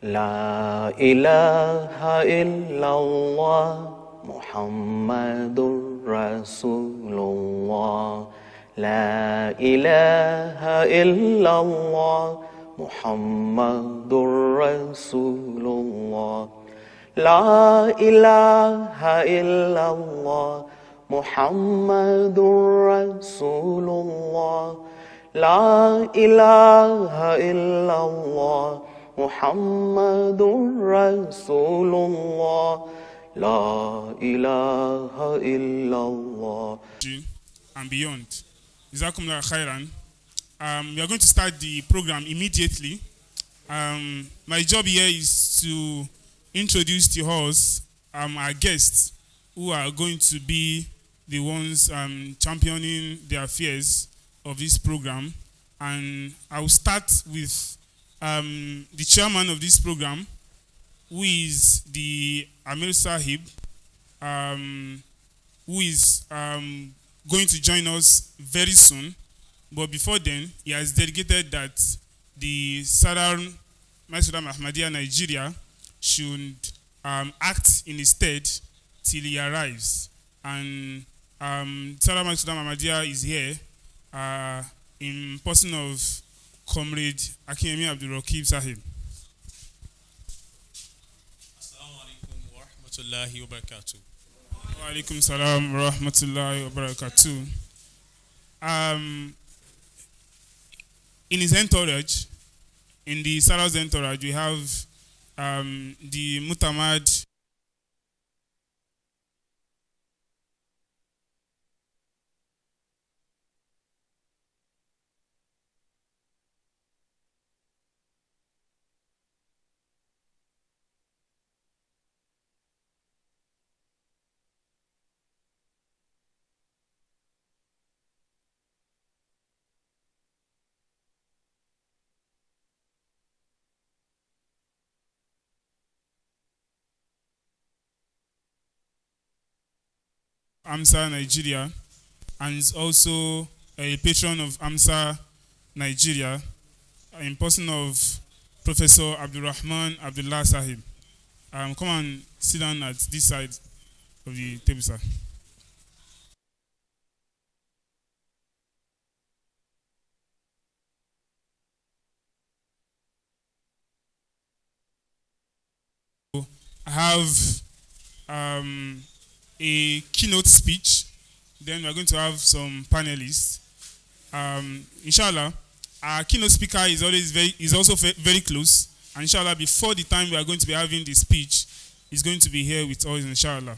لا إله إلا الله محمد رسول الله لا إله إلا الله محمد رسول الله لا إله إلا الله محمد رسول الله لا إله إلا الله محمد رسول الله لا إله إلا الله and beyond. Jazakumullah khairan. We are going to start the program immediately. My job here is to introduce to us our guests who are going to be the ones championing the affairs of this program. And I will start with the chairman of this program, who is the Amir Sahib, who is going to join us very soon. But before then, he has delegated that the Southern Masjid Ahmadiyya Nigeria should act in his stead till he arrives. And Southern Masjid Ahmadiyya is here in person of Comrade Akemi Abdul Rakib Sahib. Assalamu alaikum wa rahmatullahi wa barakatuh. Wa alaikum salam wa rahmatullahi wa barakatuh. In his entourage, in the Sarah's entourage, we have the Mutamad Amsa Nigeria, and is also a patron of Amsa Nigeria in person of Professor Abdulrahman Abdullah Sahib. Come and sit down at this side of the table, sir. I have a keynote speech. Then we're going to have some panelists. Inshallah, our keynote speaker is also very close. And inshallah, before the time we are going to be having the speech, he's going to be here with us, inshallah.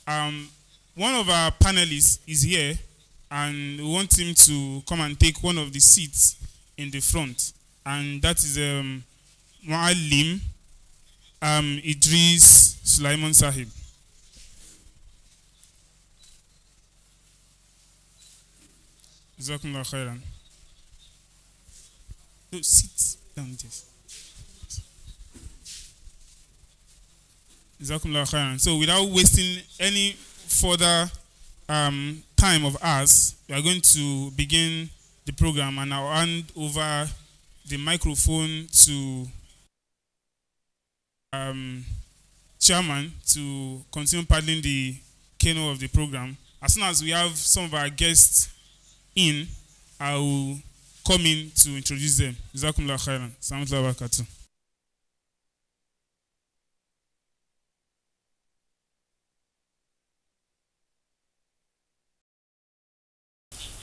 One of our panelists is here, and we want him to come and take one of the seats in the front. And that is Muallim Idris Sulaiman Sahib. Jazakumullah khairan. No, sit down, this. Jazakumullah khairan. So without wasting any further time of ours, we are going to begin the program, and I'll hand over the microphone to chairman to continue paddling the keynote of the program. As soon as we have some of our guests in, I will come in to introduce them. Jazakumullah khairan. Assalamu alaikum wa barakatuh.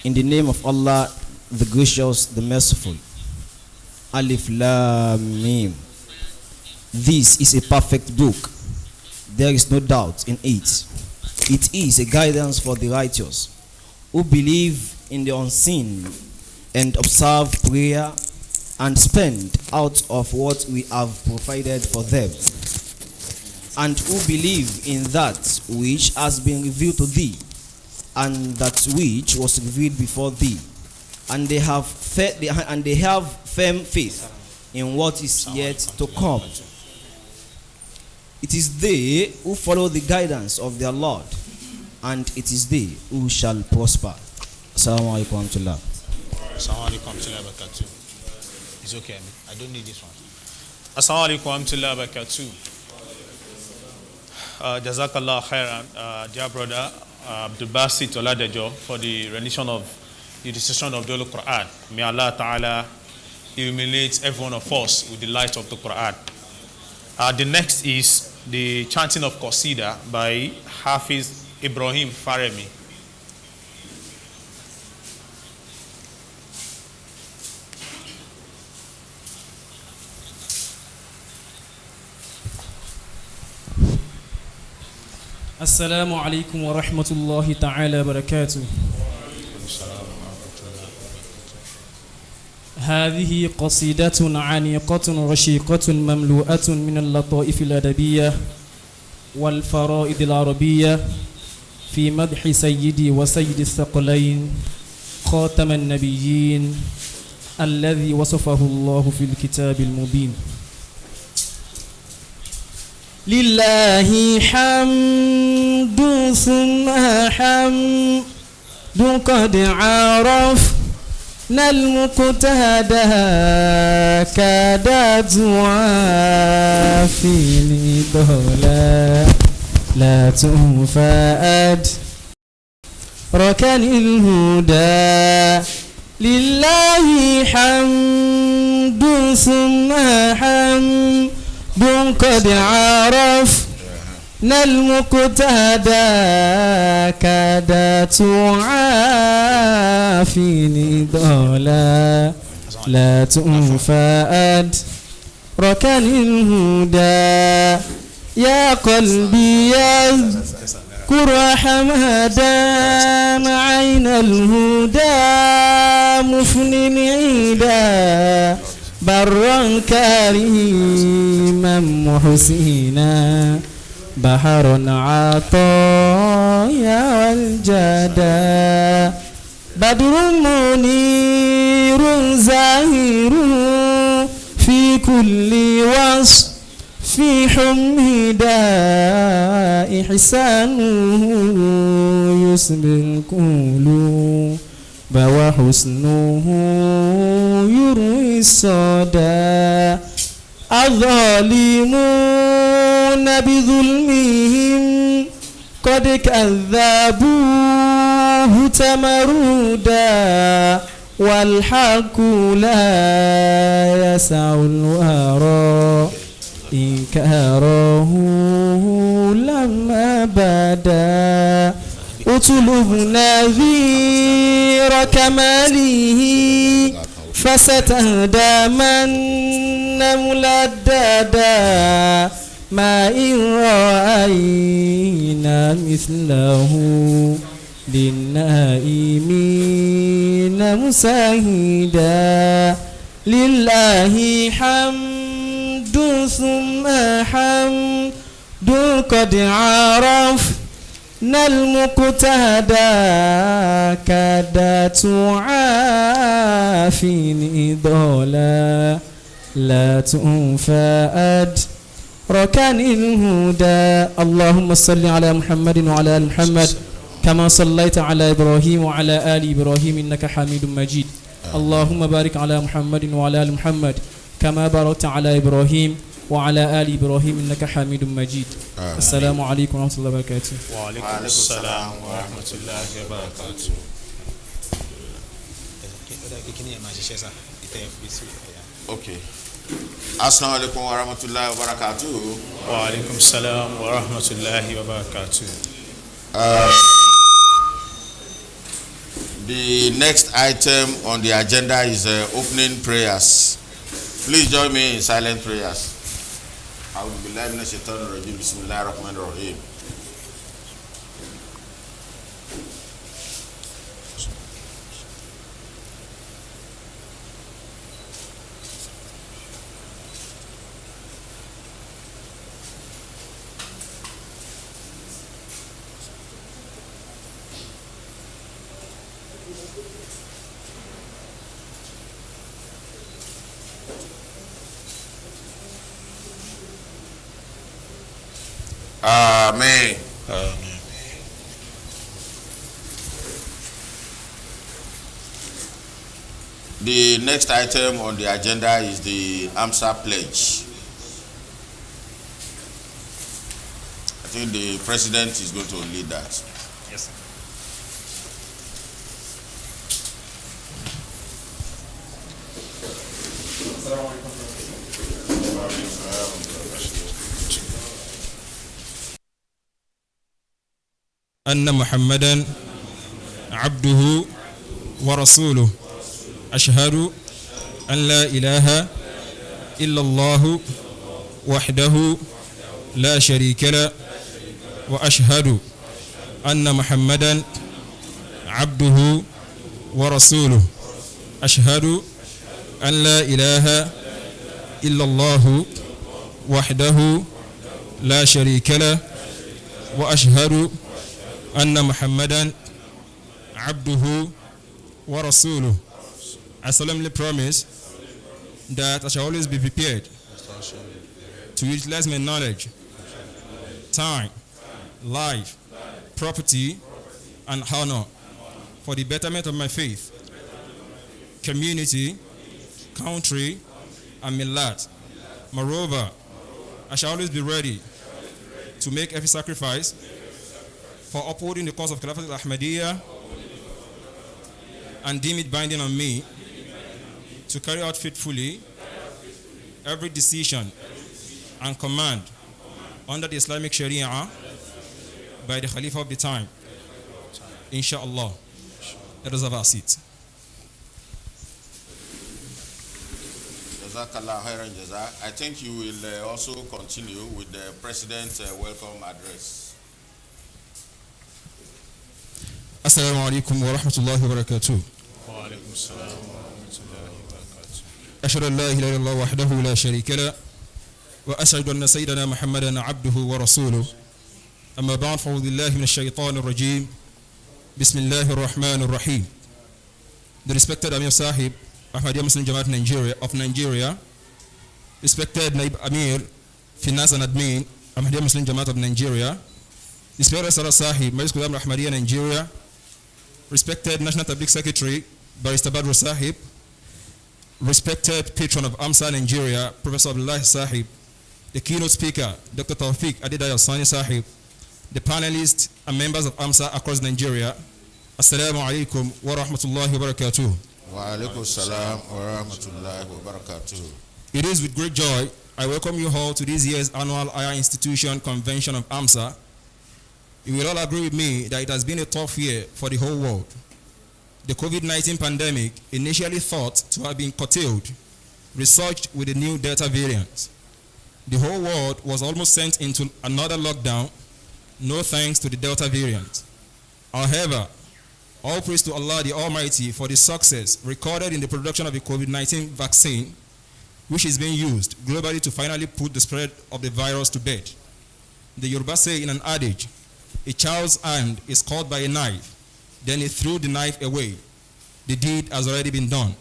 In the name of Allah, the gracious, the merciful. Alif Lam Mim. This is a perfect book. There is no doubt in it. It is a guidance for the righteous who believe in the unseen and observe prayer and spend out of what we have provided for them, and who believe in that which has been revealed to thee and that which was revealed before thee, and they have firm faith in what is yet to come. It is they who follow the guidance of their Lord, and it is they who shall prosper. Assalamu alaikum wa rahmatullah. Assalamu alaikum wa rahmatullahi wa barakatuh. It's okay, I don't need this one. Assalamu alaikum wa rahmatullahi wa barakatuh. Jazakallah khairan, dear brother Abdul Basit Oladejo, for the rendition of the decision of the Holy Quran. May Allah Ta'ala illuminate every one of us with the light of the Quran. The next is the chanting of Qasida by Hafiz Ibrahim Faremi. السلام عليكم ورحمة الله تعالى وبركاته. هذه قصيدة عميقة رشيقة مملوءة من اللطائف الأدبية والفرائد العربية في مدح سيدي وسيد الثقلين خاتم النبيين الذي وصفه الله في الكتاب المبين. لله حمد ثم حمد قد عرفنا المقتهد كادت وافي ضلا لا تنفأد ركن الهدى. لله حمد ثم حمد قد عرفنا المقتهد كادت تعافيني ضلا لا تنفأد ركن الهدى. يا قلبي يذكر حمدا عين الهدى مفن عيدا برا كريما محسنا بحر عطايا والجدا بدر منير زاهر في كل وصف في حمدا إحسانه يسبي القلوب وحسنه يروي الصدى. الظالمون بظلمهم قد كذبوه تمردا والحق لا يسع الورى إنكاره لما بدا. اطلب نذير كماله فستهدى من ملددا ما إن رأينا مثله للنائمين مساهدا. لله حمد ثم حمد قد عرفنا المقتهد كادت تعافيني ضلا لا تنفأد ركن الهدى. اللهم صل على محمد وعلى آل محمد كما صليت على إبراهيم وعلى آل إبراهيم إنك حميد مجيد. اللهم بارك على محمد وعلى آل محمد كما باركت على إبراهيم وعلى آل إبراهيم إنك حميد مجيد. السلام عليكم ورحمة الله وبركاته. وعليكم السلام ورحمة الله وبركاته. Okay. Assalamu alaikum wa rahmatullahi wa barakatuh. Wa alaikum salam wa rahmatullahi wa barakatuh. The next item on the agenda is opening prayers. Please join me in silent prayers. A'udhu billahi minash shaitanir rajim. Bismillahir rahmanir rahim. Amen. Amen. The next item on the agenda is the Amsa pledge. think the president is going to lead that. Yes, sir. أن محمدا عبده ورسوله أشهد أن لا إله إلا الله وحده لا شريك له وأشهد أن محمدا عبده ورسوله أشهد أن لا إله إلا الله وحده لا شريك له وأشهد أن محمدا عبده ورسوله. I solemnly promise that I shall always be prepared to utilize my knowledge, time, life, property, and honor for the betterment of my faith, community, country, and millat. Moreover, I shall always be ready to make every sacrifice for upholding the cause of Khilafat al-Ahmadiyya and deem it binding on me to carry out faithfully every decision and command under the Islamic Sharia by the Khalifa of the time. Inshallah. Let us have our seat. Jazakallah khairan jaza. I think you will also continue with the President's welcome address. Assalamu alaikum wa rahmatullahi wa barakatuh. Wa alaikum assalam wa rahmatullahi wa barakatuh. أشهد أن لا إله إلا الله وحده لا شريك له وأشهد أن سيدنا محمدا عبده ورسوله أما بعد فأعوذ بالله من الشيطان الرجيم بسم الله الرحمن الرحيم. The respected Amir Sahib, Ahmadiyya Muslim Jamaat of Nigeria, respected Naib Amir, Finance and Admin, Ahmadiyya Muslim Jamaat of Nigeria, respected Sarah Sahib, Majlis Qudam Ahmadiyya Nigeria, respected National Tabligh Secretary, Barrister Badr Sahib, respected patron of Amsa Nigeria, Professor Abdullah Sahib, the keynote speaker, Dr. Tawfiq Adidaya Sani Sahib, the panelists and members of Amsa across Nigeria, Assalamu alaikum wa rahmatullahi wa barakatuh. Wa alaikum salam wa rahmatullahi wa barakatuh. It is with great joy I welcome you all to this year's annual Higher Institution Convention of Amsa. You will all agree with me that it has been a tough year for the whole world. The COVID-19 pandemic, initially thought to have been curtailed, resurged with the new Delta variant. The whole world was almost sent into another lockdown, no thanks to the Delta variant. However, all praise to Allah the Almighty for the success recorded in the production of the COVID-19 vaccine, which is being used globally to finally put the spread of the virus to bed. The Yoruba say in an adage, a child's hand is caught by a knife, then he threw the knife away. The deed has already been done.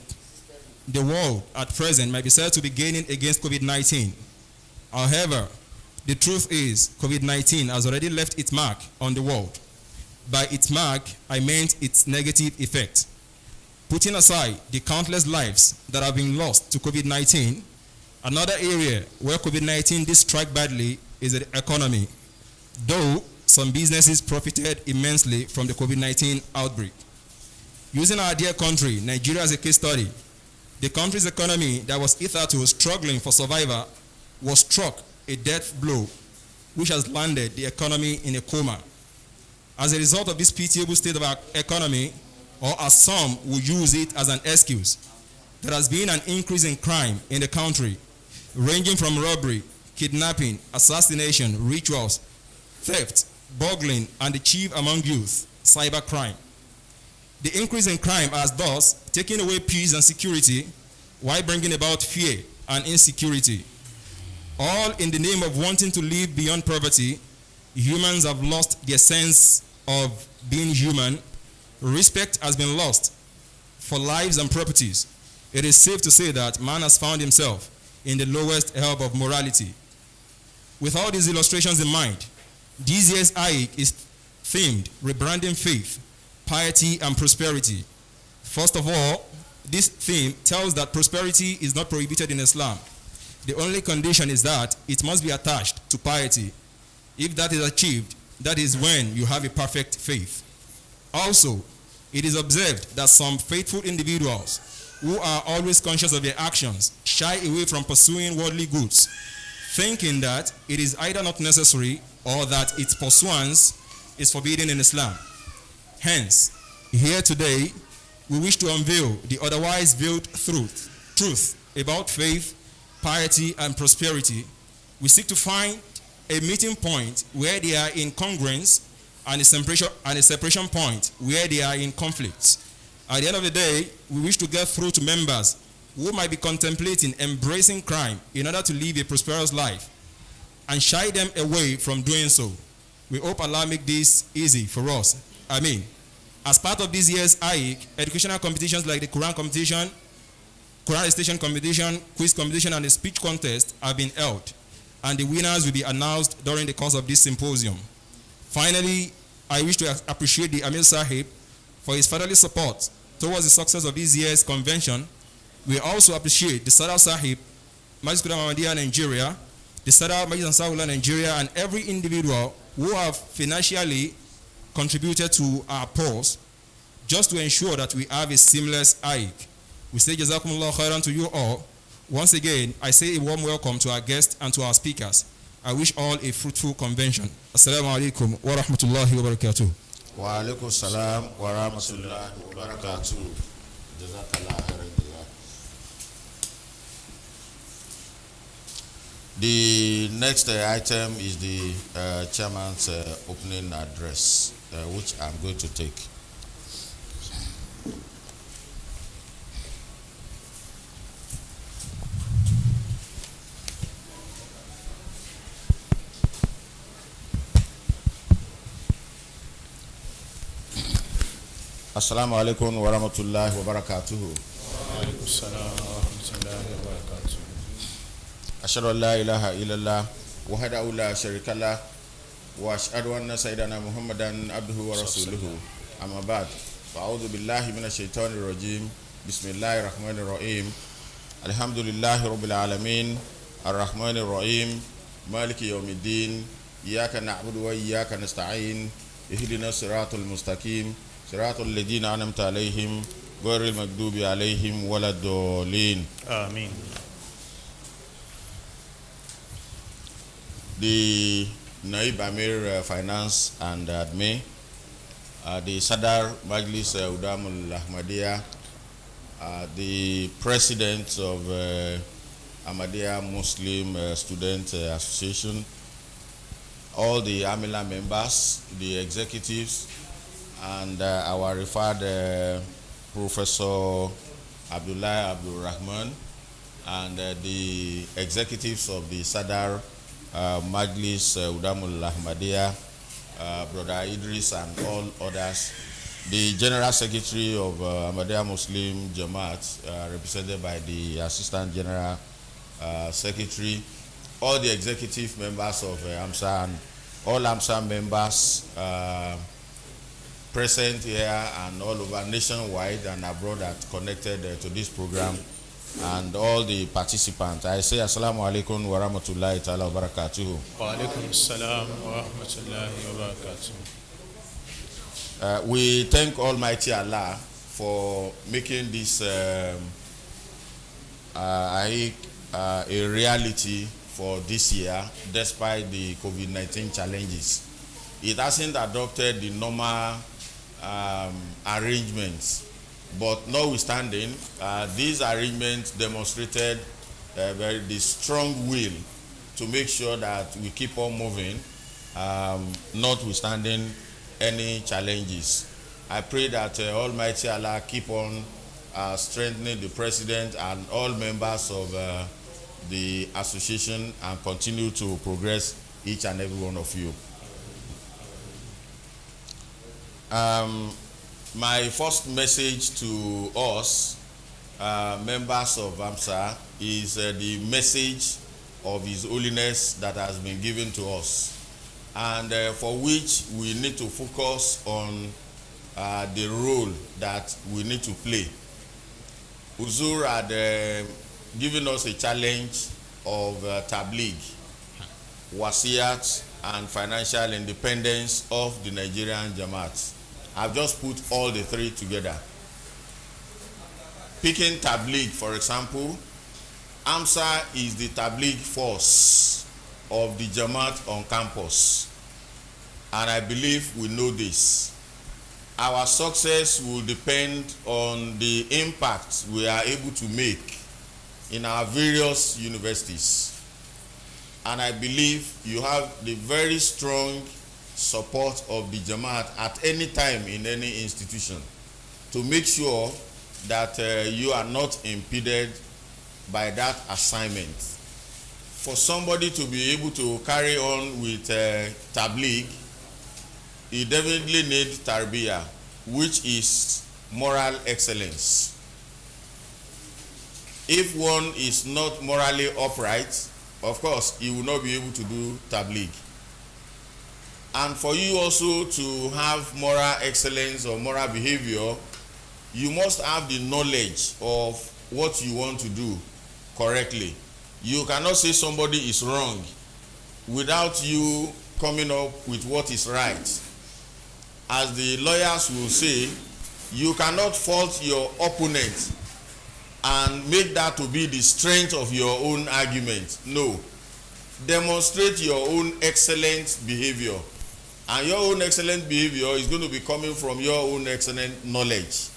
The world at present might be said to be gaining against COVID-19. However, the truth is COVID-19 has already left its mark on the world. By its mark, I meant its negative effect. Putting aside the countless lives that have been lost to COVID-19, another area where COVID-19 did strike badly is the economy. Though some businesses profited immensely from the COVID-19 outbreak. Using our dear country, Nigeria, as a case study, the country's economy that was hitherto struggling for survival was struck a death blow, which has landed the economy in a coma. As a result of this pitiable state of our economy, or as some would use it as an excuse, there has been an increase in crime in the country, ranging from robbery, kidnapping, assassination, rituals, theft, burgling, and the chief among youth, cybercrime. The increase in crime has thus taken away peace and security while bringing about fear and insecurity. All in the name of wanting to live beyond poverty, humans have lost their sense of being human. Respect has been lost for lives and properties. It is safe to say that man has found himself in the lowest ebb of morality. With all these illustrations in mind, this year's Ahic is themed rebranding faith, piety, and prosperity. First of all, this theme tells that prosperity is not prohibited in Islam. The only condition is that it must be attached to piety. If that is achieved, that is when you have a perfect faith. Also, it is observed that some faithful individuals who are always conscious of their actions shy away from pursuing worldly goods, thinking that it is either not necessary or that its pursuance is forbidden in Islam. Hence, here today, we wish to unveil the otherwise veiled truth about faith, piety, and prosperity. We seek to find a meeting point where they are in congruence and a separation point where they are in conflict. At the end of the day, we wish to get through to members who might be contemplating embracing crime in order to live a prosperous life and shy them away from doing so. We hope Allah make this easy for us. Ameen. As part of this year's Ahic, educational competitions like the Quran competition, Quran recitation competition, quiz competition, and the speech contest have been held, and the winners will be announced during the course of this symposium. Finally, I wish to appreciate the Amir Sahib for his fatherly support towards the success of this year's convention. We also appreciate the Sadar Sahib, Majlis Kuda Muhammadiyah Nigeria, the Sadar Majlis Ansarullah Nigeria, and every individual who have financially contributed to our pause just to ensure that we have a seamless Ahic. We say Jazakumullah khairan to you all. Once again, I say a warm welcome to our guests and to our speakers. I wish all a fruitful convention. Assalamu alaikum wa rahmatullahi wa barakatuh. Wa alaikum salam wa rahmatullahi wa barakatuh. Jazakallah khairan. The next item is the chairman's opening address, which I'm going to take. Assalamu alaikum wa rahmatullahi wa barakatuh. Wa alaikum salam wa rahmatullahi wa barakatuh. أشهد أن لا إله إلا الله وحده لا شريك له وأشهد أن سيدنا محمدا عبده ورسوله أما بعد فأعوذ بالله من الشيطان الرجيم بسم الله الرحمن الرحيم الحمد لله رب العالمين الرحمن الرحيم مالك يوم الدين إياك نعبد وإياك نستعين اهدنا الصراط المستقيم صراط الذين أنعمت عليهم غير المغضوب عليهم ولا الضالين Ameen. The Naib Amir Finance and Admin, the Sadar Majlis Udamul Ahmadiyya, the President of Ahmadiyya Muslim Student Association, all the Amila members, the executives, and our referred Professor Abdullah Abdul Rahman, and the executives of the Sadar Majlis Udamul Ahmadiyya, Brother Idris, and all others, the General Secretary of Ahmadiyya Muslim Jamaat, represented by the Assistant General Secretary, all the executive members of Amsa, and all Amsa members present here and all over nationwide and abroad that connected to this program, and all the participants. I say Assalamu alaikum wa rahmatullahi ta'ala wa barakatuhu. Wa alaikum assalam wa rahmatullahi wa barakatuh. We thank Almighty Allah for making this Ahic a reality for this year, despite the COVID-19 challenges. It hasn't adopted the normal arrangements. But notwithstanding, these arrangements demonstrated the strong will to make sure that we keep on moving, notwithstanding any challenges. I pray that Almighty Allah keep on strengthening the President and all members of the association and continue to progress each and every one of you. My first message to us, members of Amsa, is the message of His Holiness that has been given to us, and for which we need to focus on the role that we need to play. Uzur had given us a challenge of tabligh, wasiyat, and financial independence of the Nigerian Jamaat. I've just put all the three together. Picking Tabligh, for example, Amsa is the Tabligh force of the Jamaat on campus. And I believe we know this. Our success will depend on the impact we are able to make in our various universities. And I believe you have the very strong support of the Jamaat at any time in any institution to make sure that you are not impeded by that assignment. For somebody to be able to carry on with Tabligh, you definitely need Tarbiyah, which is moral excellence. If one is not morally upright, of course, he will not be able to do Tabligh. And for you also to have moral excellence or moral behavior, you must have the knowledge of what you want to do correctly. You cannot say somebody is wrong without you coming up with what is right. As the lawyers will say, you cannot fault your opponent and make that to be the strength of your own argument. No. Demonstrate your own excellent behavior. And your own excellent behavior is going to be coming from your own excellent knowledge.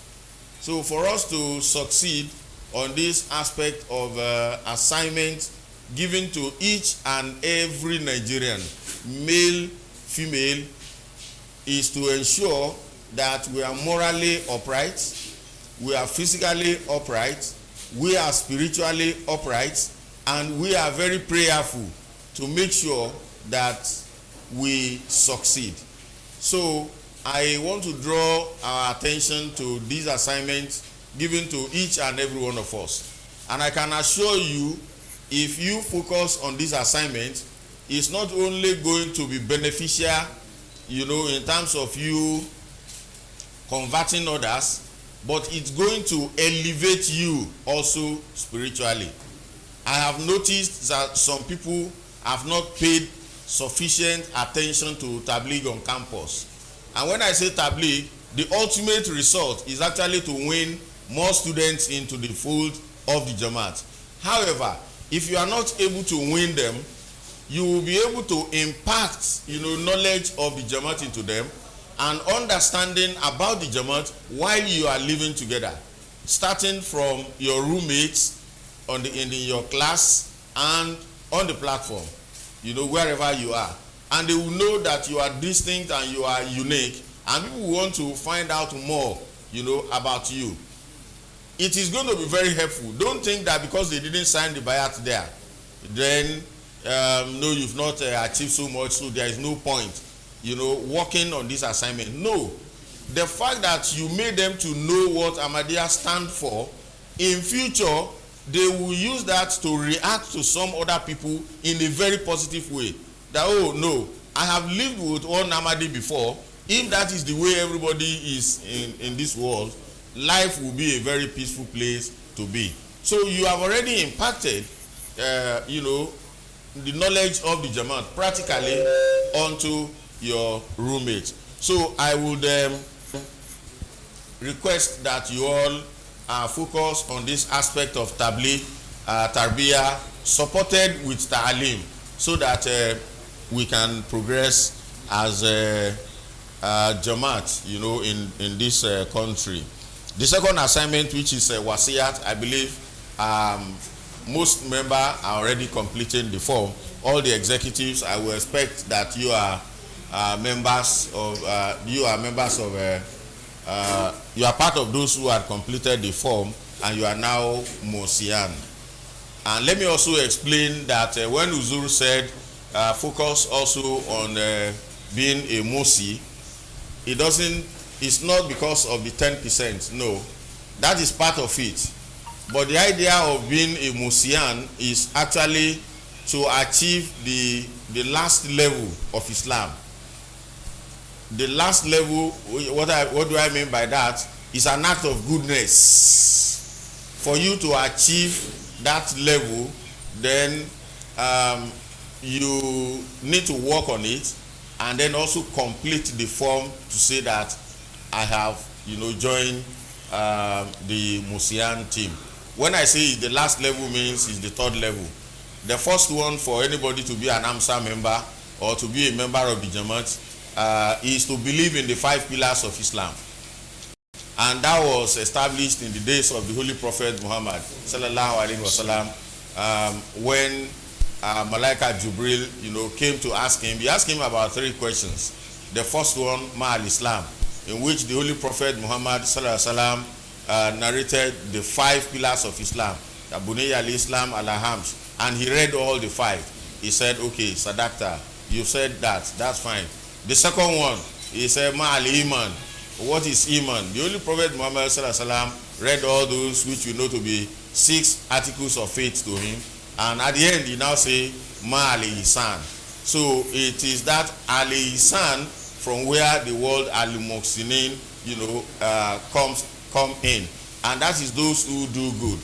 So for us to succeed on this aspect of assignment given to each and every Nigerian, male, female, is to ensure that we are morally upright, we are physically upright, we are spiritually upright, and we are very prayerful to make sure that we succeed. So I want to draw our attention to these assignments given to each and every one of us. And I can assure you, if you focus on this assignment, it's not only going to be beneficial, in terms of you converting others, but it's going to elevate you also spiritually. I have noticed that some people have not paid sufficient attention to Tabligh on campus. And when I say Tabligh, the ultimate result is actually to win more students into the fold of the Jamaat. However, if you are not able to win them, you will be able to impact, knowledge of the Jamaat into them and understanding about the Jamaat while you are living together, starting from your roommates in your class and on the platform, wherever you are. And they will know that you are distinct and you are unique, and people want to find out more, about you. It is going to be very helpful. Don't think that because they didn't sign the bayat there, then no, you've not achieved so much, so there is no point, working on this assignment. No. The fact that you made them to know what Ahmadiyya stand for, in future, they will use that to react to some other people in a very positive way. That, oh, no, I have lived with one Ahmadi before. If that is the way everybody is in this world, life will be a very peaceful place to be. So you have already impacted, the knowledge of the Jamaat practically onto your roommates. So I would request that you all focus on this aspect of Tabligh, Tarbiyah, supported with Ta'alim, so that we can progress as Jamaat, in this country. The second assignment, which is Wasiyat, I believe most members are already completing the form. All the executives, I will expect that you are members of, you are part of those who had completed the form, and you are now Mosian. And let me also explain that when Uzuru said focus also on being a Mosi, it's not because of the 10%, no. That is part of it. But the idea of being a Mosian is actually to achieve the last level of Islam. The last level, what do I mean by that? Is an act of goodness. For you to achieve that level, then you need to work on it and then also complete the form to say that I have, joined the Musian team. When I say the last level means it's the third level. The first one for anybody to be an Amsa member or to be a member of the Jamaat is to believe in the 5 pillars of Islam. And that was established in the days of the Holy Prophet Muhammad sallallahu alaihi wasallam, when Malaika Jibril, came to ask him. He asked him about 3 questions. The first one, Ma'al Islam, in which the Holy Prophet Muhammad sallallahu alaihi wasallam narrated the 5 pillars of Islam, Bunayya al-Islam al-Hams, and he read all the 5. He said, okay, Sadaqta, you said that, that's fine. The second one, he said, Ma'al Iman. What is Iman? The Holy Prophet Muhammad sallallahu alaihi wasallam read all those which we know to be 6 articles of faith to him, and at the end he now say Ma'al Ihsan. So it is that Al Ihsan from where the word Al Muhsinin come in, and that is those who do good.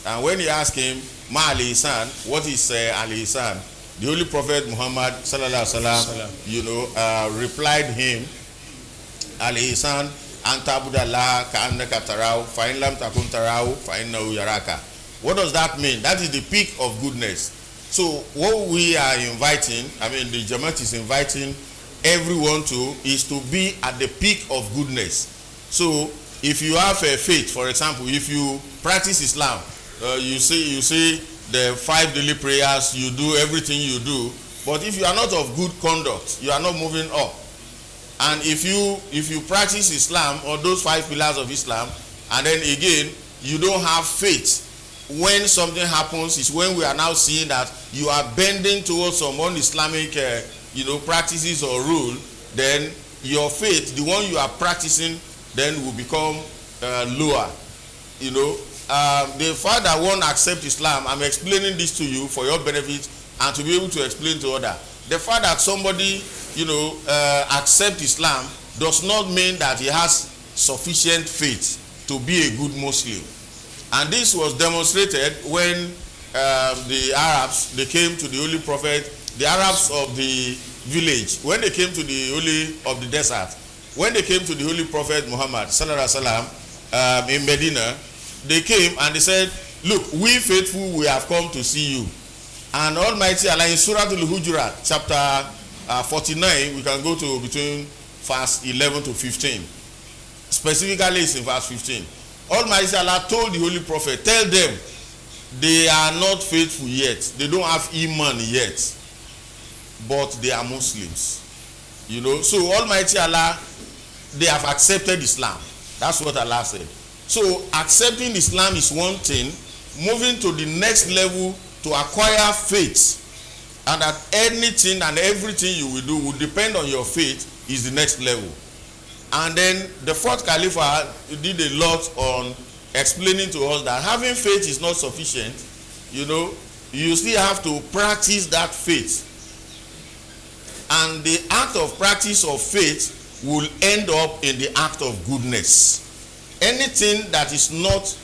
And when he asked him Ma'al Ihsan, what is Al Ihsan, the Holy Prophet Muhammad sallallahu alaihi wasallam replied him, Al Ihsan antabudallah ka'annaka tarahu fa in lam takun tarahu fa innahu yaraka. What does that mean? That is the peak of goodness. So what we are inviting, the Jamaat is inviting everyone to, is to be at the peak of goodness. So if you have a faith, for example, if you practice Islam, you say the 5 daily prayers, you do everything you do, but if you are not of good conduct, you are not moving up. And if you practice Islam or those 5 pillars of Islam, and then again you don't have faith, when something happens is when we are now seeing that you are bending towards some un-Islamic practices or rule, then your faith, the one you are practicing, then will become lower. The fact that one accept Islam, I'm explaining this to you for your benefit and to be able to explain to others. The fact that somebody accept Islam does not mean that he has sufficient faith to be a good Muslim. And this was demonstrated when the Arabs, they came to the Holy Prophet, the Arabs of the village, when they came to the Holy of the desert, when they came to the Holy Prophet Muhammad sallallahu alaihi wasallam in Medina, they came and they said, look, we faithful, we have come to see you. And Almighty Allah in Surah Al-Hujurat, chapter 49, we can go to between verse 11 to 15. Specifically, it's in verse 15. Almighty Allah told the Holy Prophet, tell them they are not faithful yet. They don't have Iman yet. But they are Muslims. So Almighty Allah, they have accepted Islam. That's what Allah said. So accepting Islam is one thing. Moving to the next level to acquire faith, and that anything and everything you will do will depend on your faith, is the next level. And then the 4th Caliph did a lot on explaining to us that having faith is not sufficient. You still have to practice that faith, and the act of practice of faith will end up in the act of goodness. Anything that is not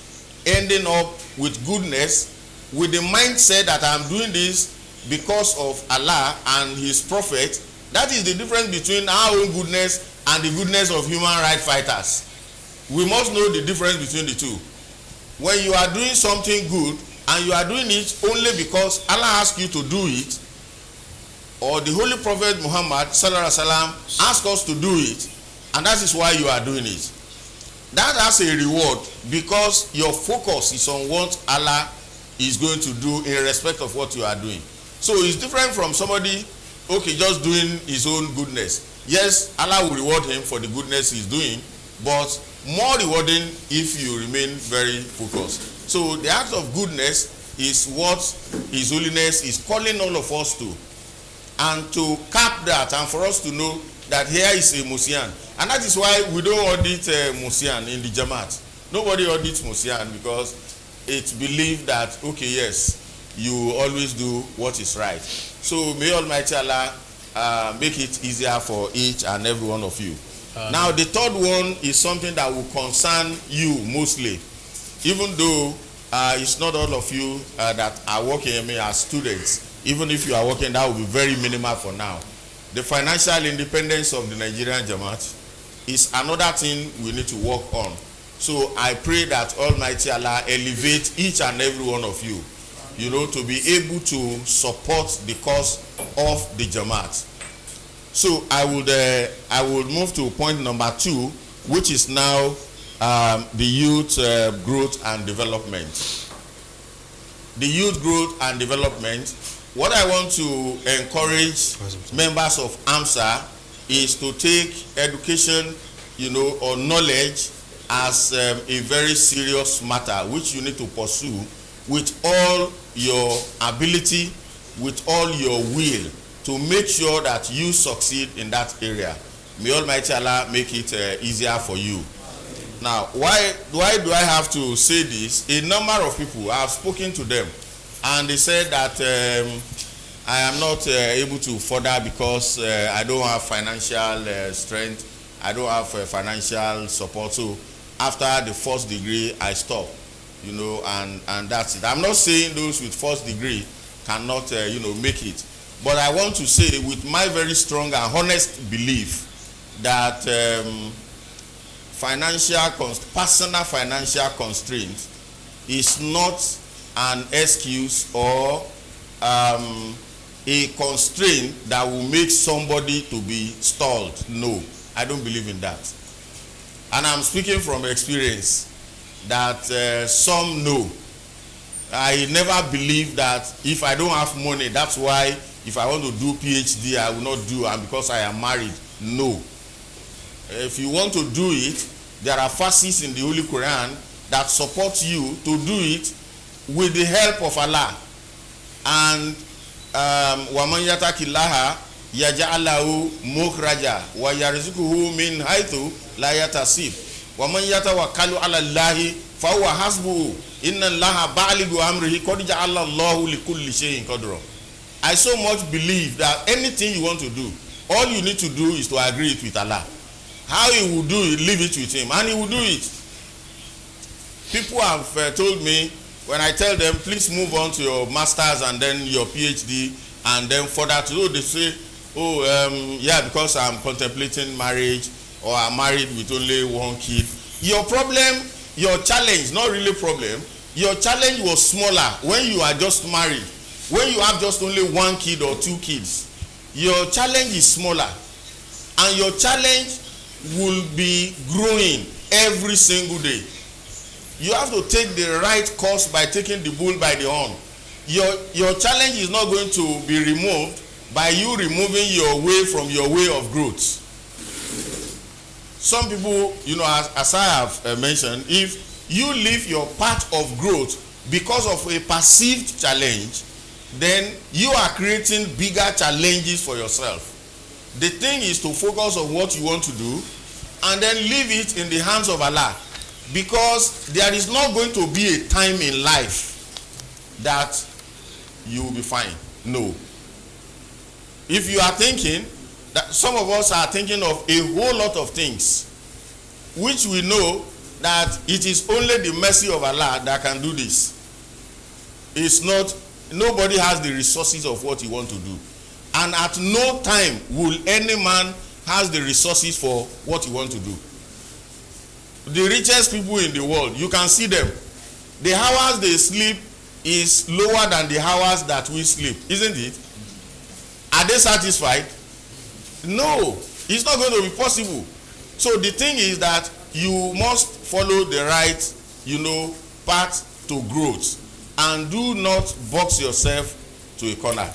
ending up with goodness, with the mindset that I'm doing this because of Allah and his prophet, that is the difference between our own goodness and the goodness of human rights fighters. We must know the difference between the two. When you are doing something good and you are doing it only because Allah asked you to do it, or the Holy Prophet Muhammad sallallahu alaihi wasallam asked us to do it, and that is why you are doing it, that has a reward because your focus is on what Allah is going to do in respect of what you are doing. So it's different from somebody, just doing his own goodness. Yes, Allah will reward him for the goodness he's doing, but more rewarding if you remain very focused. So the act of goodness is what His Holiness is calling all of us to, and to cap that, and for us to know that here is a Musian. And that is why we don't audit Musian in the Jamaat. Nobody audits Musian because it's believed that, yes, you always do what is right. So may Almighty Allah make it easier for each and every one of you. Now the third one is something that will concern you mostly, even though it's not all of you that are working as students. Even if you are working, that will be very minimal for now. The financial independence of the Nigerian Jamaat is another thing we need to work on. So I pray that Almighty Allah elevate each and every one of you, to be able to support the cause of the Jamaat. So I would move to point number 2, which is now the youth growth and development. The youth growth and development. What I want to encourage members of Amsa is to take education, or knowledge as a very serious matter, which you need to pursue with all your ability, with all your will, to make sure that you succeed in that area. May Almighty Allah make it easier for you. Now, why do I have to say this? A number of people, I have spoken to them, and they said that I am not able to further because I don't have financial strength. I don't have financial support. So after the first degree, I stop, and that's it. I'm not saying those with first degree cannot, make it. But I want to say with my very strong and honest belief that personal financial constraint is not an excuse or a constraint that will make somebody to be stalled. No, I don't believe in that. And I'm speaking from experience that some know. I never believe that if I don't have money, that's why if I want to do PhD, I will not do, and because I am married. No. If you want to do it, there are verses in the Holy Quran that support you to do it with the help of Allah. And وَمَنْ يَتَقِ اللَّهَ يَجْعَلْ لَهُ مُخْرَجًا وَيَرْزُقْهُ مِنْ حَيْثُ لَا يَحْتَسِبُ وَمَنْ يَتَوَكَّلْ عَلَى اللَّهِ فَهُوَ حَسْبُهُ إِنَّ اللَّهَ بَالِغُ أَمْرِهِ قَدْ جَعَلَ اللَّهُ لِكُلِّ شَيْءٍ قَدْرًا. I so much believe that anything you want to do, all you need to do is to agree it with Allah. How he will do it, leave it with him, and he will do it. People have told me, when I tell them, please move on to your master's and then your PhD, and then further to do, they say, because I'm contemplating marriage, or I'm married with only one kid. Your problem, your challenge, not really problem, your challenge was smaller when you are just married. When you have just only one kid or two kids, your challenge is smaller, and your challenge will be growing every single day. You have to take the right course by taking the bull by the horn. Your challenge is not going to be removed by you removing your way from your way of growth. Some people, as I have mentioned, if you leave your path of growth because of a perceived challenge, then you are creating bigger challenges for yourself. The thing is to focus on what you want to do and then leave it in the hands of Allah, because there is not going to be a time in life that you will be fine. No. If you are thinking that, some of us are thinking of a whole lot of things which we know that it is only the mercy of Allah that can do this. It's not, nobody has the resources of what you want to do, and at no time will any man has the resources for what you want to do. The richest people in the world, you can see them, the hours they sleep is lower than the hours that we sleep, isn't it? Are they satisfied? No, it's not going to be possible. So the thing is that you must follow the right, path to growth, and do not box yourself to a corner.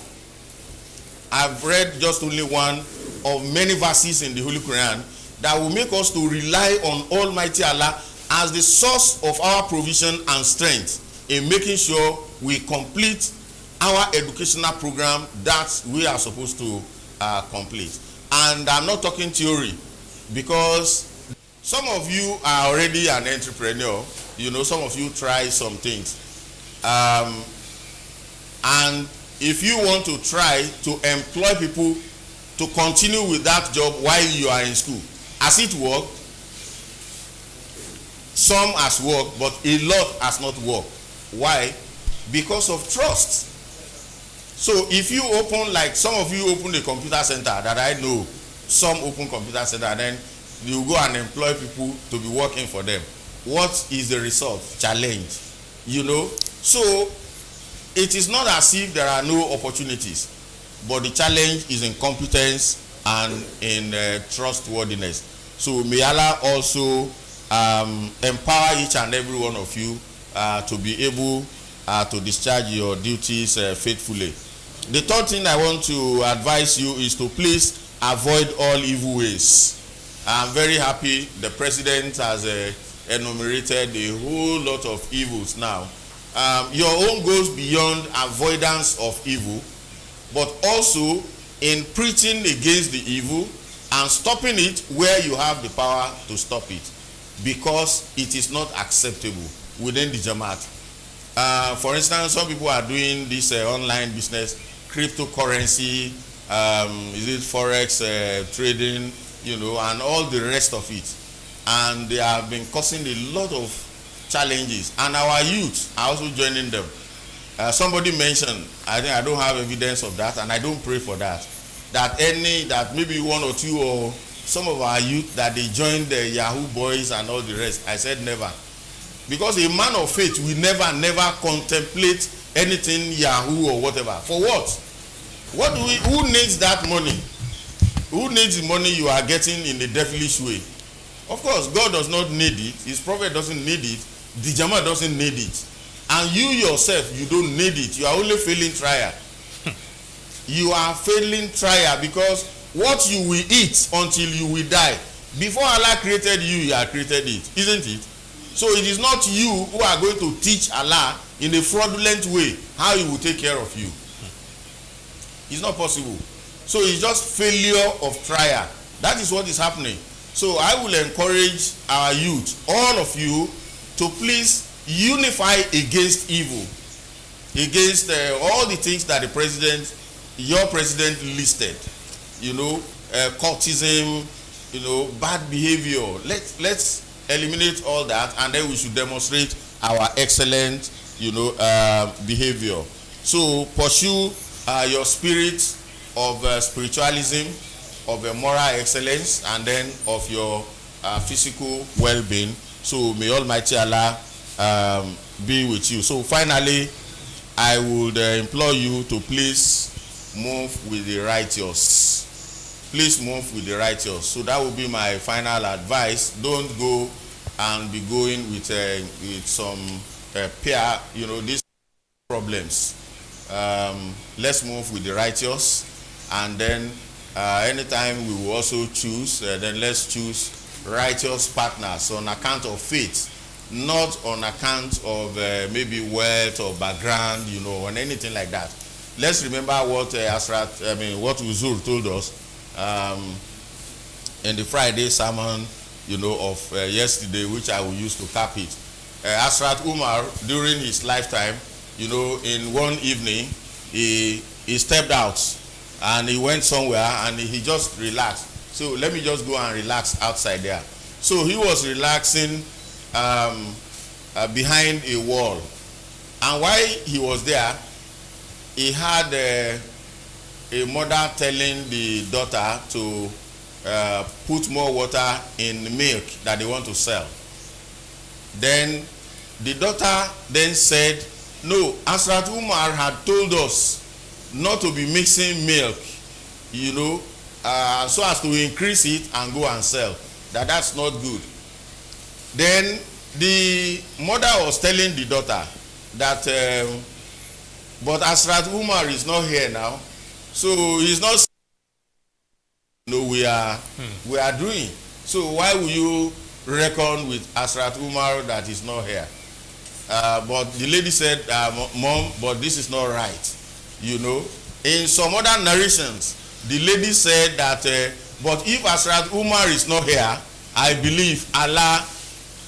I've read just only one of many verses in the Holy Quran that will make us to rely on Almighty Allah as the source of our provision and strength in making sure we complete our educational program that we are supposed to complete. And I'm not talking theory, because some of you are already an entrepreneur. Some of you try some things. And if you want to try to employ people to continue with that job while you are in school, has it worked? Some has worked, but a lot has not worked. Why? Because of trust. So if you open, like some of you open a computer center that I know, some open computer center, and then you go and employ people to be working for them. What is the result? Challenge. You know, so it is not as if there are no opportunities, but the challenge is in competence and in trustworthiness. So may Allah also empower each and every one of you to be able to discharge your duties faithfully. The third thing I want to advise you is to please avoid all evil ways. I'm very happy the president has enumerated a whole lot of evils now. Your own goes beyond avoidance of evil, but also in preaching against the evil and stopping it where you have the power to stop it, because it is not acceptable within the Jamaat. For instance, some people are doing this online business, cryptocurrency, is it forex trading, you know, and all the rest of it, and they have been causing a lot of challenges, and our youth are also joining them. Somebody mentioned, I think I don't have evidence of that, and I don't pray for that, that maybe one or two or some of our youth that they joined the Yahoo boys and all the rest. I said never, because a man of faith will never contemplate anything Yahoo or whatever. For what? Who needs that money? Who needs the money you are getting in a devilish way? Of course, God does not need it. His prophet doesn't need it. The Jamaat doesn't need it. And you yourself, you don't need it. You are only failing trial. You are failing trial, because what you will eat until you will die. Before Allah created you, He had created it, isn't it? So it is not you who are going to teach Allah in a fraudulent way how He will take care of you. It's not possible. So it's just failure of trial. That is what is happening. So I will encourage our youth, all of you, to please unify against evil, against all the things that your president listed. You know, cultism, you know, bad behavior. Let's eliminate all that, and then we should demonstrate our excellent, you know, behavior. So pursue your spirit of spiritualism, of moral excellence, and then of your physical well-being. So may Almighty Allah be with you. So finally, I would implore you to please move with the righteous. Please move with the righteous. So that will be my final advice. Don't go and be going with some peer, you know, these problems. Let's move with the righteous, and then anytime we will also choose, then let's choose righteous partners on account of faith, not on account of maybe wealth or background, you know, or anything like that. Let's remember what what Uzur told us in the Friday sermon, you know, of yesterday, which I will use to cap it. Asrat Umar, during his lifetime, you know, in one evening, he stepped out and he went somewhere and he just relaxed. So let me just go and relax outside there. So he was relaxing behind a wall, and while he was there, he had a mother telling the daughter to put more water in milk that they want to sell. Then the daughter then said, no, Asrat Umar had told us not to be mixing milk, you know, so as to increase it and go and sell. That's not good. Then the mother was telling the daughter that, but Asrat Umar is not here now, so he's not, you know, we are doing. So why will you reckon with Asrat Umar that is not here? But the lady said, Mom, but this is not right. You know, in some other narrations, the lady said that, but if Asrat Umar is not here, I believe Allah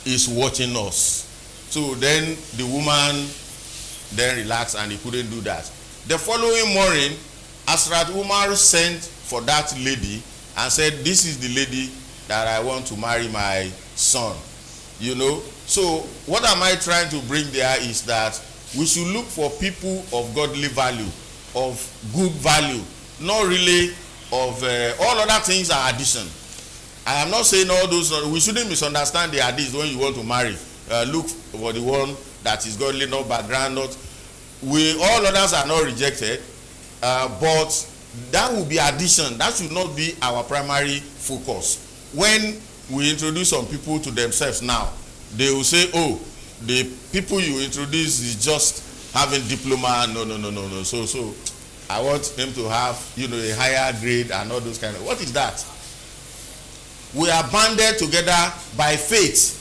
is watching us. So then the woman then relaxed and he couldn't do that. The following morning, Asrat Umar sent for that lady and said, this is the lady that I want to marry my son. You know, so what am I trying to bring there is that we should look for people of godly value of good value, not really of all other things are addition. I am not saying all those, we shouldn't misunderstand the hadith when you want to marry. Look for the one that is godly, no background, not. All others are not rejected, but that will be addition. That should not be our primary focus. When we introduce some people to themselves now, they will say, oh, the people you introduce is just having diploma. No. So I want him to have, a higher grade and all those kind of. What is that? We are banded together by faith,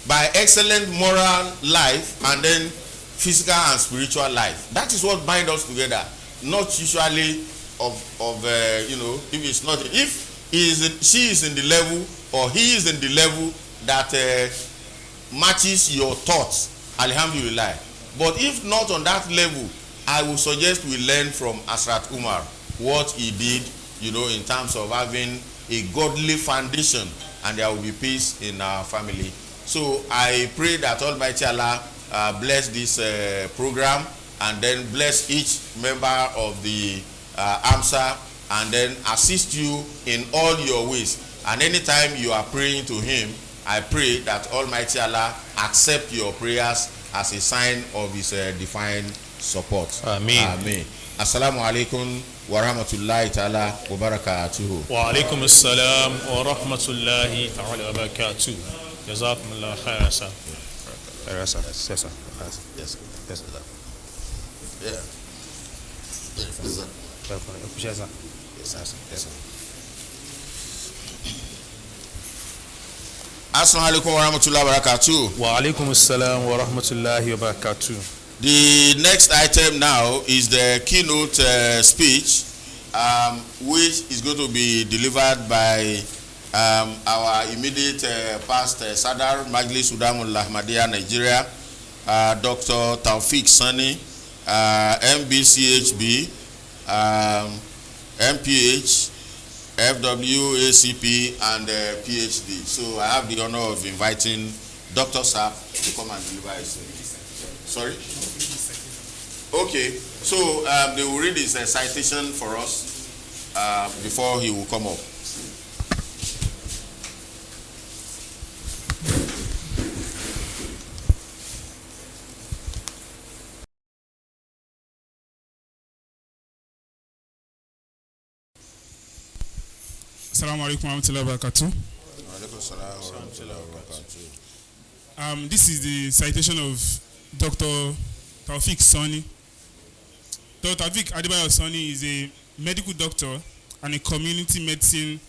by excellent moral life, and then physical and spiritual life. That is what binds us together. Not usually if it's not, if she is in the level or he is in the level that matches your thoughts, alhamdulillah. But if not on that level, I would suggest we learn from Asrat Umar what he did, in terms of having a godly foundation, and there will be peace in our family. So I pray that Almighty Allah bless this program, and then bless each member of the Amsa, and then assist you in all your ways. And anytime you are praying to him, I pray that Almighty Allah accept your prayers as a sign of his divine support. Amen. Amen. Assalamu alaikum wa rahmatullahi ta'ala wa barakatuhu. Wa alaikum assalam wa rahmatullahi ta'ala wa barakatuh. Jazakumullah khairan, sir. Yes, sir. Yes, sir. Yeah. Assalamu alaikum wa rahmatullahi wa barakatuh. Wa alaikum assalam wa rahmatullahi wa barakatuh. The next item now is the keynote speech, which is going to be delivered by our immediate past Sadar Majlis Udamul Ahmadiyya Nigeria, Dr. Taufik Sani, MBCHB, MPH, FWACP, and PhD. So I have the honor of inviting Dr. Saab to come and deliver his speech. Sorry? Okay, so they will read his citation for us before he will come up. Assalamu alaikum wa rahmatullahi wa barakatuh. This is the citation of Dr. Taufik Sani. Dr. Taufik Adebayo Sani is a medical doctor and a community medicine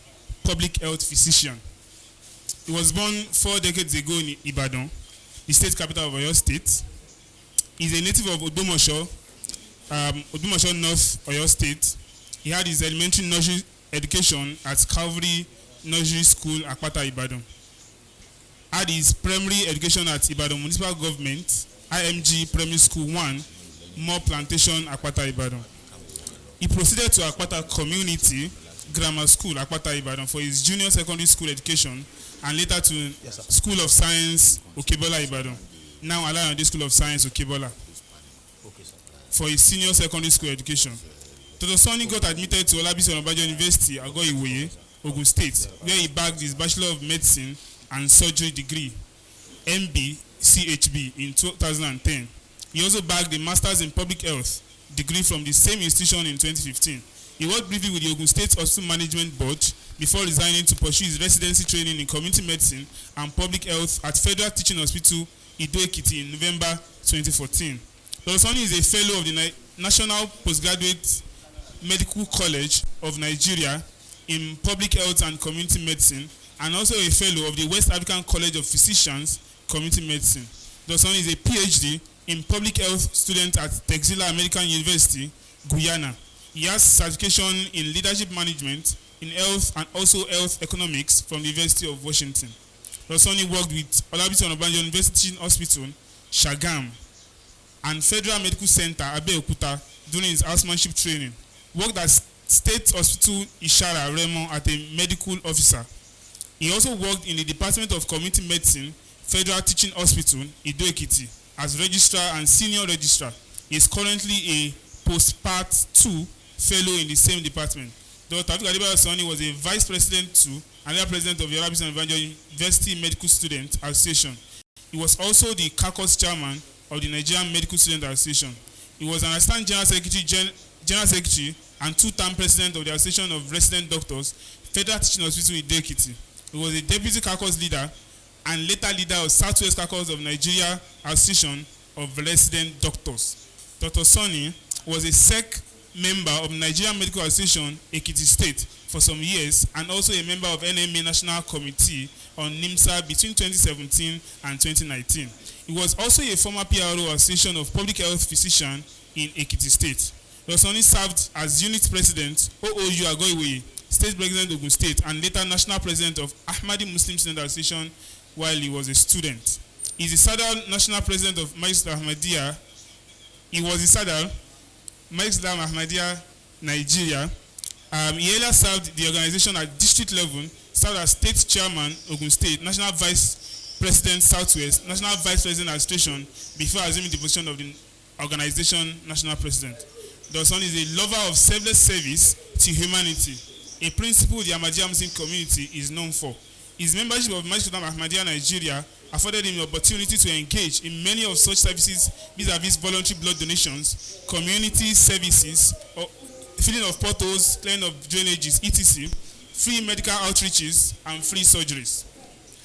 public health physician. He was born 4 decades ago in Ibadan, the state capital of Oyo State. He's a native of Ogbomoso, North Oyo State. He had his elementary nursery education at Calvary Nursery School, Akpata, Ibadan. Had his primary education at Ibadan Municipal Government, IMG Primary School 1, More Plantation, Akpata, Ibadan. He proceeded to Akpata Community Grammar School, Akpata, Ibadan for his junior secondary school education, and later to School of Science, Okebola, Ibadan. Now Alayande School of Science, Okebola, for his senior secondary school education. Dr. Sani got admitted to Olabisi Onabanjo University, Ago-Iwoye, Ogun State, where he bagged his Bachelor of Medicine and Surgery degree, MB CHB, in 2010. He also bagged a Masters in Public Health degree from the same institution in 2015. He worked briefly with the Ogun State Hospital Management Board before resigning to pursue his residency training in community medicine and public health at Federal Teaching Hospital, Ido-Ekiti, in November 2014. Dr. Sani is a fellow of the National Postgraduate Medical College of Nigeria in Public Health and Community Medicine, and also a fellow of the West African College of Physicians, Community Medicine. Dr. Sani is a PhD in Public Health student at Texila American University, Guyana. He has certification in Leadership Management, in Health, and also Health Economics from the University of Washington. Dr. Sani worked with Olabisi Onabanjo University Hospital, Shagam, and Federal Medical Center, Abeokuta, during his housemanship training. Worked at State Hospital Ishara, Remo, as a medical officer. He also worked in the Department of Community Medicine, Federal Teaching Hospital, Ido-Ekiti, as registrar and senior registrar. He is currently a post-part 2 fellow in the same department. Dr. Ahic Adebayo Sani was a vice president too, and then president of the Arabic and Evangelical University Medical Student Association. He was also the caucus chairman of the Nigerian Medical Student Association. He was an assistant general secretary and two-term president of the Association of Resident Doctors, Federal Teaching Hospital in Ekiti. He was a deputy caucus leader and later leader of Southwest Caucus of Nigeria Association of Resident Doctors. Dr. Sani was a SEC member of Nigerian Medical Association, Ekiti State, for some years, and also a member of NMA National Committee on NIMSA between 2017 and 2019. He was also a former PRO Association of Public Health Physicians in Ekiti State. Dr. Sani served as unit president, OOU Agoiwe, state president of Ogun State, and later national president of Ahmadi Muslim Student Association while he was a student. He is the Sadar national president of Majlis Ahmadiyya. He was the Sadar Majlis Ahmadiyya Nigeria. He earlier served the organization at district level, served as state chairman, Ogun State, national vice president, Southwest, national vice president administration, before assuming the position of the organization national president. Dr. Sani is a lover of selfless service to humanity, a principle the Ahmadiyya Muslim community is known for. His membership of Majlis Ahmadiyya Nigeria afforded him the opportunity to engage in many of such services vis-a-vis voluntary blood donations, community services, or filling of potholes, clearing of drainages, etc., free medical outreaches, and free surgeries.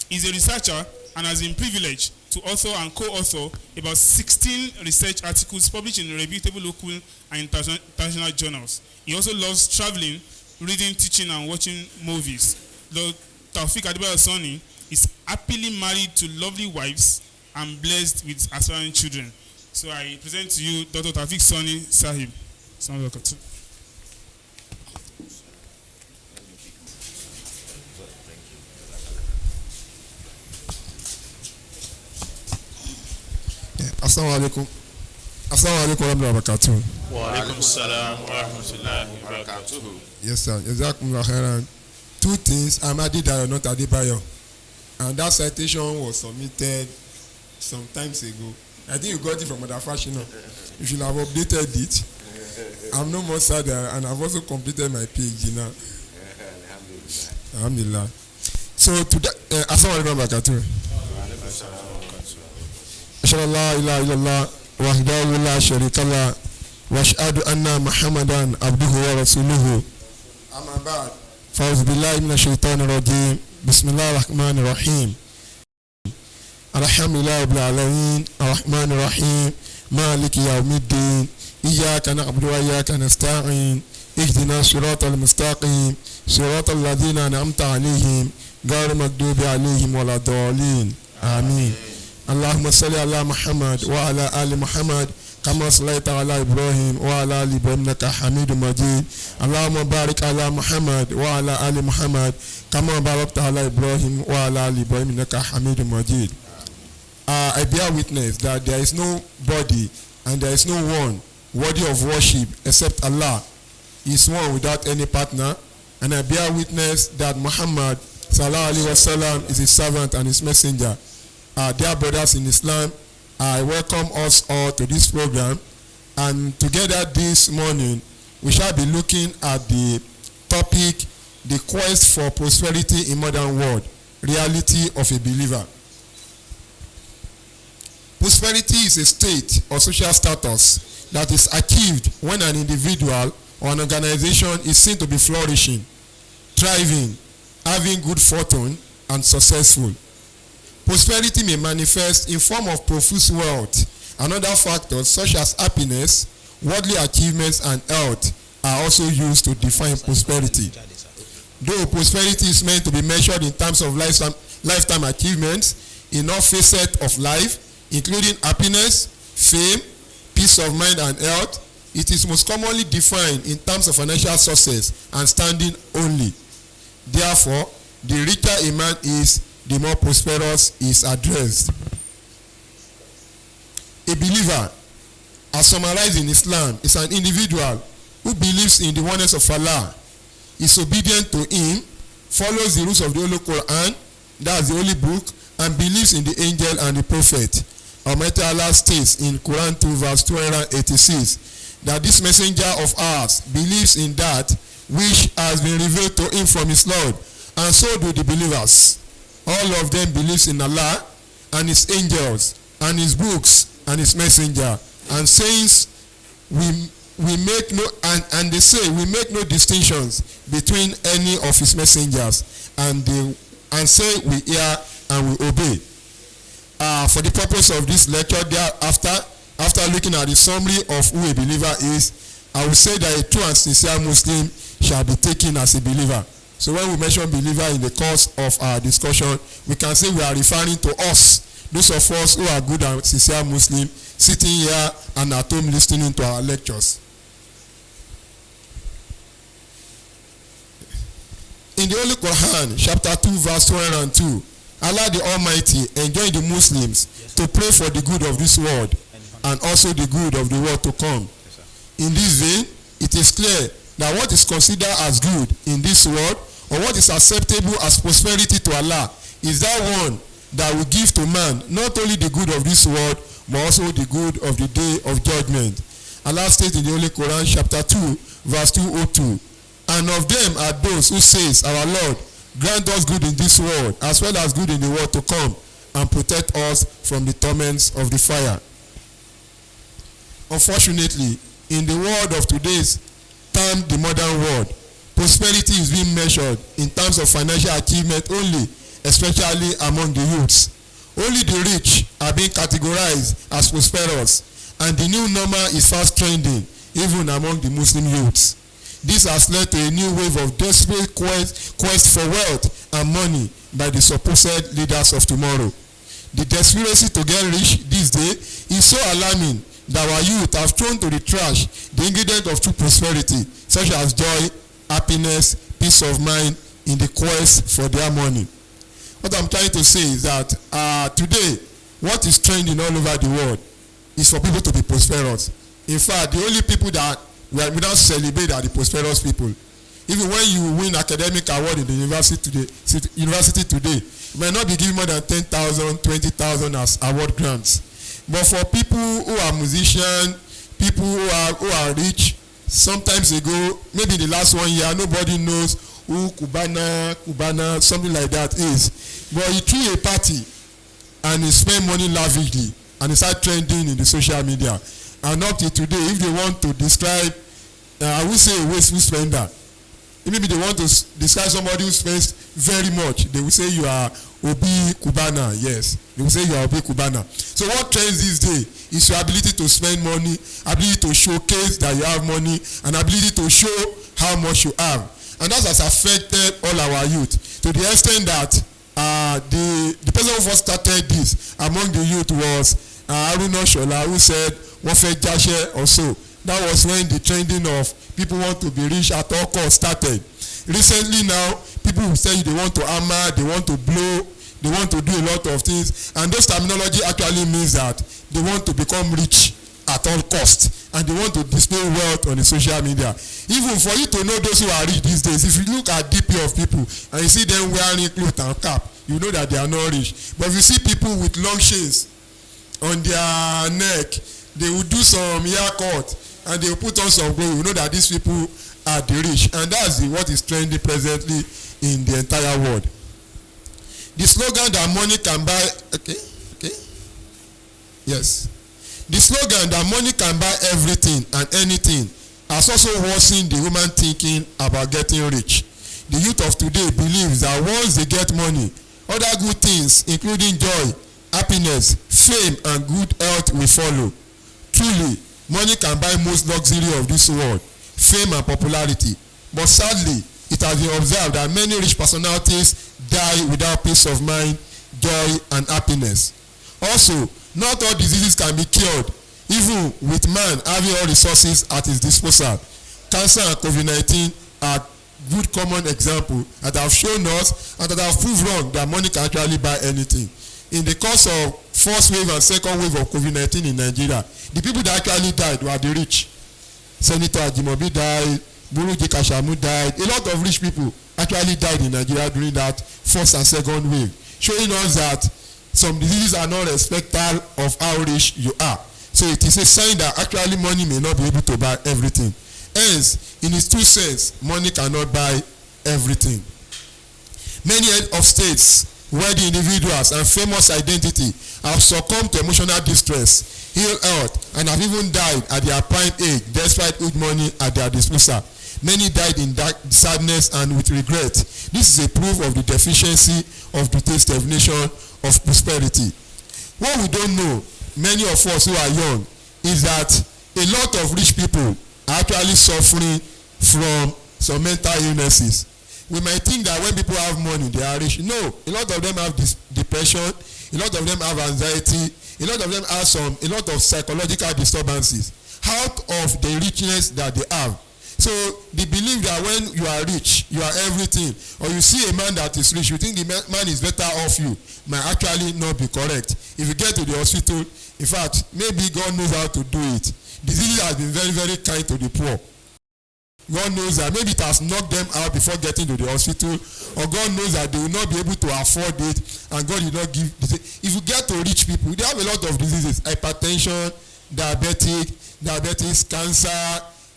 He is a researcher and has been privileged to author and co-author about 16 research articles published in reputable local and international journals. He also loves traveling, reading, teaching, and watching movies. Dr. Ahic Adebayo Sani is happily married to lovely wives and blessed with aspiring children. So I present to you Dr. Ahic Sani Sahib. Assalamu alaikum. Assalamu alaikum wa rahmatullahi wa barakatuh. Wa alaikum salam wa rahmatullahi wa barakatuh. Yes, sir. Jazakumullah khairan. Two things. I'm Adedayo, not Adebayo. And that citation was submitted some times ago. I think you got it from Mother Fashion. You should have updated it. I'm no more sadder, and I've also completed my PhD now. Alhamdulillah. So today, assalamu alaikum wa barakatuh. أشهد أن لا إله إلا الله وحده لا شريك له وأشهد أن محمدا عبده ورسوله أما بعد فأعوذ بالله من الشيطان الرجيم بسم الله الرحمن الرحيم الحمد لله رب العالمين الرحمن الرحيم مالك يوم الدين إياك نعبد وإياك نستعين اهدنا الصراط المستقيم صراط الذين أنعمت عليهم غير المغضوب عليهم ولا الضالين آمين. اللهم صل على محمد وعلى آل محمد كما صليت على إبراهيم وعلى آل إبراهيم إنك حميد مجيد. اللهم بارك على محمد وعلى آل محمد كما باركت على إبراهيم وعلى آل إبراهيم إنك حميد مجيد. I bear witness that there is no body and there is no one worthy of worship except Allah. He is one without any partner, and I bear witness that Muhammad sallallahu alaihi wasallam is his servant and his messenger. Dear brothers in Islam, I welcome us all to this program, and together this morning we shall be looking at the topic, the quest for prosperity in modern world, reality of a believer. Prosperity is a state or social status that is achieved when an individual or an organization is seen to be flourishing, thriving, having good fortune, and successful. Prosperity may manifest in form of profuse wealth, and other factors such as happiness, worldly achievements, and health are also used to define prosperity. Though prosperity is meant to be measured in terms of lifetime achievements in all facets of life, including happiness, fame, peace of mind, and health, it is most commonly defined in terms of financial success and standing only. Therefore, the richer a man is, the more prosperous is addressed. A believer, as summarized in Islam, is an individual who believes in the oneness of Allah, is obedient to Him, follows the rules of the Holy Quran, that's the Holy Book, and believes in the angel and the prophet. Almighty Allah states in Quran 2 verse 286, that this messenger of ours believes in that which has been revealed to him from his Lord, and so do the believers. All of them believes in Allah and his angels and his books and his messenger, and says we make no and they say we make no distinctions between any of his messengers, and say we hear and we obey. For the purpose of this lecture, after looking at the summary of who a believer is, I will say that a true and sincere Muslim shall be taken as a believer. So when we mention believer in the course of our discussion, we can say we are referring to us, those of us who are good and sincere Muslims, sitting here and at home listening to our lectures. In the Holy Quran, chapter 2, verse 202, Allah the Almighty enjoined the Muslims to pray for the good of this world and also the good of the world to come. In this vein, it is clear that what is considered as good in this world, or what is acceptable as prosperity to Allah, is that one that will give to man not only the good of this world, but also the good of the day of judgment. Allah states in the Holy Quran, chapter 2, verse 202, and of them are those who says, our Lord, grant us good in this world, as well as good in the world to come, and protect us from the torments of the fire. Unfortunately, in the world of today's term, the modern world, prosperity is being measured in terms of financial achievement only, especially among the youths. Only the rich are being categorized as prosperous, and the new normal is fast trending even among the Muslim youths. This has led to a new wave of desperate quest for wealth and money by the supposed leaders of tomorrow. The desperation to get rich this day is so alarming that our youth have thrown to the trash the ingredient of true prosperity, such as joy, happiness, peace of mind in the quest for their money. What I'm trying to say is that today, what is trending all over the world is for people to be prosperous. In fact, the only people that we don't celebrate are the prosperous people. Even when you win academic award in the university today, you might not be given more than 10,000, 20,000 as award grants. But for people who are musicians, people who are rich, sometimes ago, maybe the last 1 year, nobody knows who Cubana, something like that is. But he threw a party and he spent money lavishly and he started trending in the social media. And up to today, if they want to describe, I would say a wasteful spender. Maybe they want to describe somebody who spends very much. They will say you are Obi Cubana. Yes, they will say you are Obi Cubana. So what trends these days is your ability to spend money, ability to showcase that you have money, and ability to show how much you have. And that has affected all our youth to the extent that the person who first started this among the youth was Aruna Shola, who said, "Wafe Jashe" or so. That was when the trending of people want to be rich at all costs started. Recently now, people will say they want to hammer, they want to blow, they want to do a lot of things. And those terminology actually means that they want to become rich at all costs. And they want to display wealth on the social media. Even for you to know those who are rich these days, if you look at DP of people and you see them wearing clothes and cap, you know that they are not rich. But if you see people with long chains on their neck, they will do some haircut and they will put on some gold. You know that these people are the rich, and that's what is trending presently in the entire world. The slogan that money can buy, yes. The slogan that money can buy everything and anything has also worsened the human thinking about getting rich. The youth of today believes that once they get money, other good things, including joy, happiness, fame, and good health will follow. Truly, money can buy most luxury of this world, fame and popularity. But sadly, it has been observed that many rich personalities die without peace of mind, joy, and happiness. Also, not all diseases can be cured, even with man having all resources at his disposal. Cancer and COVID-19 are good common examples that have shown us and that have proved wrong that money can actually buy anything. In the course of first wave and second wave of COVID-19 in Nigeria, the people that actually died were the rich. Senator Ajimobi died, Buruji Kashamu died. A lot of rich people actually died in Nigeria during that first and second wave, showing us that some diseases are not respectful of how rich you are. So it is a sign that actually money may not be able to buy everything. Hence, in its true sense, money cannot buy everything. Many head of states, wealthy individuals, and famous identity have succumbed to emotional distress, ill health, and have even died at their prime age despite good money at their disposal. Many died in dark sadness and with regret. This is a proof of the deficiency of the definition of prosperity. What we don't know, many of us who are young, is that a lot of rich people are actually suffering from some mental illnesses. We might think that when people have money, they are rich. No, a lot of them have depression, a lot of them have anxiety, a lot of them have a lot of psychological disturbances out of the richness that they have. So the belief that when you are rich, you are everything, or you see a man that is rich, you think the man is better off you, might actually not be correct. If you get to the hospital, in fact, maybe God knows how to do it. Disease has been very, very kind to the poor. God knows that maybe it has knocked them out before getting to the hospital, or God knows that they will not be able to afford it, and God did not give. If you get to rich people, they have a lot of diseases: hypertension, diabetes, cancer,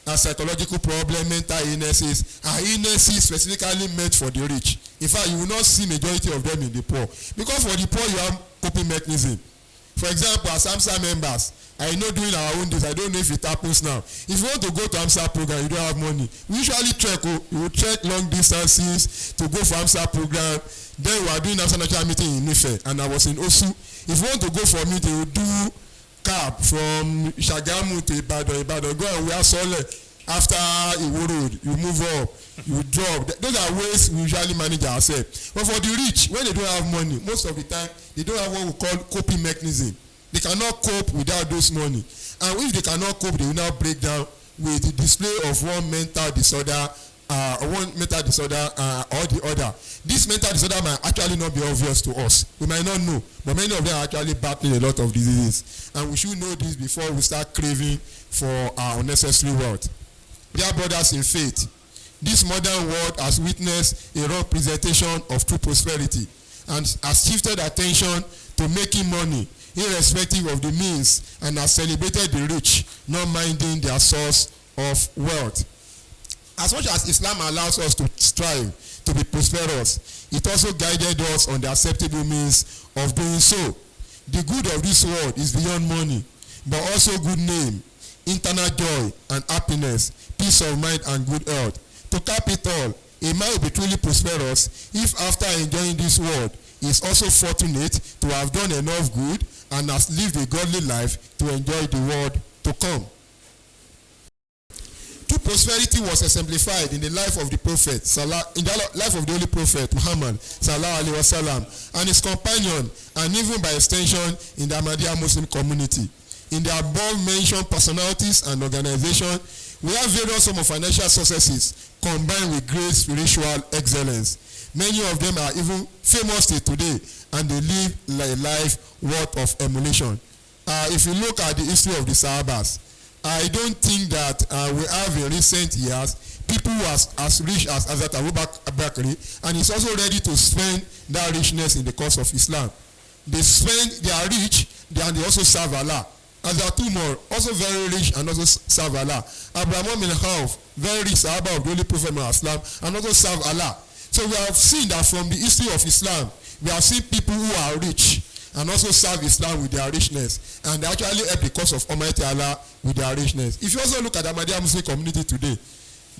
a psychological problem, mental illnesses, and illnesses specifically meant for the rich. In fact, you will not see majority of them in the poor, because for the poor you have coping mechanism. For example, as Amsa members, I know during our own days, I don't know if it happens now. If you want to go to Amsa program, you don't have money. We usually trek. You will trek long distances to go for Amsa program. Then we are doing Amsa national meeting in Ife, and I was in Osu. If you want to go for a meeting, you do cab from Shagamu to Ibadan, go and wear sole. After Iwo Road, you move up, you drop. Those are ways we usually manage ourselves. But for the rich, when they don't have money, most of the time, they don't have what we call coping mechanism. They cannot cope without those money. And if they cannot cope, they will now break down with the display of one mental disorder or the other. This mental disorder might actually not be obvious to us. We might not know, but many of them are actually battling a lot of diseases. And we should know this before we start craving for our unnecessary wealth. Dear brothers in faith, this modern world has witnessed a wrong presentation of true prosperity and has shifted attention to making money irrespective of the means, and has celebrated the rich, not minding their source of wealth. As much as Islam allows us to strive to be prosperous, it also guided us on the acceptable means of doing so. The good of this world is beyond money, but also good name, internal joy and happiness, peace of mind and good health. To cap it all, a man will be truly prosperous if after enjoying this world, he is also fortunate to have done enough good and has lived a godly life to enjoy the world to come. True prosperity was exemplified in the life of the Prophet, in the life of the Holy Prophet Muhammad sallallahu alaihi wasallam and his companion, and even by extension in the Ahmadiyya Muslim community. In the above-mentioned personalities and organizations, we have various forms of financial successes combined with great spiritual excellence. Many of them are even famous till today, and they live a life worth of emulation. If you look at the history of the Sahabas, I don't think that we have in recent years people who are as rich as Hazrat Abu Bakr, and is also ready to spend that richness in the cause of Islam. They are rich, and they also serve Allah. Hazrat Umar, also very rich and also serve Allah. Abraham bin Auf, very rich Sahaba of the Holy Prophet Muhammad, and also serve Allah. So we have seen that from the history of Islam, we have seen people who are rich and also serve Islam with their richness, and they actually help the cause of Almighty Allah with their richness. If you also look at the Ahmadiyya Muslim community today,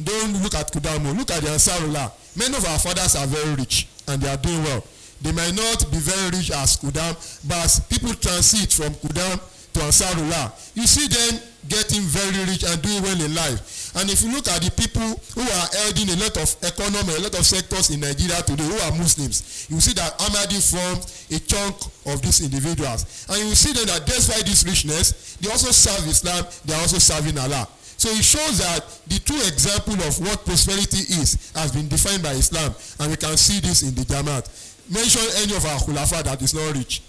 don't look at Kudamo, look at the Ansarullah. Many of our fathers are very rich and they are doing well. They might not be very rich as Kudam, but as people transit from Kudam to Ansarullah, you see them getting very rich and doing well in life. And if you look at the people who are holding a lot of economy, a lot of sectors in Nigeria today who are Muslims, you see that Ahmadi forms a chunk of these individuals. And you will see then that despite this richness, they also serve Islam, they are also serving Allah. So it shows that the true example of what prosperity is has been defined by Islam, and we can see this in the Jamaat. Mention any of our Khulafa that is not rich.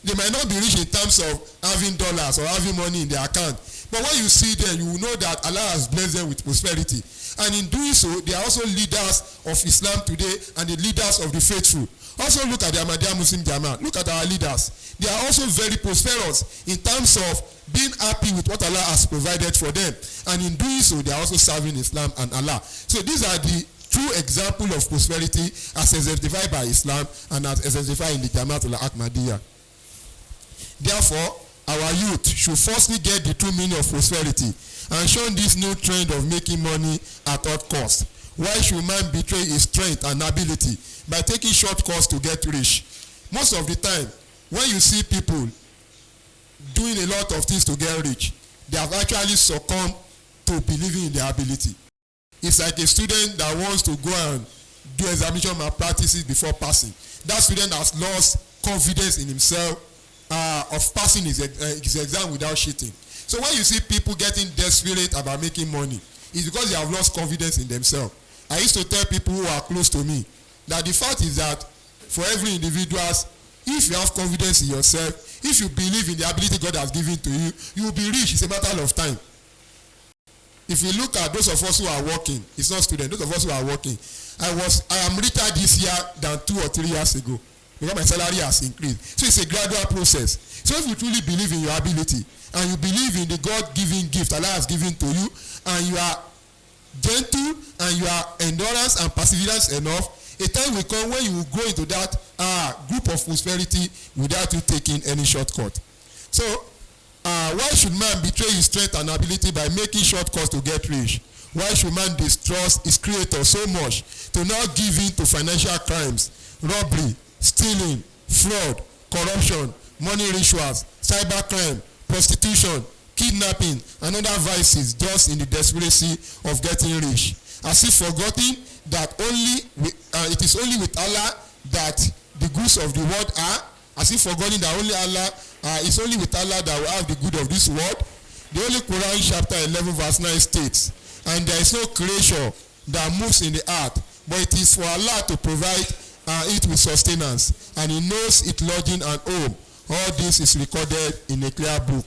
They might not be rich in terms of having dollars or having money in their account, But when you see them, you will know that Allah has blessed them with prosperity. And in doing so, they are also leaders of Islam today and the leaders of the faithful. Also look at the Ahmadiyya Muslim Jamaat. Look at our leaders. They are also very prosperous in terms of being happy with what Allah has provided for them. And in doing so, they are also serving Islam and Allah. So these are the true example of prosperity as exemplified by Islam and as exemplified in the Jamaat al-Ahmadiyya. Therefore, our youth should firstly get the true meaning of prosperity and shun this new trend of making money at all costs. Why should man betray his strength and ability by taking shortcuts to get rich? Most of the time, when you see people doing a lot of things to get rich, they have actually succumbed to believing in their ability. It's like a student that wants to go and do examination malpractices before passing. That student has lost confidence in himself of passing his exam without cheating. So when you see people getting desperate about making money, it's because they have lost confidence in themselves. I used to tell people who are close to me that the fact is that for every individual, if you have confidence in yourself, if you believe in the ability God has given to you, you will be rich. It's a matter of time. If you look at those of us who are working, it's not students, those of us who are working, I am richer this year than 2 or 3 years ago because my salary has increased. So it's a gradual process. So if you truly believe in your ability and you believe in the God-given gift Allah has given to you, and you are gentle and you are endurance and perseverance enough, a time will come when you will grow into that group of prosperity without you taking any shortcut. So why should man betray his strength and ability by making shortcuts to get rich? Why should man distrust his creator so much to not give in to financial crimes, robbery, stealing, fraud, corruption, money rituals, cybercrime, prostitution, kidnapping, and other vices just in the desperation of getting rich? As if forgetting that it is only with Allah that the goods of the world are, as if forgetting that only Allah it's only with Allah that we have the good of this world. The Holy Quran chapter 11 verse 9 states, and there is no creature that moves in the earth, but it is for Allah to provide it with sustenance, and He knows its lodging and home. All this is recorded in a clear book.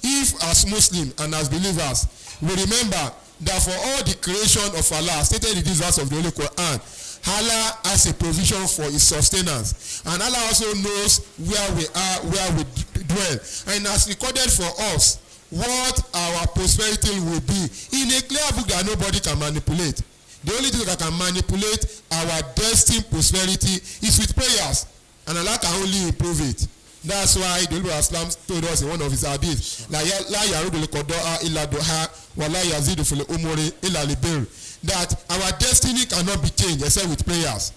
If as Muslims and as believers we remember that for all the creation of Allah stated in this verse of the Holy Quran, Allah has a provision for His sustenance, and Allah also knows where we are, where we dwell, and has recorded for us what our prosperity will be in a clear book that nobody can manipulate. The only thing that can manipulate our destined prosperity is with prayers, and Allah can only improve it. That's why the Holy Islam told us in one of his hadiths, La yarudu l-qada'a illa duha wa la yazidu fil umuri illa libir, that our destiny cannot be changed except with prayers.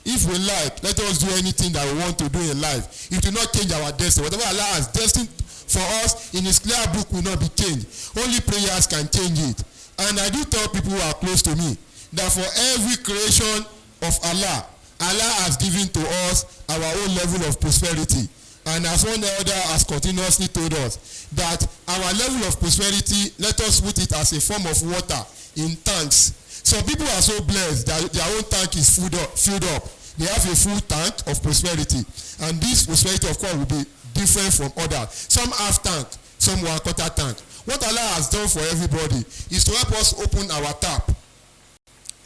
If we like, let us do anything that we want to do in life. It will not change our destiny. Whatever Allah has destined for us in His clear book will not be changed. Only prayers can change it. And I do tell people who are close to me that for every creation of Allah, Allah has given to us our own level of prosperity. And as one elder has continuously told us, that our level of prosperity, let us put it as a form of water in tanks. Some people are so blessed that their own tank is filled up. They have a full tank of prosperity. And this prosperity, of course, will be different from others. Some have tank, some will quarter tank. What Allah has done for everybody is to help us open our tap.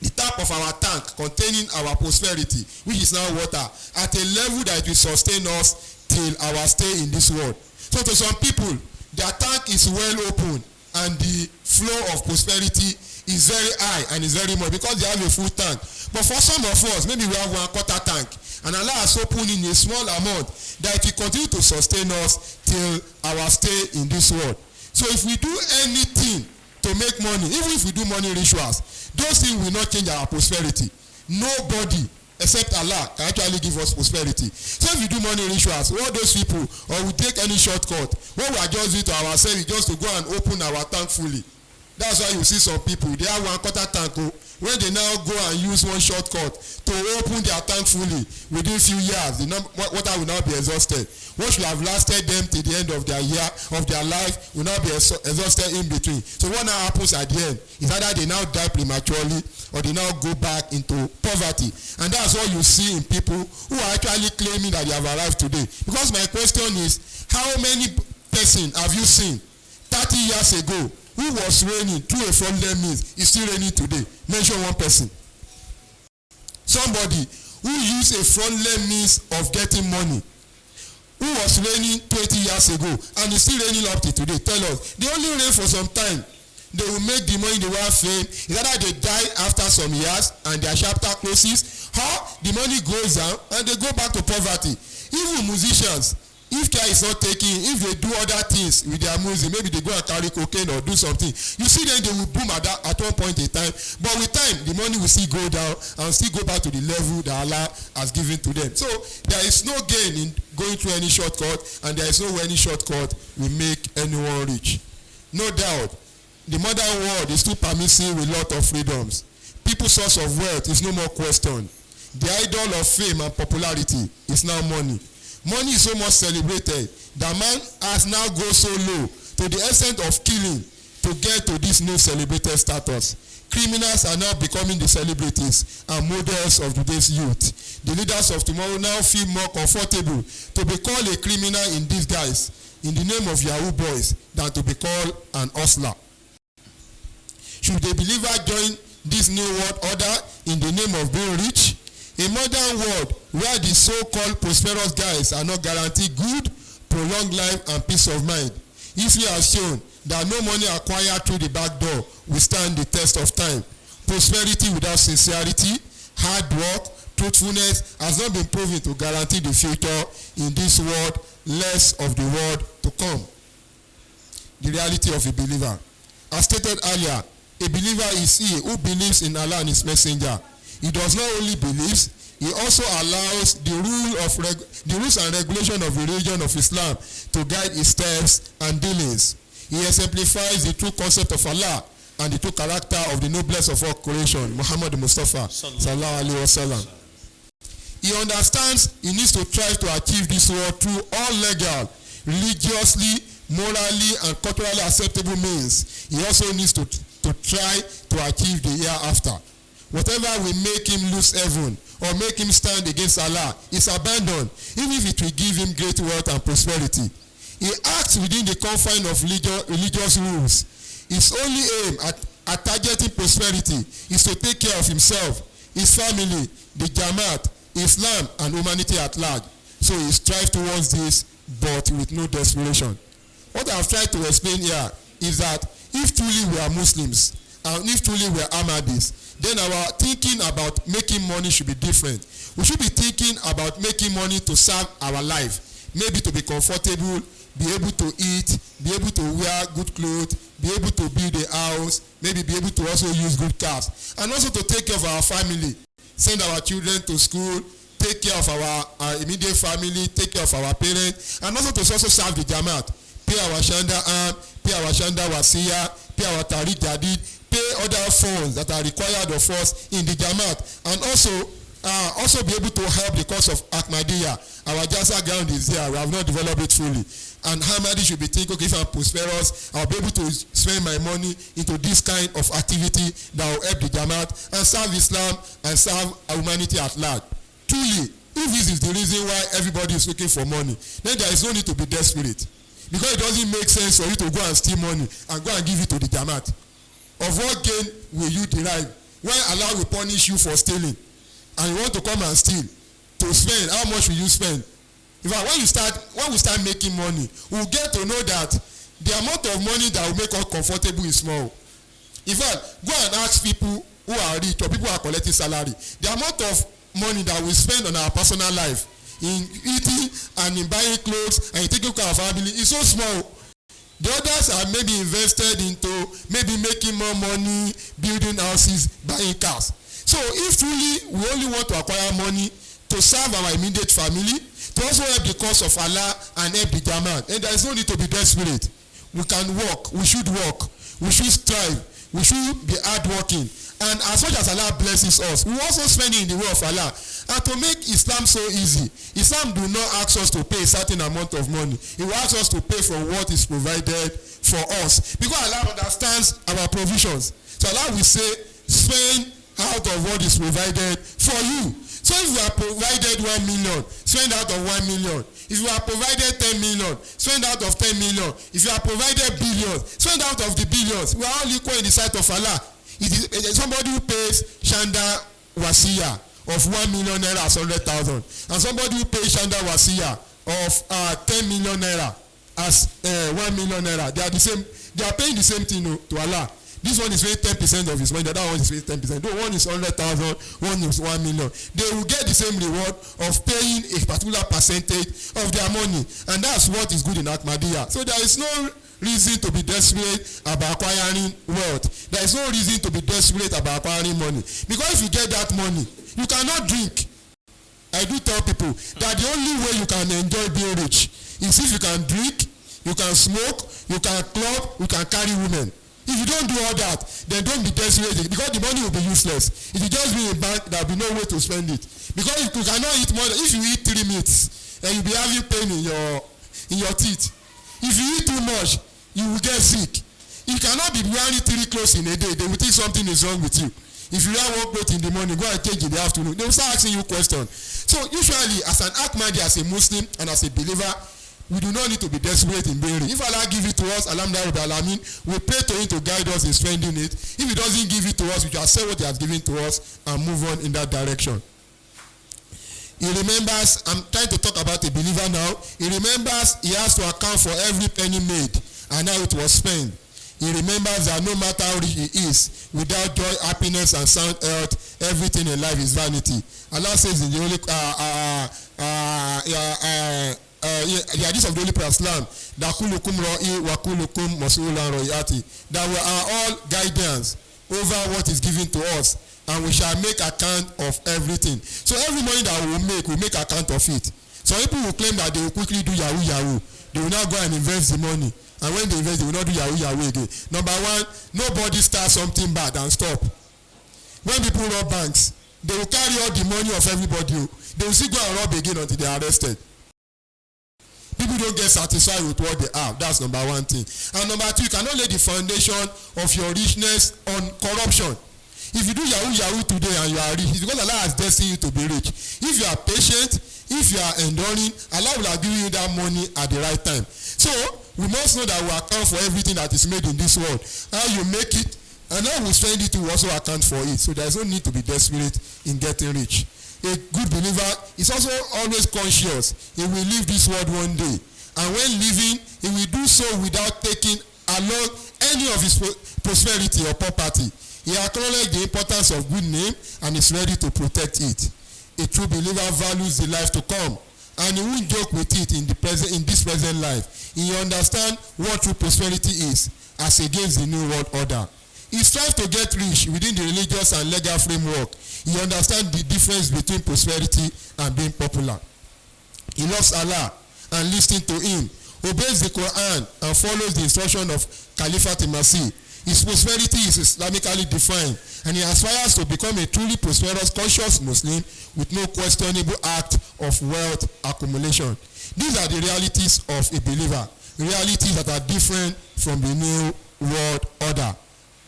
The tap of our tank containing our prosperity, which is now water, at a level that it will sustain us till our stay in this world. So to some people, their tank is well open and the flow of prosperity is very high and is very much because they have a full tank. But for some of us, maybe we have 1/4 tank, and Allah has opened in a small amount that it will continue to sustain us till our stay in this world. So if we do anything to make money, even if we do money rituals, those things will not change our prosperity. Nobody except Allah can actually give us prosperity. So if we do money rituals, all those people, or we take any shortcut, what we are just doing to ourselves is just to go and open our tank fully. That's why you see some people, they have 1/4 tank. When they now go and use one shortcut to open their tank fully, within a few years, the water will now be exhausted. What should have lasted them till the end of their year, of their life, will now be exhausted in between. So what now happens at the end is either they now die prematurely or they now go back into poverty. And that's what you see in people who are actually claiming that they have arrived today. Because my question is, how many persons have you seen 30 years ago who was reigning through a fraudulent means is still reigning today? Mention one person. Somebody who used a fraudulent means of getting money, who was reigning 20 years ago and is still reigning up to today. Tell us. They only reign for some time. They will make the money, they will fame. It's either they die after some years and their chapter closes, or the money goes down and they go back to poverty. Even musicians, if care is not taken, if they do other things with their music, maybe they go and carry cocaine or do something, you see then they will boom at one point in time. But with time, the money will still go down and still go back to the level that Allah has given to them. So there is no gain in going through any shortcut, and there is no way any shortcut will make anyone rich. No doubt, the modern world is too permissive with a lot of freedoms. People's source of wealth is no more questioned. The idol of fame and popularity is now money. Money is so much celebrated that man has now gone so low to the extent of killing to get to this new celebrated status. Criminals are now becoming the celebrities and models of today's youth. The leaders of tomorrow now feel more comfortable to be called a criminal in disguise in the name of Yahoo boys than to be called an hustler. Should a believer join this new world order in the name of being rich? A modern world where the so-called prosperous guys are not guaranteed good, prolonged life and peace of mind. History has shown that no money acquired through the back door will stand the test of time. Prosperity without sincerity, hard work, truthfulness has not been proven to guarantee the future in this world, less of the world to come. The reality of a believer. As stated earlier, a believer is he who believes in Allah and his messenger. He does not only believe, he also allows the rules and regulation of the religion of Islam to guide his steps and dealings. He exemplifies the true concept of Allah and the true character of the noblest of all creation, Muhammad Mustafa sallallahu alaihi wasallam. He understands he needs to try to achieve this world through all legal, religiously, morally, and culturally acceptable means. He also needs to try to achieve the hereafter. Whatever will make him lose heaven or make him stand against Allah is abandoned, even if it will give him great wealth and prosperity. He acts within the confines of religious rules. His only aim at targeting prosperity is to take care of himself, his family, the Jamaat, Islam, and humanity at large. So he strives towards this, but with no desperation. What I have tried to explain here is that if truly we are Muslims, and if truly we are Ahmadis, then our thinking about making money should be different. We should be thinking about making money to serve our life, maybe to be comfortable, be able to eat, be able to wear good clothes, be able to build a house, maybe be able to also use good cars, and also to take care of our family, send our children to school, take care of our immediate family, take care of our parents, and also to also serve the Jamaat, pay our Shanda Am, pay our Shanda Wasiya, pay our Tariq Jadid, pay other funds that are required of us in the Jamaat, and also be able to help the cause of Ahmadiyya. Our Jasa ground is there. We have not developed it fully. And Ahmadi should be thinking, okay, if I'm prosperous, I'll be able to spend my money into this kind of activity that will help the Jamaat and serve Islam and serve humanity at large. Truly, if this is the reason why everybody is looking for money, then there is no need to be desperate. Because it doesn't make sense for you to go and steal money and go and give it to the Jamaat. Of what gain will you derive when Allah will punish you for stealing and you want to come and steal to spend? How much will you spend? In fact, when we start making money, we'll get to know that the amount of money that will make us comfortable is small. In fact, go and ask people who are rich or people who are collecting salary. The amount of money that we spend on our personal life in eating and in buying clothes and in taking care of our family is so small. The others are maybe invested into maybe making more money, building houses, buying cars. So if truly we only want to acquire money to serve our immediate family, to also help the cause of Allah and help the Jamaat, and there is no need to be desperate. We can work, we should strive, we should be hardworking. And as much as Allah blesses us, we also spend it in the way of Allah. And to make Islam so easy, Islam do not ask us to pay a certain amount of money. It will ask us to pay for what is provided for us. Because Allah understands our provisions. So Allah will say, spend out of what is provided for you. So if you are provided 1 million, spend out of 1 million. If you are provided 10 million, spend out of 10 million. If you are provided billions, spend out of the billions. We are all equal in the sight of Allah. It is somebody who pays Shanda Wasiya of 1 million naira as 100,000, and somebody who pays Shanda Wasiya of 10 million naira as 1 million naira. They are the same. They are paying the same thing to Allah. This one is paying 10% of his money. The other one is paying 10%. Though one is 100,000, one is 1 million. They will get the same reward of paying a particular percentage of their money, and that's what is good in Ahmadiyya. So there is no reason to be desperate about acquiring wealth. There is no reason to be desperate about acquiring money, because if you get that money, you cannot drink. I do tell people that the only way you can enjoy being rich is if you can drink, you can smoke, you can club, you can carry women. If you don't do all that, then don't be desperate, because the money will be useless. If you just be in bank, there will be no way to spend it. Because you cannot eat more. If you eat 3 meats, then you'll be having pain in your teeth. If you eat too much, you will get sick. You cannot be wearing 3 clothes in a day. They will think something is wrong with you. If you wear 1 cloth in the morning, go and change in the afternoon, they will start asking you questions. So usually, as an Ahmadi, as a Muslim, and as a believer, we do not need to be desperate in being rich. If Allah give it to us, alhamdulillah rabbil alamin, we pray to him to guide us in spending it. If he doesn't give it to us, we shall say what he has given to us and move on in that direction. He remembers, I'm trying to talk about a believer now. He remembers he has to account for every penny made and how it was spent. He remembers that no matter how rich he is, without joy, happiness, and sound health, everything in life is vanity. Allah says in the Holy the hadith of the Holy Prophet Islam, that kulukum ra'i wa kulukum mas'ulan ra'iyati, that we are all guidance over what is given to us, and we shall make account of everything. So every money that we will make account of it. Some people will claim that they will quickly do yahoo. They will now go and invest the money, and when they invest, they will not do yahoo again. Number one, nobody starts something bad and stop. When people rob banks, they will carry all the money of everybody. They will still go and rob again until they are arrested. People don't get satisfied with what they have. That's number one thing. And number two, you cannot lay the foundation of your richness on corruption. If you do yahoo today and you are rich, it's because Allah has destined you to be rich. If you are patient, if you are enduring, Allah will have given you that money at the right time. So we must know that we account for everything that is made in this world. How you make it and how we spend it, we also account for it. So there is no need to be desperate in getting rich. A good believer is also always conscious he will leave this world one day, and when leaving, he will do so without taking along any of his prosperity or property. He acknowledges the importance of good name and is ready to protect it. A true believer values the life to come, and he won't joke with it in this present life. He understands what true prosperity is as against the new world order. He strives to get rich within the religious and legal framework. He understands the difference between prosperity and being popular. He loves Allah and listens to him, obeys the Quran, and follows the instruction of Caliphate Masih. His prosperity is Islamically defined, and he aspires to become a truly prosperous, conscious Muslim with no questionable act of wealth accumulation. These are the realities of a believer, realities that are different from the new world order.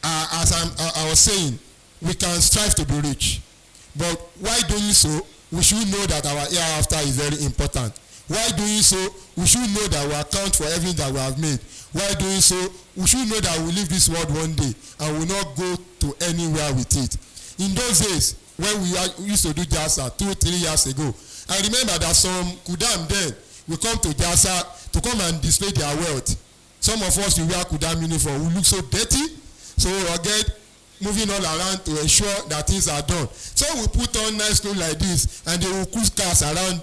As I was saying, we can strive to be rich, but while doing so, we should know that our hereafter is very important. While doing so, we should know that we account for everything that we have made. While doing so, we should know that we leave this world one day and will not go to anywhere with it. In those days, when we used to do Jasa 2-3 years ago, I remember that some Kudam then will come to Jasa to come and display their wealth. Some of us will wear Kudam uniform, we look so dirty, so again, moving all around to ensure that things are done. So we put on nice clothes like this, and they will cruise cars around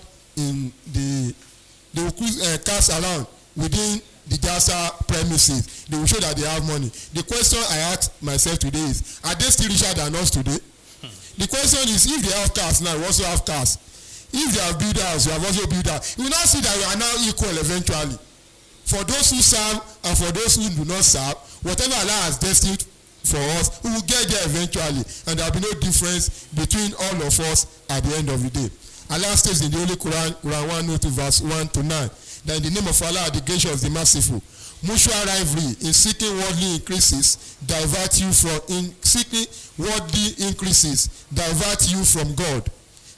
cars around within the Jasa premises. They will show that they have money. The question I ask myself today is, are they still richer than us today? The question is, if they have cars now, we also have cars. If they have builders, we have also builders. You will now see that we are now equal eventually. For those who serve and for those who do not serve, whatever Allah has destined for us, we will get there eventually, and there will be no difference between all of us at the end of the day. Allah states in the Holy Quran, Quran 102 verse 1-9, that in the name of Allah, the gracious, the merciful, mutual rivalry in seeking worldly increases divert you from divert you from God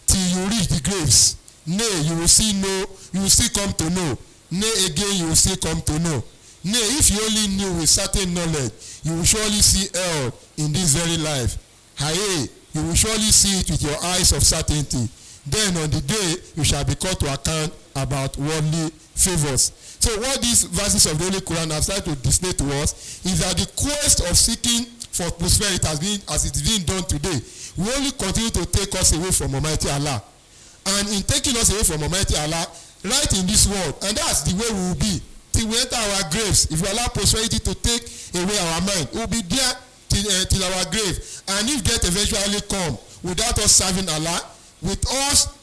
till you reach the graves Nay, you will see no, you will still come to know. Nay, again, you will still come to know. Nay, if you only knew with certain knowledge, you will surely see hell in this very life. Aye, you will surely see it with your eyes of certainty. Then on the day, you shall be called to account about worldly favors. So what these verses of the Holy Quran have started to display to us is that the quest of seeking for prosperity has been, as it is being done today, will only continue to take us away from Almighty Allah. And in taking us away from Almighty Allah, right in this world, and that's the way we will be till we enter our graves. If we allow prosperity to take away our mind, we will be there till our grave. And if death eventually come without us serving Allah, with us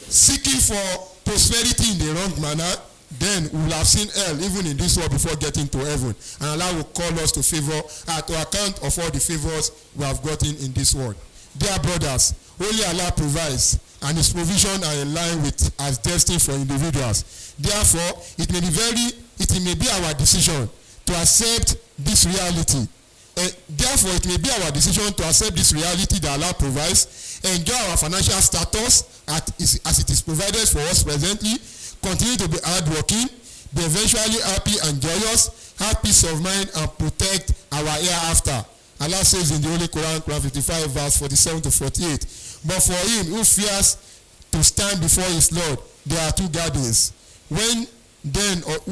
seeking for prosperity in the wrong manner, then we will have seen hell even in this world before getting to heaven. And Allah will call us to favor, to account of all the favors we have gotten in this world. Dear brothers, only Allah provides, and His provision are in line with as destined for individuals. Therefore, it may be our decision to accept this reality. Therefore, it may be our decision to accept this reality that Allah provides, enjoy our financial status as it is provided for us presently, continue to be hardworking, be eventually happy and joyous, have peace of mind, and protect our hereafter. Allah says in the Holy Quran, Quran 55, verse 47 to 48, but for him who fears to stand before his Lord, there are two gardens. We then of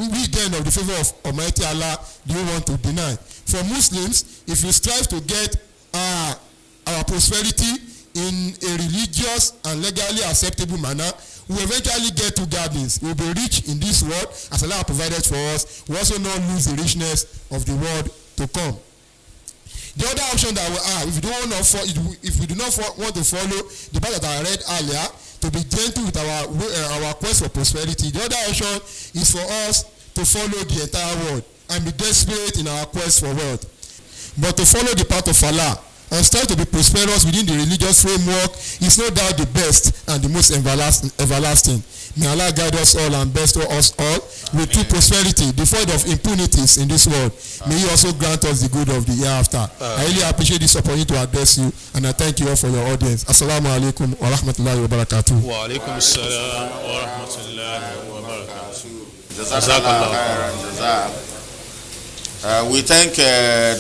the favor of Almighty Allah do you want to deny? For Muslims, if you strive to get our prosperity in a religious and legally acceptable manner, we will eventually get two gardens. We will be rich in this world as Allah provided for us. We also not lose the richness of the world to come. The other option that we have, if we do not want to follow the path that I read earlier, to be gentle with our quest for prosperity, the other option is for us to follow the entire world and be desperate in our quest for wealth. But to follow the path of Allah and strive to be prosperous within the religious framework is no doubt the best and the most everlasting. May Allah guide us all and bestow us all with true prosperity, devoid of impunities in this world. May He also grant us the good of the hereafter. I really appreciate this opportunity to address you, and I thank you all for your audience. Assalamu alaikum wa rahmatullahi wa barakatuh. Wa alaikum assalam wa rahmatullahi wa barakatuh. Jazakallah khairan jazaa. We thank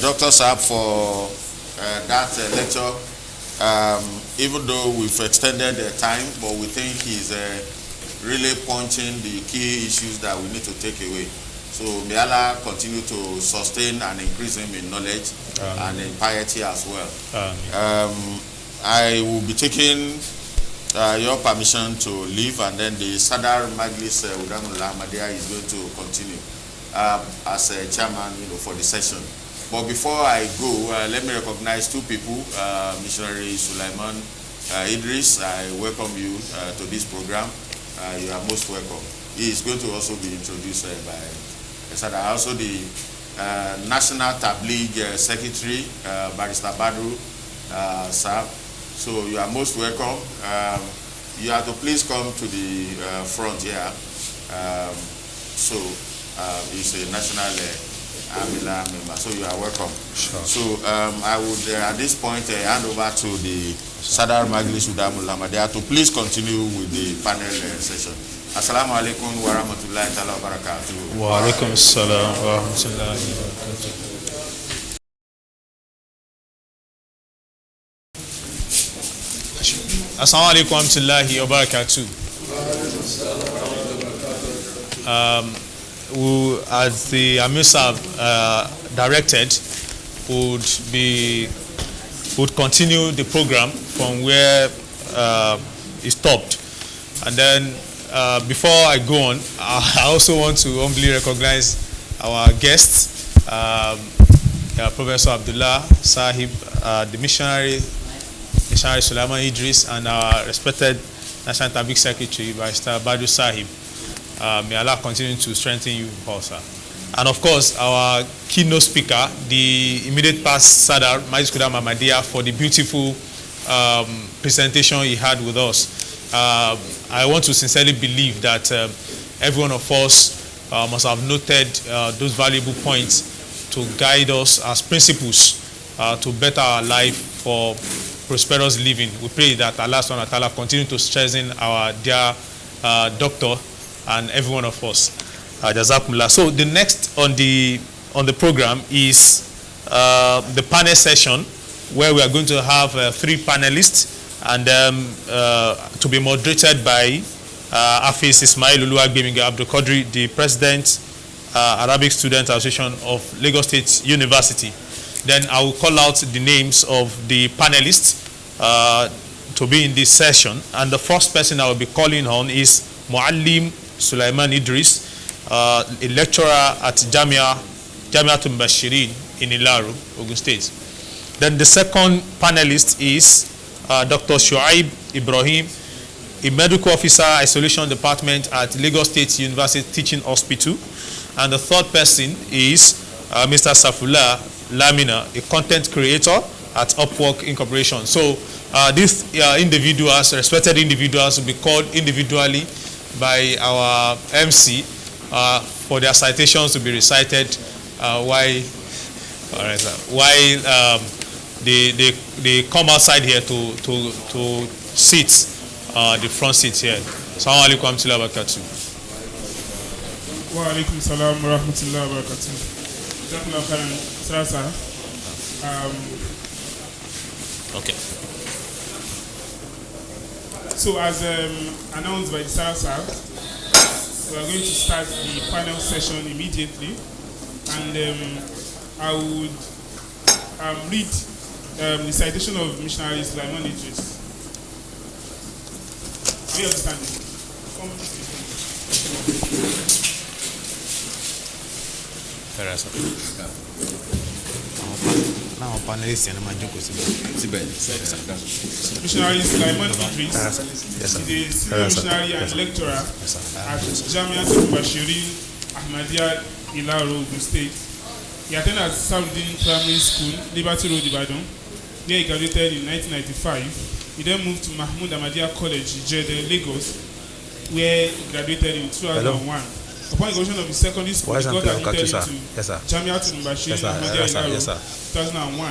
Dr. Saab for that lecture. Even though we've extended the time, but we think he's really punching the key issues that we need to take away. So may Allah continue to sustain and increase him in knowledge and in piety as well. I will be taking your permission to leave, and then the Sadar Majlis Udamullah Ahmadiyya is going to continue as a chairman, for the session. But before I go, let me recognize two people. Missionary Sulaiman Idris, I welcome you to this program. You are most welcome. He is going to also be introduced by Sada. Also the National Tabligh Secretary, Barrister Badru Saab. So you are most welcome. You have to please come to the front here. He's a national Amila member, so you are welcome. Sure. So I would at this point hand over to the Sadar Majlis Udamullah Ahmadiyya to please continue with the panel session. Assalamu alaikum wa rahmatullahi ta'ala wa barakatuh. Wa alaikum assalam wa rahmatullahi wa barakatuh. Assalamu alaikum wa rahmatullahi wa barakatuh. As the Amsa directed, would continue the program from where it stopped. And then before I go on, I also want to humbly recognize our guests, Professor Abdullah Sahib, the missionary Sulaiman Idris, and our respected National Tabligh Secretary, Barrister Badu Sahib. May Allah continue to strengthen you also. And of course, our keynote speaker, the immediate past Sadar, Majlis Kudam Ahmadiyya, for the beautiful presentation he had with us. I want to sincerely believe that every one of us must have noted those valuable points to guide us as principles to better our life for prosperous living. We pray that Allah subhanahu wa ta'ala continue to strengthen our dear doctor and every one of us. Jazakumullah. So the next on the program is the panel session, where we are going to have 3 panelists, and to be moderated by Hafiz Ismail Uluwagbemiga Abdul Qadri, the President, Arabic Student Association of Lagos State University. Then I will call out the names of the panelists to be in this session. And the first person I will be calling on is Muallim Sulaiman Idris, a lecturer at Jamiatul Bashirin in Ilaru, Ogun State. Then the second panelist is Dr. Shuaib Ibrahim, a medical officer, isolation department at Lagos State University Teaching Hospital. And the third person is Mr. Safullah Lamina, a content creator at Upwork Incorporation. So these individuals, respected individuals, will be called individually by our MC for their citations to be recited while they come outside here to sit the front seat here. Assalamu alaikum wa rahmatullahi wa barakatuh. Wa alaikum salam wa rahmatullahi wa barakatuh. Okay. So as announced by the Sarasa, we are going to start the panel session immediately, and I would read the citation of missionary Sulaiman Idris. Are you understanding? Now, panelists and missionary Sulaiman Idris is a senior missionary and lecturer at Jamiatul Bashirin Ahmadiyya Ilaro, Ogun State. He attended at Southern Primary School, Liberty Road, Ibadan, where he graduated in 1995. He then moved to Mahmoud Ahmadiyya College, Jeddah, Lagos, where he graduated in 2001. Upon the completion of his secondary school, he got admitted into Jamiatul Bashirin Ahmadiyya Ilaro 2001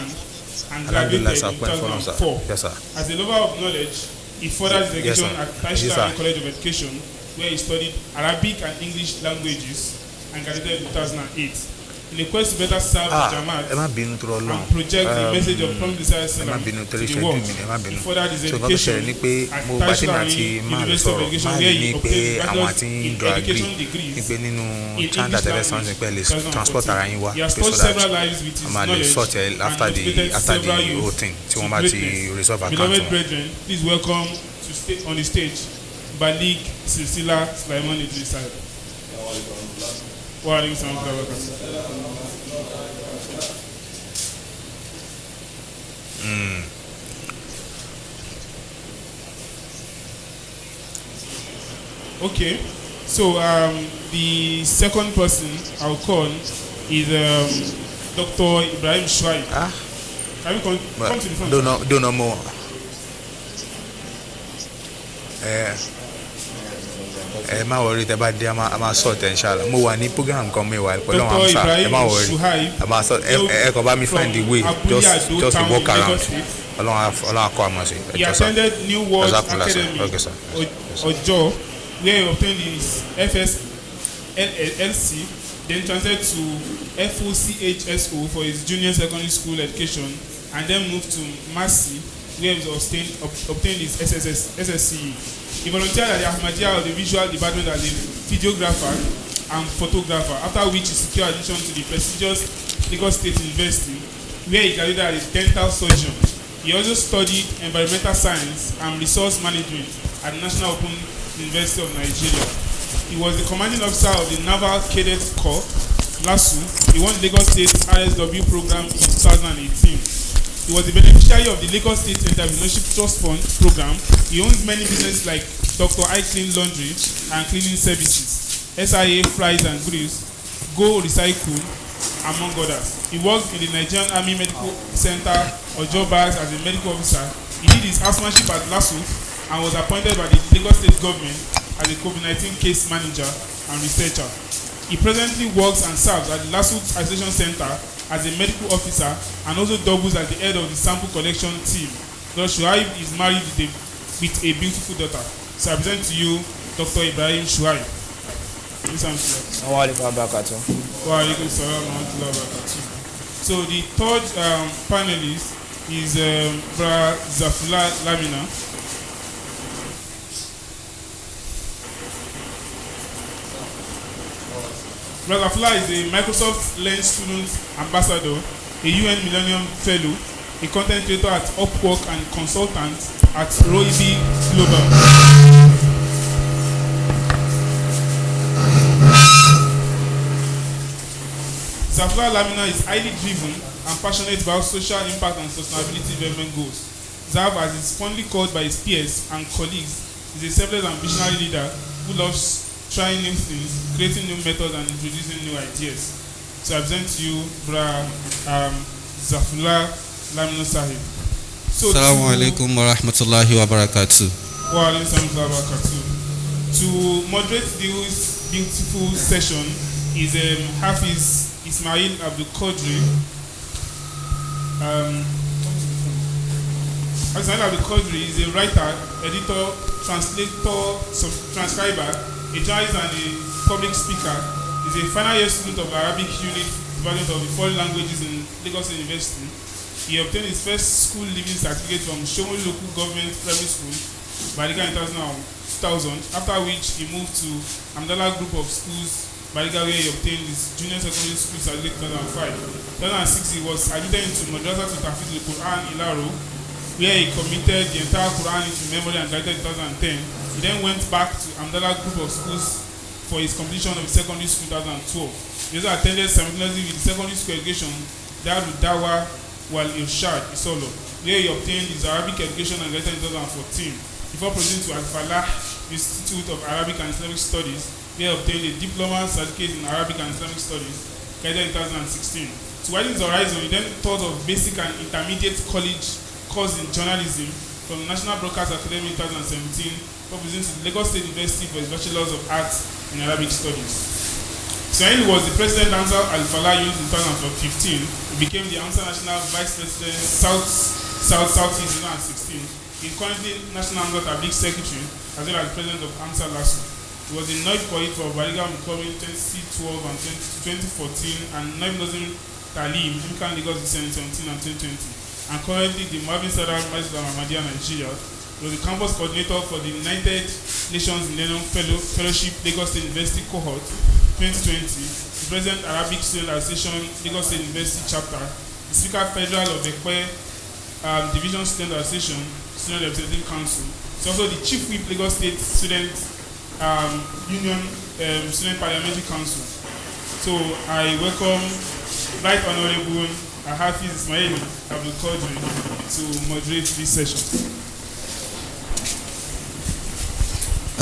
and graduated in 2004. As a lover of knowledge, he furthered his education at Taishla College of Education, where he studied Arabic and English languages and graduated in 2008. In a quest to better serve the Jamaat and project the message of Promised Messiah to the world, he furthered his education at Taishla University of Education, where he obtained bachelor's in education degree in English language. He has touched several lives with his knowledge and motivated several youth to greatness. Beloved brethren, please welcome to stay on the stage Balik Silsila Sulaiman Idris. Wa alaikum salam wa rahmatullah. Okay, so the second person I'll call is Dr. Ibrahim Shuaib. Can you come to the front? Do no more. Má worry tẹ́ bá dé a máa sort inshallah. Mo wà ní program kan mi wà pẹ̀lú àwọn Amsa. Má worry. A máa sort ẹ kàn bá mi find the way just to walk around. Ọlọ́run akọ àmọ́ sí. He attended New World Academy Ojo, where he obtained his FSLC, then transferred to FOCHSO for his junior secondary school education, and then moved to Mercy, where he obtained his SSCE. He volunteered at the Ahmadiyya Audiovisual Department as a videographer and photographer, after which he secured admission to the prestigious Lagos State University, where he graduated as a dental surgeon. He also studied environmental science and resource management at the National Open University of Nigeria. He was the commanding officer of the Naval Cadet Corps, LASU. He won the Lagos State RSW program in 2018. He was the beneficiary of the Lagos State Entrepreneurship Trust Fund program. He owns many businesses like Dr. Ahic Laundry and Cleaning Services, SIA Fries and Grills, Go Recycle, among others. He worked in the Nigerian Army Medical Center or Jobas as a medical officer. He did his housemanship at LASU and was appointed by the Lagos State government as a COVID-19 case manager and researcher. He presently works and serves at the LASU Isolation Center as a medical officer and also doubles as the head of the sample collection team. Dr. Shuaib is married with a beautiful daughter. So I present to you Dr. Ibrahim Shuaib. So the third panelist is Bra Zafula Lamina. Bra Zafula is a Microsoft Learn Student Ambassador, a UN Millennium Fellow, a content creator at Upwork and consultant at Roibi Global. Zafla Lamina is highly driven and passionate about social impact and sustainability development goals. Zav, as is fondly called by his peers and colleagues, is a selfless and visionary leader who loves trying new things, creating new methods, and introducing new ideas. So I present to you, Bra Zafla Lamina Sahib. So Assalamu alaikum wa rahmatullahi wa barakatuh. Wa alaikum wa barakatuh. To moderate this beautiful session is Hafiz Ismail Abdul Qadri. Ismail Abdul Qadri is a writer, editor, translator, transcriber, a journalist and a public speaker. He is a final year student of Arabic unit department of the foreign languages in Lagos University. He obtained his first school leaving certificate from Shomolu Local Government Primary School, Bariga in 2000, after which he moved to Amdala Group of Schools, Bariga, where he obtained his junior secondary school certificate in 2005. 2006, he was admitted into Madrasa to Tafiz al-Quran Ilaro, where he committed the entire Quran into memory and graduated in 2010. He then went back to Amdala Group of Schools for his completion of his secondary school in 2012. He also attended simultaneously with the secondary school education, Darul Dawa Wal Irshad Isolo, where he obtained his Arabic education and graduated in 2014, before proceeding to Al-Falah Institute of Arabic and Islamic Studies, where he obtained a diploma certificate in Arabic and Islamic Studies, graduated in 2016. To widen his horizon, he then taught of basic and intermediate college course in journalism from the National Broadcast Academy in 2017, before proceeding to Lagos State University for his Bachelor's of Arts in Arabic Studies. Ismail was the president of Amsa Al-Falah Youth in 2015. He became the Amsa National Vice President Southeast in 2016. He is currently National Amsa Tabligh Secretary as well as President of Amsa LASU. He was in Noib Koit for Bariga Mukomi 2012 and 2014 and Noib Nozim Talim, Imkan Lagos in 2017 and 2020. And currently the Marvin Sadar Masjid Ahmadiyya Nigeria. He was the campus coordinator for the United Nations Millennium Fellowship Lagos State University Cohort 2020, the President Arabic Student Association Lagos State University Chapter, the Speaker Federal of the Division Student Association, Student Representative Council. He's also the Chief Whip Lagos State Student Union Student Parliamentary Council. So I welcome Right Honorable Hafiz Ismail Abdul Qadri to moderate this session.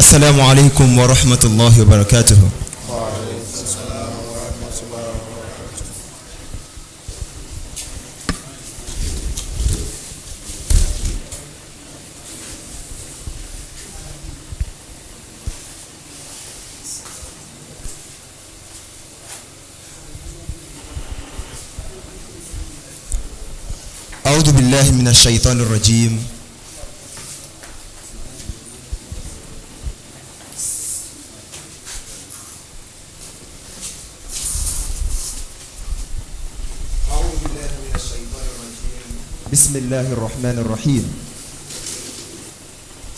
Assalamu alaikum wa rahmatullahi wa barakatuh. أعوذ بالله من الشيطان الرجيم. بسم الله الرحمن الرحيم.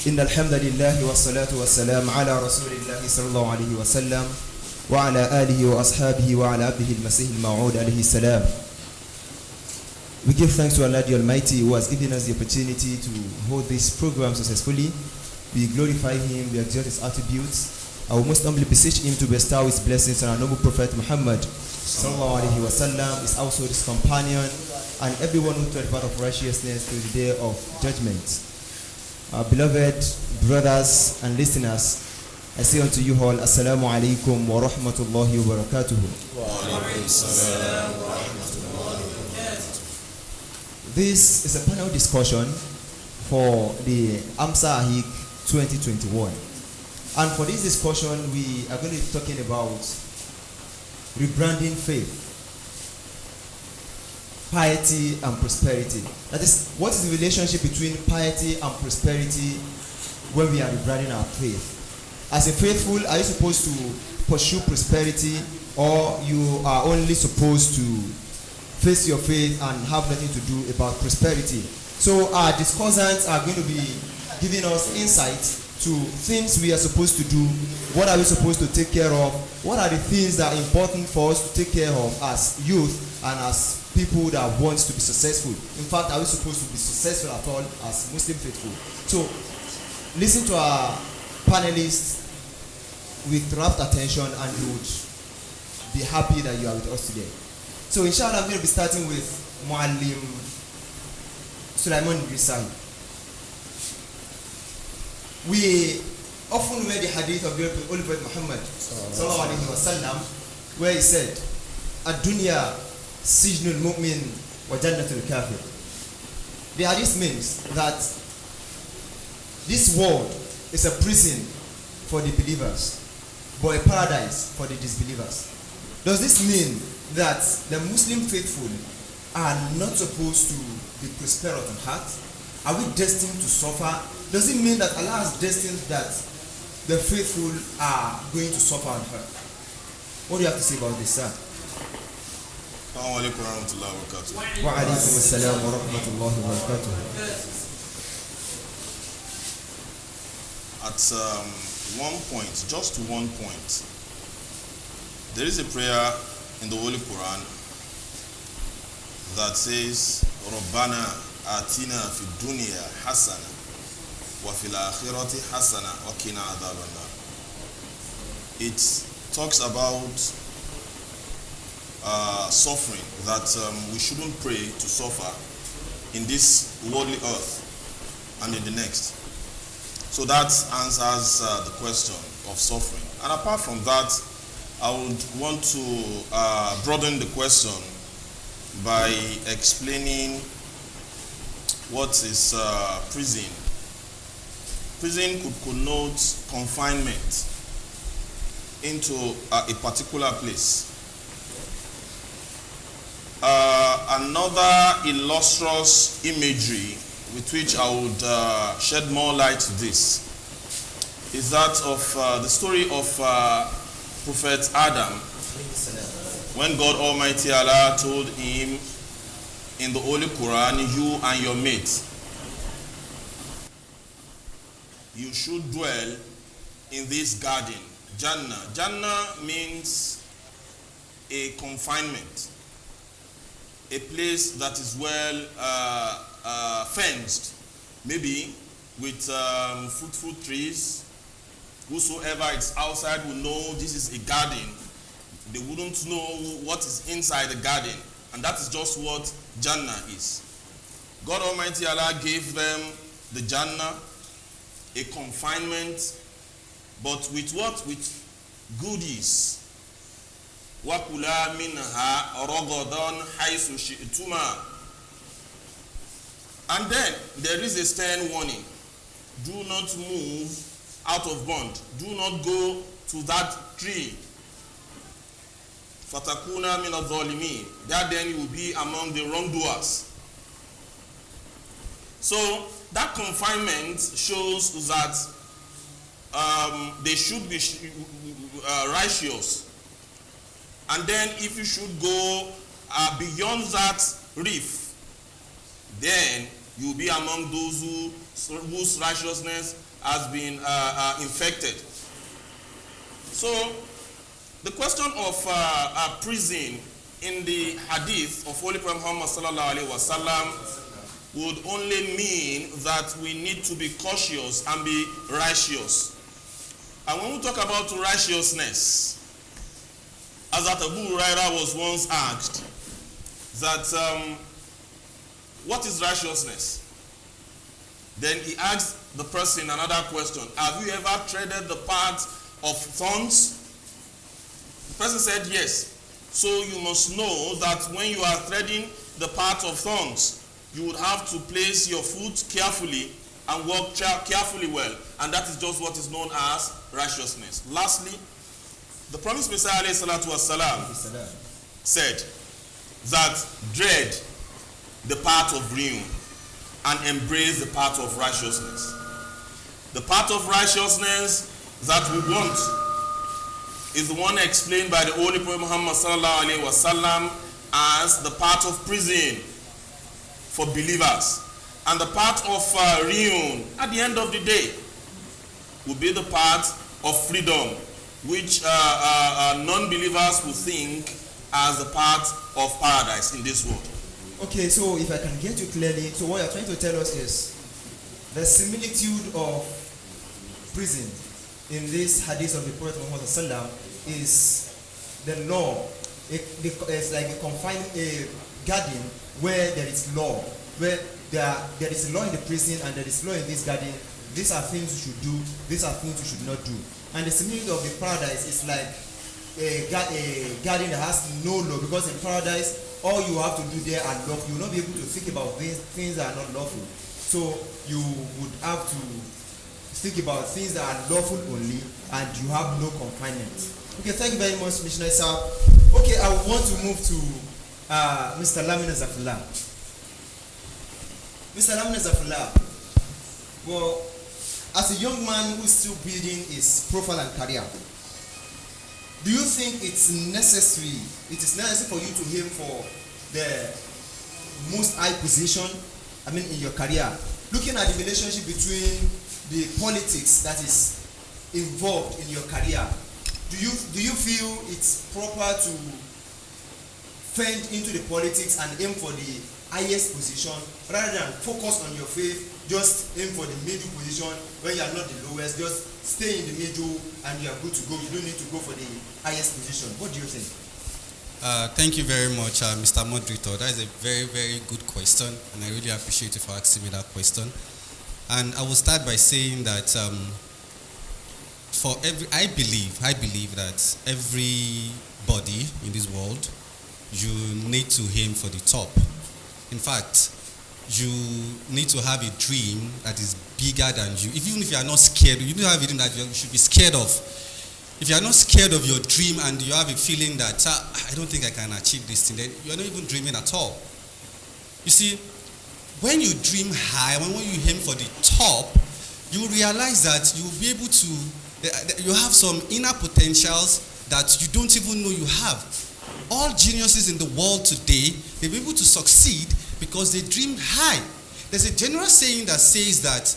إن الحمد لله والصلاة والسلام على رسول الله صلى الله عليه وسلم وعلى آله وأصحابه وعلى عبده المسيح الموعود عليه السلام. We give thanks to Allah the Almighty who has given us the opportunity to hold this program successfully. We glorify Him, we exalt His attributes. I will most humbly beseech Him to bestow His blessings on our noble Prophet Muhammad sallallahu alaihi wasallam, his household, his companion, and everyone who tread the path of righteousness to the day of judgment. Our beloved brothers and listeners, I say unto you all, Assalamu alaikum wa rahmatullahi wa barakatuh. This is a panel discussion for the Amsa Ahic 2021. And for this discussion, we are going to be talking about rebranding faith. piety and prosperity. That is, what is the relationship between piety and prosperity when we are regarding our faith? As a faithful, are you supposed to pursue prosperity, or you are only supposed to face your faith and have nothing to do about prosperity? So our discussants are going to be giving us insight to things we are supposed to do. What are we supposed to take care of? What are the things that are important for us to take care of as youth and as people that want to be successful? In fact, are we supposed to be successful at all as Muslim faithful? So listen to our panelists with rapt attention, and you would be happy that you are with us today. So inshallah, I'm going to be starting with Muallim Sulaiman Gisai. We often read the hadith of the Holy Prophet Muhammad sallallahu alaihi wasallam, where he said, "Ad-dunya sijnul mu'min wa jannatul kafir." The hadith means that this world is a prison for the believers, but a paradise for the disbelievers. Does this mean that the Muslim faithful are not supposed to be prosperous on heart? Are we destined to suffer? Does it mean that Allah has destined that the faithful are going to suffer on earth? What do you have to say about this, sir? Assalamu alaikum warahmatullahi wabarakatuh. Wa alaikum assalam wa rahmatullahi wa barakatuh. At one point, just one point, there is a prayer in the Holy Quran that says, Rabbana atina fi dunya hasana wa fil akhirati hasana wa qina adhaban nar. It talks about suffering, that we shouldn't pray to suffer in this worldly earth and in the next. So that answers the question of suffering. And apart from that, I would want to broaden the question by explaining what is prison. Prison could connote confinement into a particular place. Another illustrious imagery with which I would shed more light to this is that of the story of Prophet Adam, when God Almighty Allah told him in the Holy Quran, you and your mate, you should dwell in this garden, Jannah. Jannah means a confinement, a place that is well fenced, maybe with fruitful trees. Whosoever is outside will know this is a garden. They wouldn't know what is inside the garden. And that is just what Jannah is. God Almighty Allah gave them the Jannah, a confinement, but with what? With goodies. وَكُلَا مِنْهَا رَغَدًا حَيْثُ شِئْتُمَا. And then there is a stern warning. Do not move out of bond. Do not go to that tree. فَتَكُونَ مِنَ الظَّالِمِينَ. That then you will be among the wrongdoers. So that confinement shows that they should be righteous. And then if you should go beyond that reef, then you will be among those whose righteousness has been infected. So the question of prison in the hadith of Holy Prophet Muhammad sallallahu alaihi wasallam would only mean that we need to be cautious and be righteous. And when we talk about righteousness, as that Abu Huraira was once asked, that what is righteousness? Then he asked the person another question. Have you ever treaded the path of thorns? The person said yes. So you must know that when you are treading the path of thorns, you would have to place your foot carefully and walk carefully well. And that is just what is known as righteousness. Lastly, the promised Messiah ﷺ said that dread the path of ruin and embrace the path of righteousness. The path of righteousness that we want is the one explained by the Holy Prophet Muhammad sallallahu alaihi wasallam as the path of prison for believers, and the path of ruin at the end of the day will be the path of freedom, which non-believers will think as the path of paradise in this world. Okay, so if I can get you clearly, so what you're trying to tell us is the similitude of prison in this hadith of the Prophet Muhammad sallam is the law. It's like a confined garden where there is law, where there is law in the prison and there is law in this garden. These are things you should do, these are things you should not do. And the similitude of the paradise is like a garden that has no law, because in paradise all you have to do there are lawful. You will not be able to think about things that are not lawful. So you would have to think about things that are lawful only, and you have no confinement. Okay, thank you very much, Missionary sir. Okay, I want to move to Mr. Lamine Zafullah. Mr. Lamine Zafullah, well, as a young man who is still building his profile and career, do you think it is necessary for you to aim for the most high position, in your career? Looking at the relationship between the politics that is involved in your career, do you feel it's proper to fend into the politics and aim for the highest position rather than focus on your faith? Just aim for the middle position where you are not the lowest. Just stay in the middle and you are good to go. You don't need to go for the highest position. What do you think? Thank you very much, Mr. Moderator. That is a very, very good question, and I really appreciate you for asking me that question. And I will start by saying that I believe that everybody in this world, you need to aim for the top. In fact, you need to have a dream that is bigger than you. Even if you are not scared, you don't have a dream that you should be scared of. If you are not scared of your dream and you have a feeling that I don't think I can achieve this thing, then you are not even dreaming at all. You see, when you dream high, when you aim for the top, you realize that you will be able to, you have some inner potentials that you don't even know you have. All geniuses in the world today, they'll be able to succeed because they dream high. There's a general saying that says that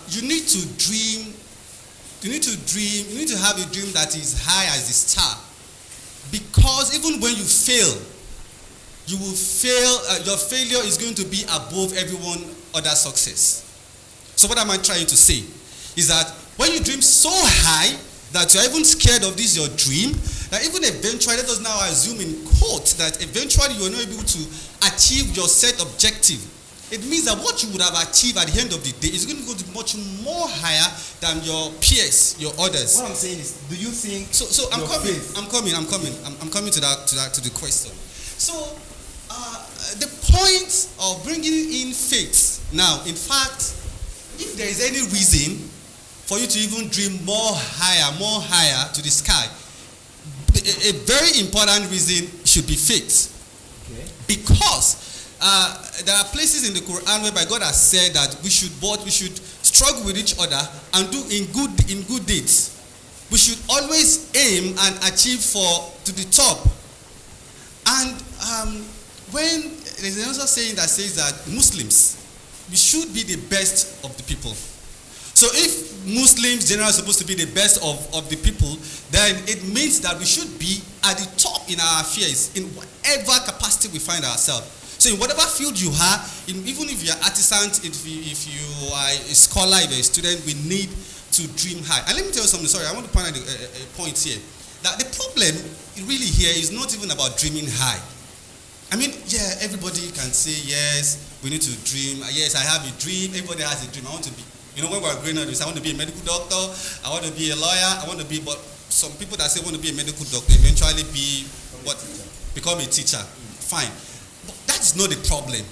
you need to have a dream that is high as the star. Because even when you fail, you will fail, your failure is going to be above everyone other success. So what am I trying to say? Is that when you dream so high that you're even scared of this your dream, that even eventually, let us now assume in quote that eventually you are not able to achieve your set objective. It means that what you would have achieved at the end of the day is going to go to much more higher than your peers, your others. What I'm saying is, do you think? So I'm coming to the question. So the point of bringing in faith now, in fact, if there is any reason for you to even dream more higher to the sky, a very important reason should be faith. Okay. Because there are places in the Quran whereby God has said that we should struggle with each other and do in good deeds. We should always aim and achieve to the top. And when there's another saying that says that Muslims, we should be the best of the people. So if Muslims generally are supposed to be the best of the people, then it means that we should be at the top in our affairs, in whatever capacity we find ourselves. So in whatever field you are, even if you're artisan, if you are a scholar, if you're a student, we need to dream high. And let me tell you something, sorry, I want to point out a point here. That the problem really here is not even about dreaming high. I mean, yeah, everybody can say, yes, we need to dream. Yes, I have a dream. Everybody has a dream. I want to be, when we were growing up, I want to be a medical doctor. I want to be a lawyer. But some people that say want to be a medical doctor eventually become a teacher. Fine. But that's not the problem.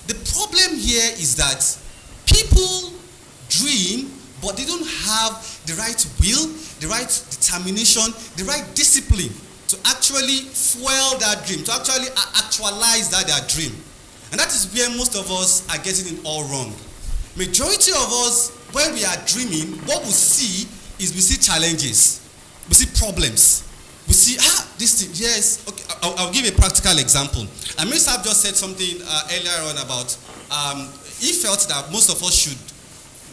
The problem here is that people dream, but they don't have the right will, the right determination, the right discipline to actually fuel that dream, to actually actualize their dream. And that is where most of us are getting it all wrong. Majority of us, when we are dreaming, what we see is we see challenges, we see problems, we see this thing. Yes, okay. I'll give a practical example. Amir Saab just said something earlier on about he felt that most of us should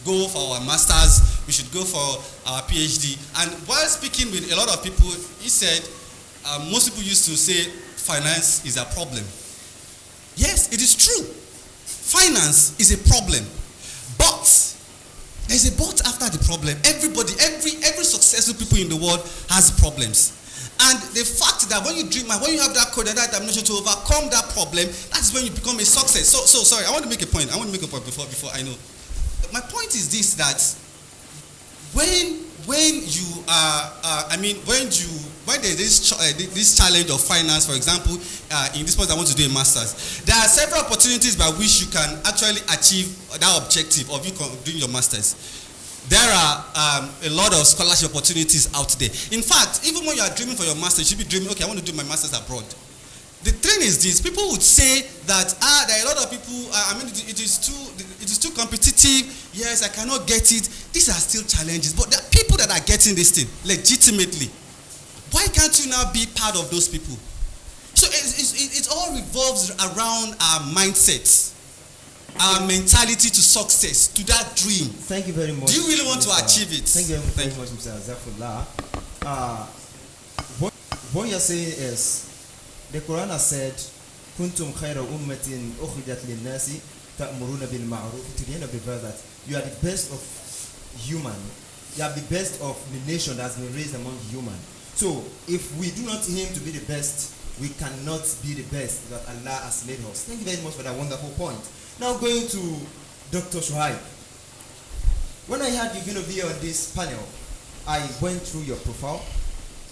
go for our masters, we should go for our PhD. And while speaking with a lot of people, he said most people used to say finance is a problem. Yes, it is true. Finance is a problem. But there's a but after the problem. Everybody, every successful people in the world has problems. And the fact that when you dream, when you have that code and that determination to overcome that problem, that's when you become a success. So sorry, I want to make a point. Before I know. My point is this, that when you are, when there is this challenge of finance, for example, in this point I want to do a master's, there are several opportunities by which you can actually achieve that objective of you doing your master's. There are a lot of scholarship opportunities out there. In fact, even when you are dreaming for your master's, you should be dreaming, okay, I want to do my master's abroad. The thing is this: people would say that there are a lot of people. It is too competitive. Yes, I cannot get it. These are still challenges, but there are people that are getting this thing legitimately. Why can't you now be part of those people? So it all revolves around our mindsets, our mentality to success, to that dream. Thank you very much. Do you really want to achieve it? Thank you very much, Mr. Zafullah. What you're saying is, the Quran has said, "Kuntum khayra ummatin ukhrijat lin-nasi ta'muruna bil ma'ruf." To the end of the verse, that you are the best of human. You are the best of the nation that has been raised among human. So, if we do not aim to be the best, we cannot be the best that Allah has made us. Thank you very much for that wonderful point. Now going to Dr. Shuhaib. When I heard you're going to be on this panel, I went through your profile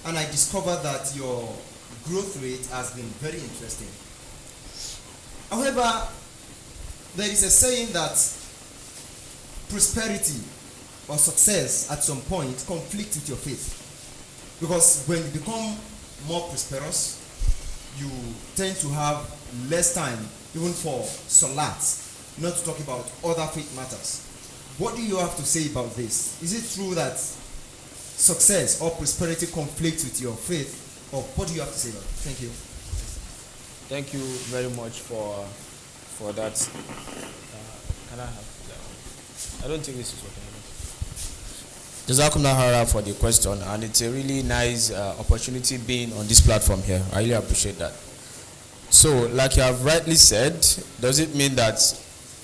and I discovered that your growth rate has been very interesting. However, there is a saying that prosperity or success at some point conflicts with your faith. Because when you become more prosperous, you tend to have less time even for salat, not to talk about other faith matters. What do you have to say about this? Is it true that success or prosperity conflicts with your faith? Or what do you have to say about it? Thank you. Thank you very much for that. Can I have that? I don't think this is working. Jazakumullah khairan for the question, and it's a really nice opportunity being on this platform here. I really appreciate that. So, like you have rightly said, does it mean that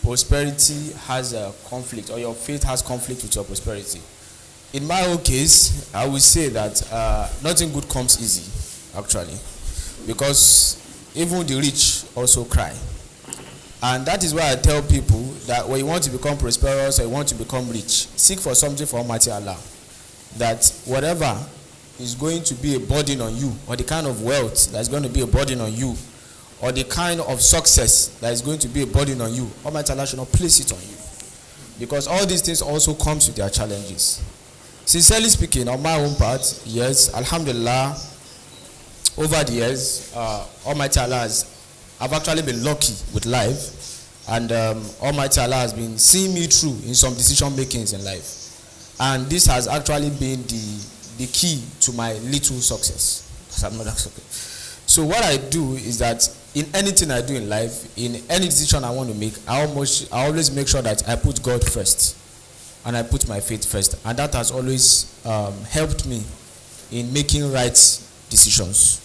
prosperity has a conflict, or your faith has conflict with your prosperity? In my own case, I would say that nothing good comes easy, actually, because even the rich also cry. And that is why I tell people that when you want to become prosperous or you want to become rich, seek for something from Almighty Allah. That whatever is going to be a burden on you, or the kind of wealth that is going to be a burden on you, or the kind of success that is going to be a burden on you, Almighty Allah should not place it on you. Because all these things also comes with their challenges. Sincerely speaking, on my own part, yes, Alhamdulillah, over the years, Almighty Allah I've actually been lucky with life, and Almighty Allah has been seeing me through in some decision makings in life, and this has actually been the key to my little success. So what I do is that in anything I do in life, in any decision I want to make, I always make sure that I put God first, and I put my faith first, and that has always helped me in making right decisions.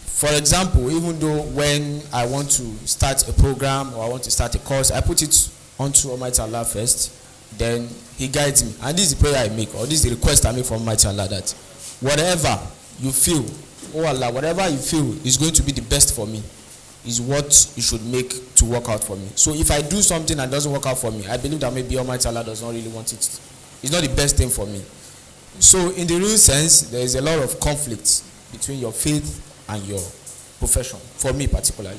For example, even though when I want to start a program or I want to start a course, I put it onto Almighty Allah first, then He guides me. And this is the prayer I make, or this is the request I make from Almighty Allah, that whatever you feel, oh Allah, whatever you feel is going to be the best for me, is what you should make to work out for me. So if I do something and doesn't work out for me, I believe that maybe Almighty Allah does not really want it. It's not the best thing for me. So in the real sense, there is a lot of conflict between your faith and your profession, for me particularly.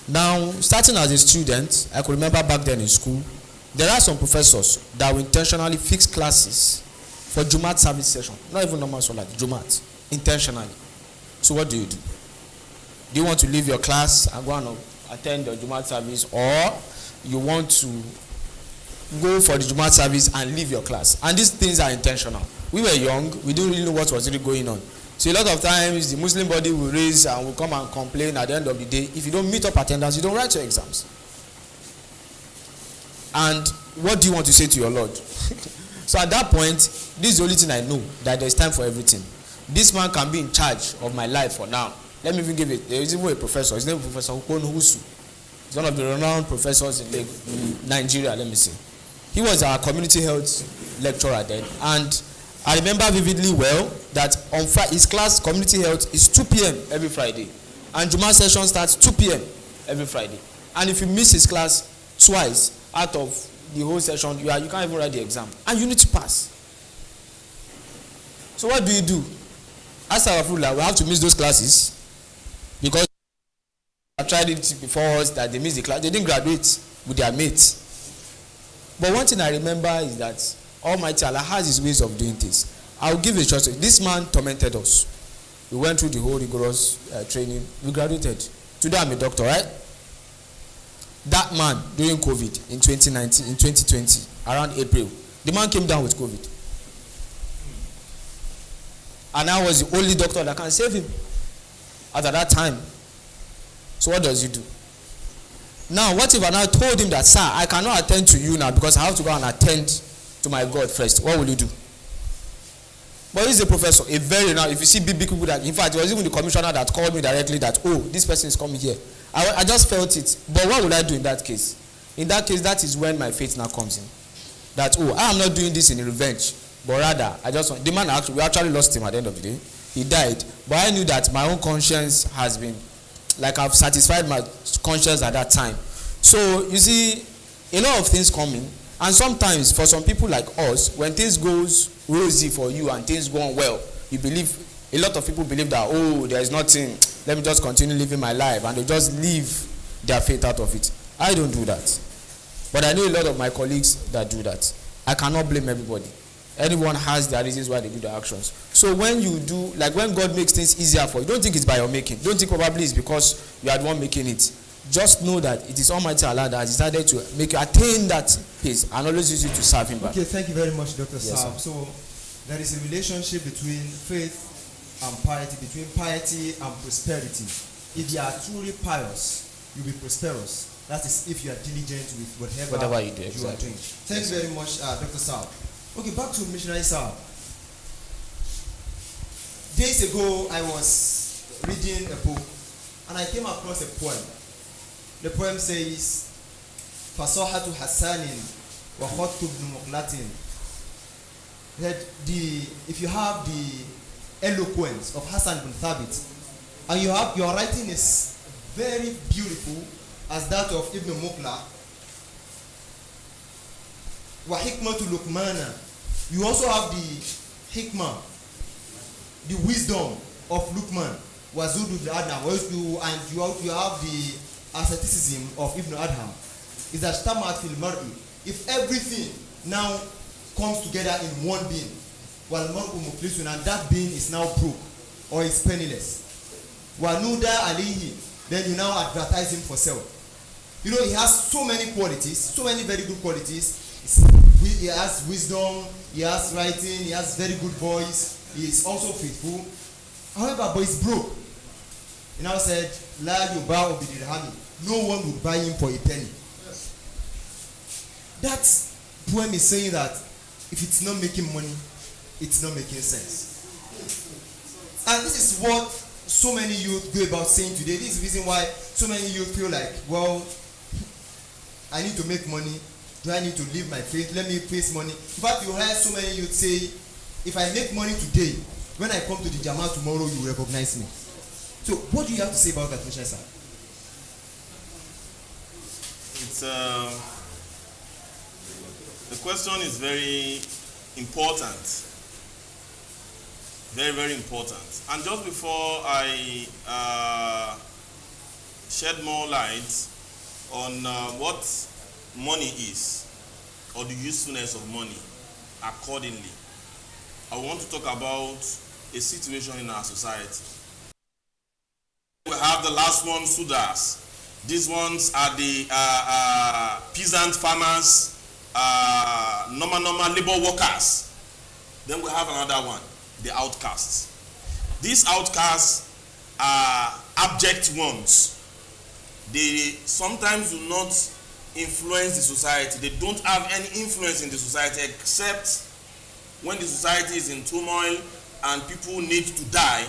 Now, starting as a student, I could remember back then in school, there are some professors that will intentionally fix classes for Jumat service session, not even normal Salat, Jumat, intentionally. So what do? Do you want to leave your class and go attend the Jumat service, or you want to go for the Jumat service and leave your class. And these things are intentional. We were young, we didn't really know what was really going on. So a lot of times the Muslim body will raise and will come and complain at the end of the day. If you don't meet up attendance, you don't write your exams. And what do you want to say to your Lord? So at that point, this is the only thing I know, that there's time for everything. This man can be in charge of my life for now. Let me even give it. There is even a professor. His name is Professor Ukon Husu. He's one of the renowned professors in Nigeria, let me say. He was our community health lecturer then. And I remember vividly well that on his class, community health, is 2 p.m. every Friday. And Juma session starts 2 p.m. every Friday. And if you miss his class twice out of the whole session, you can't even write the exam. And you need to pass. So what do? As our ruler, we have to miss those classes because I tried it before us that they missed the class. They didn't graduate with their mates. But one thing I remember is that Almighty Allah has his ways of doing things. I'll give a short story. This man tormented us. We went through the whole rigorous training. We graduated. Today I'm a doctor, right? That man during COVID in 2019, in 2020, around April, the man came down with COVID. And I was the only doctor that can save him at that time. So what does he do? Now, what if I now told him that, sir, I cannot attend to you now because I have to go and attend to my God first? What will you do? But he's a professor, a very now. If you see big people that, in fact, it was even the commissioner that called me directly that, oh, this person is coming here. I just felt it. But what would I do in that case? In that case, that is when my faith now comes in. That, oh, I am not doing this in revenge. But rather, the man actually, we actually lost him at the end of the day. He died. But I knew that my own conscience has been, like I've satisfied my conscience at that time. So, you see, a lot of things come in. And sometimes, for some people like us, when things goes rosy for you and things go on well, you believe, a lot of people believe that, oh, there is nothing, let me just continue living my life, and they just leave their faith out of it. I don't do that. But I know a lot of my colleagues that do that. I cannot blame everybody. Everyone has their reasons why they do their actions. So when you do, like when God makes things easier for you, don't think it's by your making. Don't think probably it's because you are the one making it. Just know that it is Almighty Allah that has decided to make you attain that pace and always use you to serve Him back. Okay, thank you very much, Dr. Yes, Saab. So there is a relationship between faith and piety, between piety and prosperity. If you are truly pious, you'll be prosperous. That is if you are diligent with whatever you do, exactly. You are doing. Thanks very much, Dr. Saab. Okay, back to Missionary Saab. Days ago, I was reading a book and I came across a poem. The poem says, Fasahatu Hassanin wa Khattu ibn Muqlatin. That if you have the eloquence of Hassan ibn Thabit, and your writing is very beautiful as that of Ibn Muqla, wa hikmatu Luqmana, you also have the hikmah, the wisdom of Luqman, wa zudu Adham, and you have the asceticism of Ibn Adham. Is that stamat fil mar'i, if everything now comes together in one being, wal mar'u muflisun, and that being is now broke or is penniless, wa nuda alayhi, then you now advertise him for sale. You know, he has so many qualities, so many very good qualities. He has wisdom, he has writing, he has very good voice, he is also faithful. However, but he's broke. He now said, La yuba'u bidirhami, no one would buy him for a penny. Yes. That poem is saying that if it's not making money, it's not making sense. And this is what so many youth go about saying today. This is the reason why so many youth feel like, well, I need to make money. Do I need to leave my faith? Let me face money. In fact, you heard so many youth say, if I make money today, when I come to the Jama tomorrow, you will recognize me. So, what do you have to say about that, Mr. Sir? It's the question is very important. Very, very important. And just before I shed more light on what money is, or the usefulness of money accordingly, I want to talk about a situation in our society. We have the last one, Sudas. These ones are the peasant farmers, normal labor workers. Then we have another one, the outcasts. These outcasts are abject ones. They sometimes do not influence the society. They don't have any influence in the society except when the society is in turmoil and people need to die.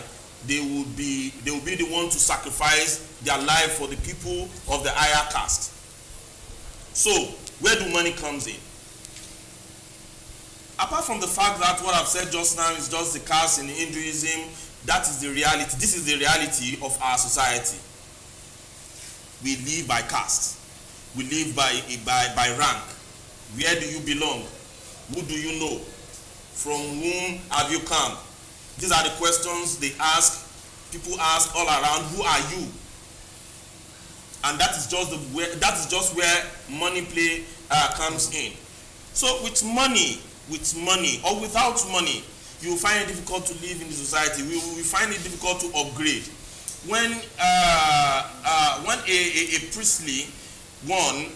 They will be the one to sacrifice their life for the people of the higher caste. So, where do money comes in? Apart from the fact that what I've said just now is just the caste in Hinduism, that is the reality. This is the reality of our society. We live by caste. We live by rank. Where do you belong? Who do you know? From whom have you come? These are the questions they ask. People ask all around, who are you? And that is just where money play comes in. So with money or without money, you will find it difficult to live in the society. We find it difficult to upgrade. When a priestly one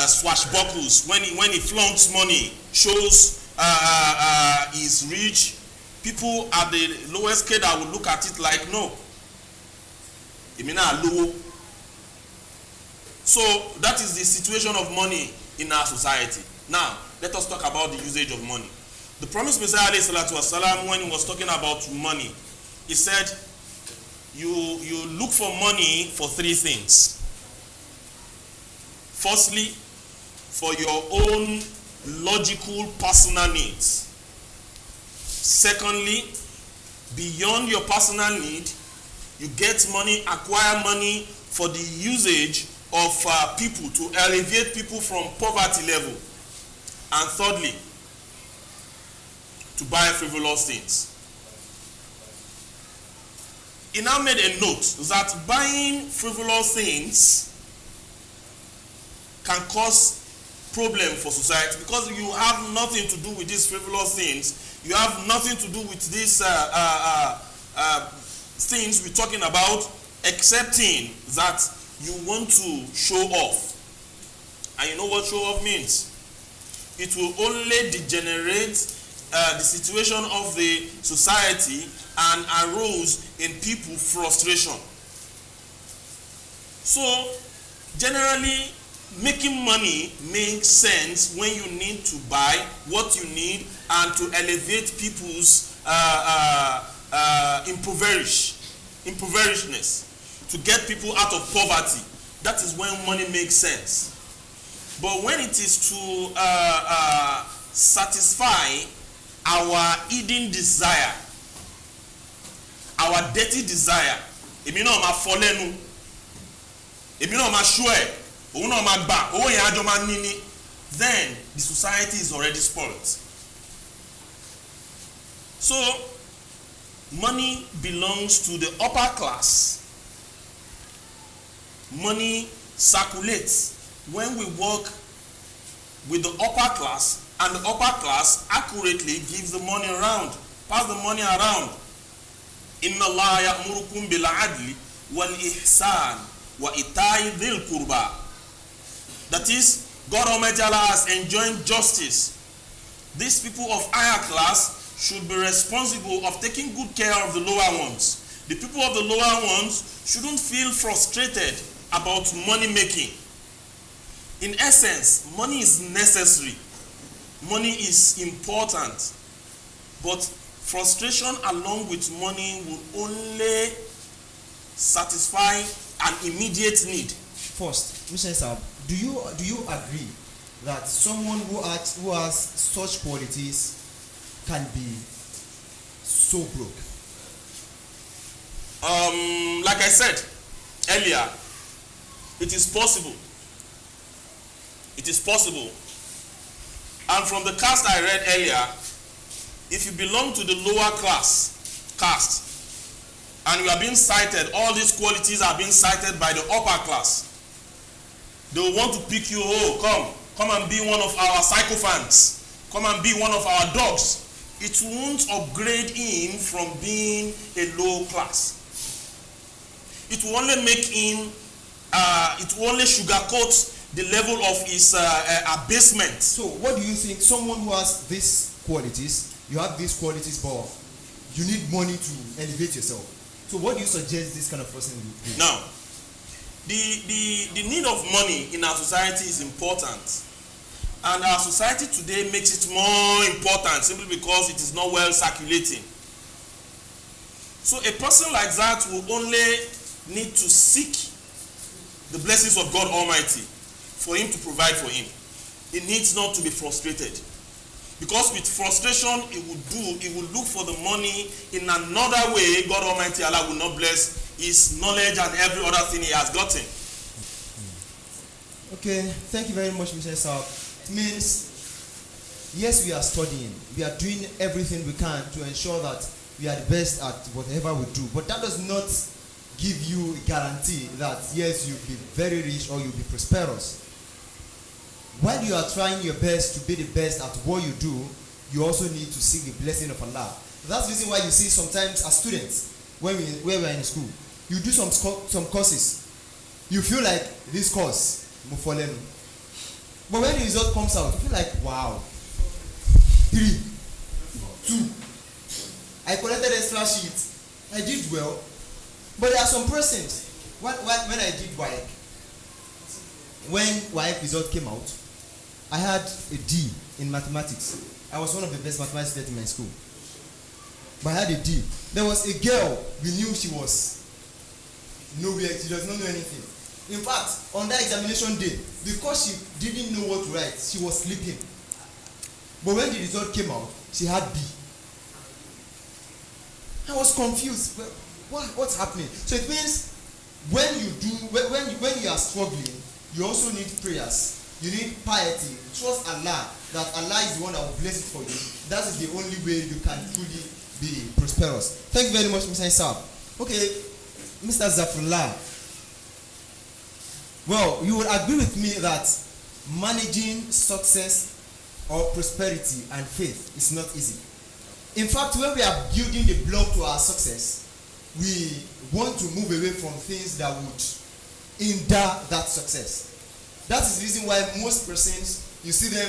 swashbuckles, when he flaunts money, shows he's rich, people at the lowest cadre will look at it like, no, low. So that is the situation of money in our society. Now, let us talk about the usage of money. The promised Messiah, ﷺ, when he was talking about money, he said, you look for money for three things. Firstly, for your own logical personal needs. Secondly, beyond your personal need, you get money, acquire money for the usage of people, to elevate people from poverty level. And thirdly, to buy frivolous things. He now made a note that buying frivolous things can cause problem for society, because you have nothing to do with these frivolous things. You have nothing to do with these things we're talking about, excepting that you want to show off. And you know what show off means? It will only degenerate the situation of the society and arouse in people frustration. So, generally, making money makes sense when you need to buy what you need and to elevate people's impoverishness, to get people out of poverty. That is when money makes sense. But when it is to satisfy our hidden desire, our dirty desire, then the society is already spoiled. So, money belongs to the upper class. Money circulates when we work with the upper class, and the upper class accurately gives the money around, pass the money around. Inna Allah ya'murukum bil adli wal ihsan wa ita'i dhil qurba. That is, God Almighty Allah has enjoined justice. These people of higher class should be responsible of taking good care of the lower ones. The people of the lower ones shouldn't feel frustrated about money making. In essence, money is necessary. Money is important. But frustration along with money will only satisfy an immediate need. First, Mr. Sab, do you agree that someone who has such qualities can be so broke? Like I said earlier, it is possible. It is possible. And from the caste I read earlier, if you belong to the lower caste, and you are being cited, all these qualities are being cited by the upper class, they will want to pick you. Oh, come and be one of our sycophants. Come and be one of our dogs. It won't upgrade him from being a low class. It will only make him it will only sugarcoat the level of his abasement. So what do you think? Someone who has these qualities, you have these qualities, but you need money to elevate yourself. So what do you suggest this kind of person will do? Now, the need of money in our society is important. And our society today makes it more important simply because it is not well circulating. So a person like that will only need to seek the blessings of God Almighty for him to provide for him. He needs not to be frustrated. Because with frustration, he will look for the money in another way. God Almighty Allah will not bless his knowledge and every other thing he has gotten. Okay, thank you very much, Mr. Saab. It means, yes, we are studying. We are doing everything we can to ensure that we are the best at whatever we do. But that does not give you a guarantee that, yes, you'll be very rich or you'll be prosperous. While you are trying your best to be the best at what you do, you also need to seek the blessing of Allah. That's the reason why you see sometimes as students, when we are in school, you do some courses. You feel like this course, Mufolenu. But when the result comes out, you feel like, wow, 3, 2. I collected extra sheets. I did well. But there are some persons, when I did WAEC, when WAEC result came out, I had a D in mathematics. I was one of the best mathematics students in my school. But I had a D. There was a girl, we knew she was nowhere, she does not know anything. In fact, on that examination day, because she didn't know what to write, she was sleeping. But when the result came out, she had B. I was confused. What's happening? So it means when you are struggling, you also need prayers. You need piety. Trust Allah that Allah is the one that will bless it for you. That is the only way you can truly be prosperous. Thank you very much, Mr. Isab. Okay, Mr. Zafrullah. Well, you would agree with me that managing success or prosperity and faith is not easy. In fact, when we are building the block to our success, we want to move away from things that would hinder that success. That is the reason why most persons, you see them,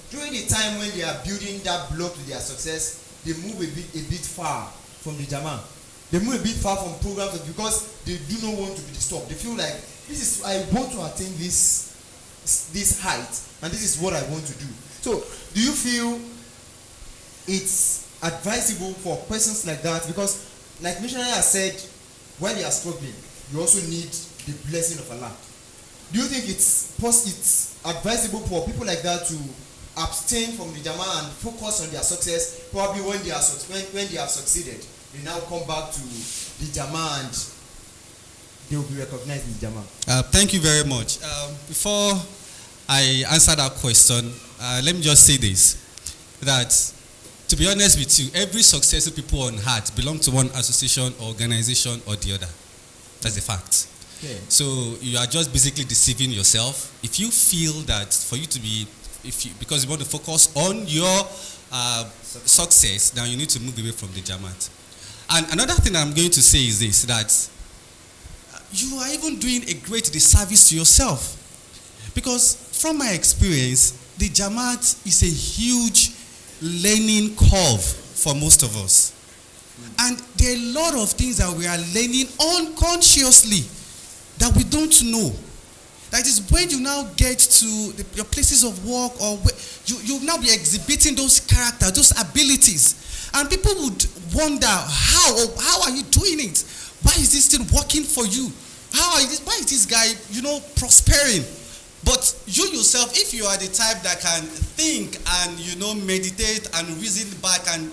during the time when they are building that block to their success, they move a bit far from the Jama. They move a bit far from programs because they do not want to be disturbed. They feel like, I want to attain this height, and this is what I want to do. So, do you feel it's advisable for persons like that? Because, like missionary has said, when they are struggling, you also need the blessing of Allah. Do you think it's advisable for people like that to abstain from the Jama and focus on their success? Probably when they have succeeded, they now come back to the Jama and they will be recognized in the Jama. Thank you very much. Before I answer that question, let me just say this, that to be honest with you, every successful people on earth belong to one association, organization, or the other. That's a fact. Okay. So you are just basically deceiving yourself. If you feel that for you to be, because you want to focus on your success, now you need to move away from the Jamaat. And another thing I'm going to say is this, that you are even doing a great disservice to yourself. Because from my experience, the Jamaat is a huge learning curve for most of us. And there are a lot of things that we are learning unconsciously that we don't know. That is when you now get to your places of work, or you now be exhibiting those characters, those abilities. And people would wonder, how are you doing it? Why is this thing working for you? Why is this guy, prospering? But you yourself, if you are the type that can think and, meditate and reason back and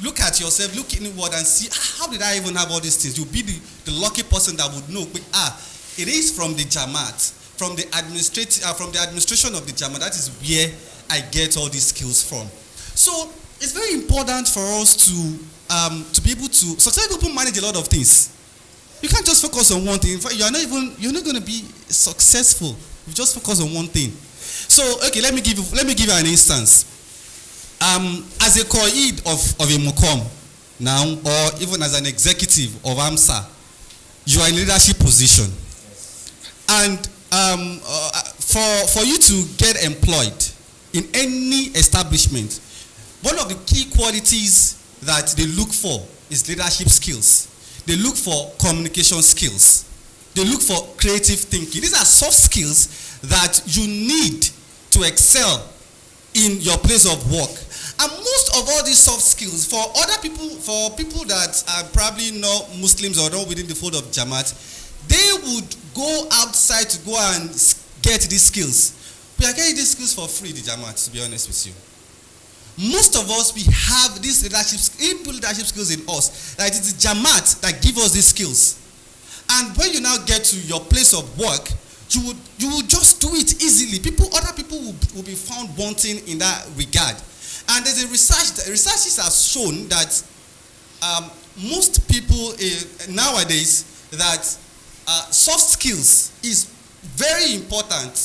look at yourself, look inward and see, how did I even have all these things? You'll be the lucky person that would know, it is from the Jamaat, from the administration of the Jamaat. That is where I get all these skills from. So it's very important for us to be able to, successful people manage a lot of things. You can't just focus on one thing. In fact, you're not going to be successful. You just focus on one thing. So, okay, let me give you an instance. As a co-head of a Mukom now, or even as an executive of Amsa, you are in leadership position. And for you to get employed in any establishment, one of the key qualities that they look for is leadership skills. They look for communication skills. They look for creative thinking. These are soft skills that you need to excel in your place of work. And most of all these soft skills, for other people, for people that are probably not Muslims or not within the fold of Jamaat, they would go outside to go and get these skills. We are getting these skills for free, the Jamaat, to be honest with you. Most of us, we have these inbuilt leadership skills in us. That it is Jamaat that give us these skills. And when you now get to your place of work, you would just do it easily. Other people will be found wanting in that regard. And there's a research have shown that most people nowadays that soft skills is very important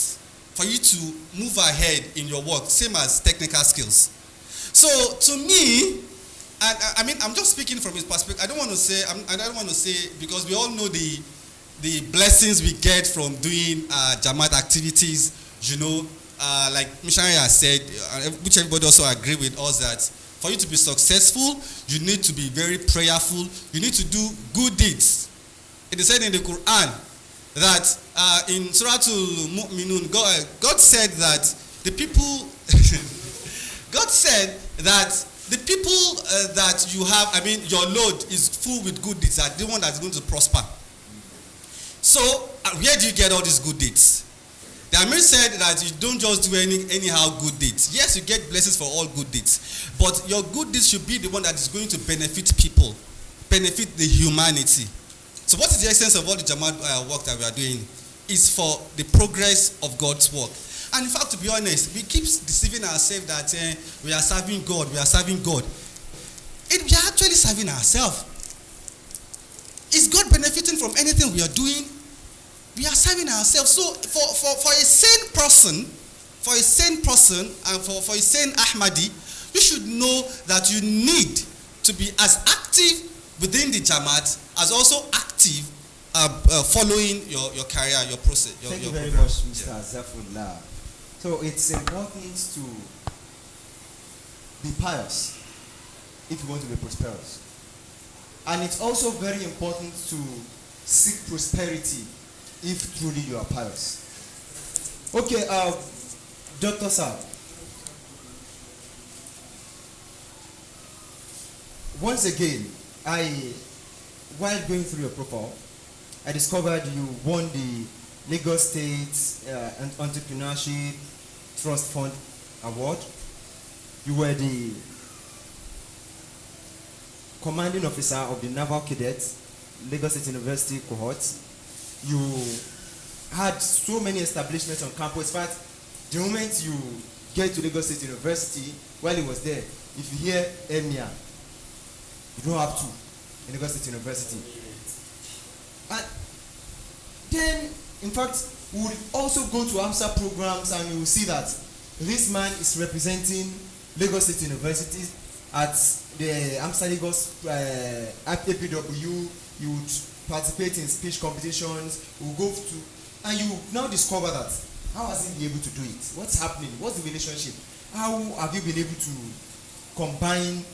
for you to move ahead in your work, same as technical skills. So to me, I mean, I'm just speaking from his perspective. I don't want to say because we all know the blessings we get from doing Jamaat activities. You know, like Missionary has said, which everybody also agree with us, that for you to be successful, you need to be very prayerful. You need to do good deeds. It is said in the Quran that in Surah Al-Mu'minun, God said that the people, God said that the people that you have, I mean, your load is full with good deeds, are the one that's going to prosper. So, where do you get all these good deeds? The Amir said that you don't just do anyhow good deeds. Yes, you get blessings for all good deeds, but your good deeds should be the one that is going to benefit people, benefit the humanity. So what is the essence of all the Jamaat work that we are doing? Is for the progress of God's work. And in fact, to be honest, we keep deceiving ourselves that we are serving God, we are serving God. We are actually serving ourselves. Is God benefiting from anything we are doing? We are serving ourselves. So for a sane person, and for a sane Ahmadi, you should know that you need to be as active within the Jamaat as also active following your career, your process. Thank you very much, Mr. Zafullah. So it's important to be pious if you want to be prosperous. And it's also very important to seek prosperity if truly you are pious. Okay, Dr. Sir. Once again, while going through your profile, I discovered you won the Lagos State Entrepreneurship Trust Fund Award. You were the commanding officer of the Naval Cadets, Lagos State University cohort. You had so many establishments on campus. In fact, the moment you get to Lagos State University, while he was there, if you hear Emir, you don't have to in Lagos State University. And then, in fact, we will also go to Amsa programs and you will see that this man is representing Lagos State University at the Amsa Lagos APW. You would participate in speech competitions, you go to, and you now discover that, how has he been able to do it? What's happening? What's the relationship? How have you been able to combine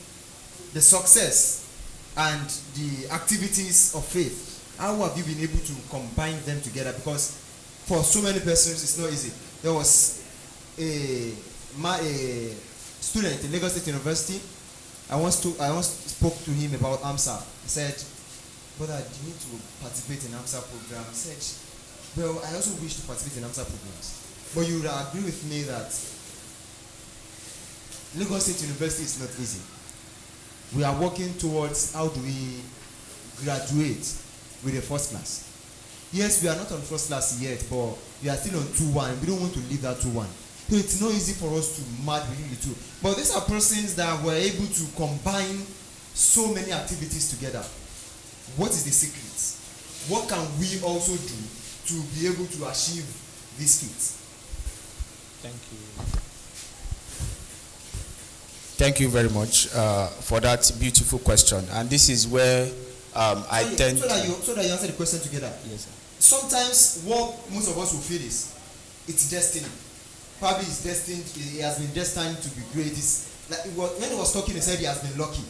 the success and the activities of faith? How have you been able to combine them together? Because for so many persons, it's not easy. There was a student in Lagos State University. I once spoke to him about Amsa. I said, brother, do you need to participate in Amsa program? He said, well, I also wish to participate in Amsa programs. But you would agree with me that Lagos State University is not easy. We are working towards how do we graduate with a first class. Yes, we are not on first class yet, but we are still on 2-1. We don't want to leave that 2-1. So it's not easy for us to merge between the two. But these are persons that were able to combine so many activities together. What is the secret? What can we also do to be able to achieve these feats? Thank you. Thank you very much for that beautiful question. And this is where I tend so that you answer the question together. Yes, sir. sometimes what most of us will feel is it's destiny. Probably it's destined. He has been destined to be great. It's like when he was talking, he said he has been lucky.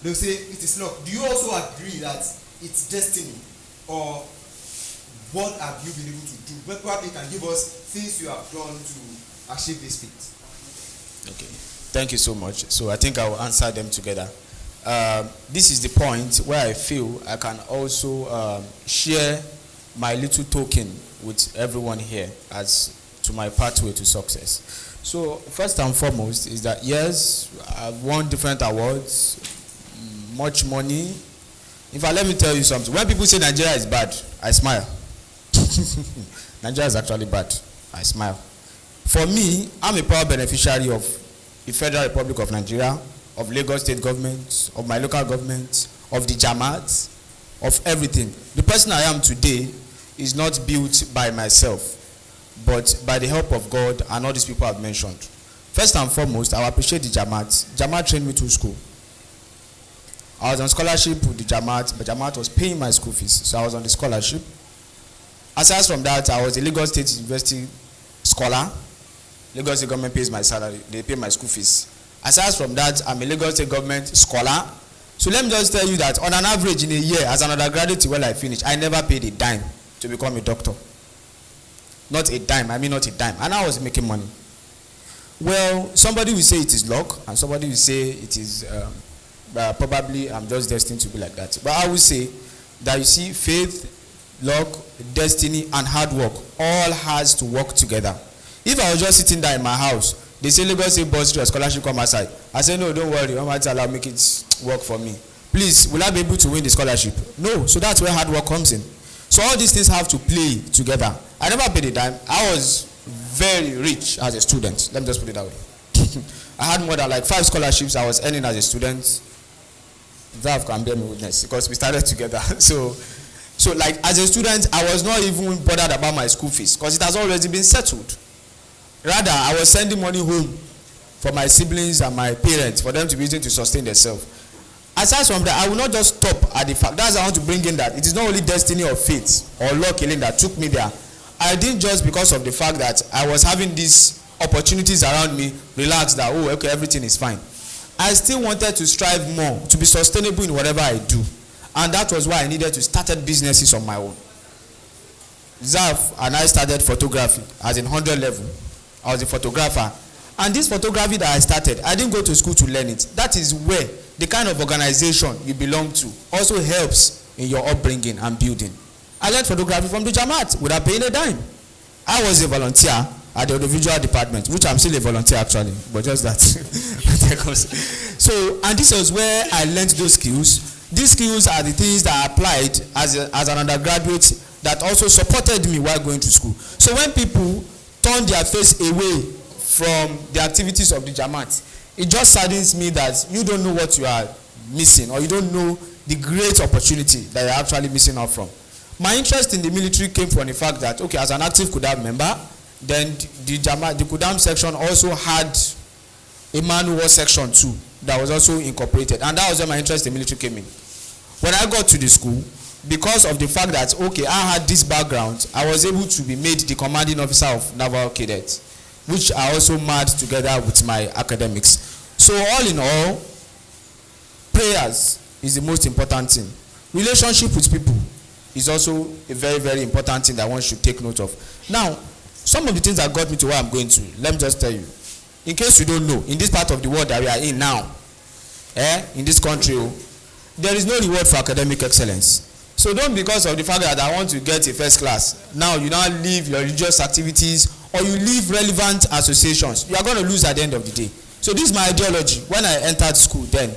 They'll say it is luck. Do you also agree that it's destiny, or what have you been able to do? But probably you can give us things you have done to achieve this feat. Okay, thank you so much. So I think I will answer them together. This is the point where I feel I can also share my little token with everyone here as to my pathway to success. So first and foremost is that yes, I've won different awards, much money. In fact, let me tell you something. When people say Nigeria is bad, I smile. Nigeria is actually bad. I smile. For me, I'm a proud beneficiary of the Federal Republic of Nigeria, of Lagos State government, of my local government, of the Jamaat, of everything. The person I am today is not built by myself, but by the help of God and all these people I've mentioned. First and foremost, I appreciate the Jamaat. Jamaat trained me to school. I was on scholarship with the Jamaat, but Jamaat was paying my school fees, so I was on the scholarship. Aside from that, I was a Lagos State University scholar. Lagos State government pays my salary, they pay my school fees. Aside from that, I'm a Lagos State government scholar. So let me just tell you that on an average in a year, as an undergraduate when I finished, I never paid a dime to become a doctor. Not a dime, I mean not a dime. And I was making money. Well, somebody will say it is luck, and somebody will say it is probably I'm just destined to be like that. But I will say that you see, faith, luck, destiny, and hard work all has to work together. If I was just sitting there in my house, they say Lagos State bursary or scholarship come aside. I say no, don't worry, Almighty Allah make it work for me. Please, will I be able to win the scholarship? No, so that's where hard work comes in. So all these things have to play together. I never paid a dime. I was very rich as a student. Let me just put it that way. I had more than like 5 scholarships I was earning as a student. That can bear me witness because we started together. So like as a student, I was not even bothered about my school fees because it has already been settled. Rather, I was sending money home for my siblings and my parents for them to be able to sustain themselves. Aside from that, I will not just stop at the fact. That's why I want to bring in that it is not only destiny or fate or luck alone that took me there. I didn't just because of the fact that I was having these opportunities around me, relax that, oh, okay, everything is fine. I still wanted to strive more, to be sustainable in whatever I do. And that was why I needed to start businesses on my own. Zaf and I started photography as in 100 level. I was a photographer. And this photography that I started, I didn't go to school to learn it. That is where the kind of organization you belong to also helps in your upbringing and building. I learned photography from the Jamaat without paying a dime. I was a volunteer at the audiovisual department, which I'm still a volunteer actually, but just that. So, and this was where I learned those skills. These skills are the things that I applied as an undergraduate that also supported me while going to school. So when people turn their face away from the activities of the Jamaat, it just saddens me that you don't know what you are missing, or you don't know the great opportunity that you're actually missing out from. My interest in the military came from the fact that, okay, as an active Kudam member, then the Kudam section also had a man who was section 2 that was also incorporated, and that was where my interest in military came in. When I got to the school, because of the fact that, okay, I had this background, I was able to be made the commanding officer of Naval Cadets, which I also married together with my academics. So all in all, prayers is the most important thing. Relationship with people is also a very, very important thing that one should take note of. Now, some of the things that got me to where I'm going to, let me just tell you. In case you don't know, in this part of the world that we are in now, in this country, there is no reward for academic excellence. So don't, because of the fact that I want to get a first class, now you now leave your religious activities or you leave relevant associations. You are going to lose at the end of the day. So this is my ideology. When I entered school then,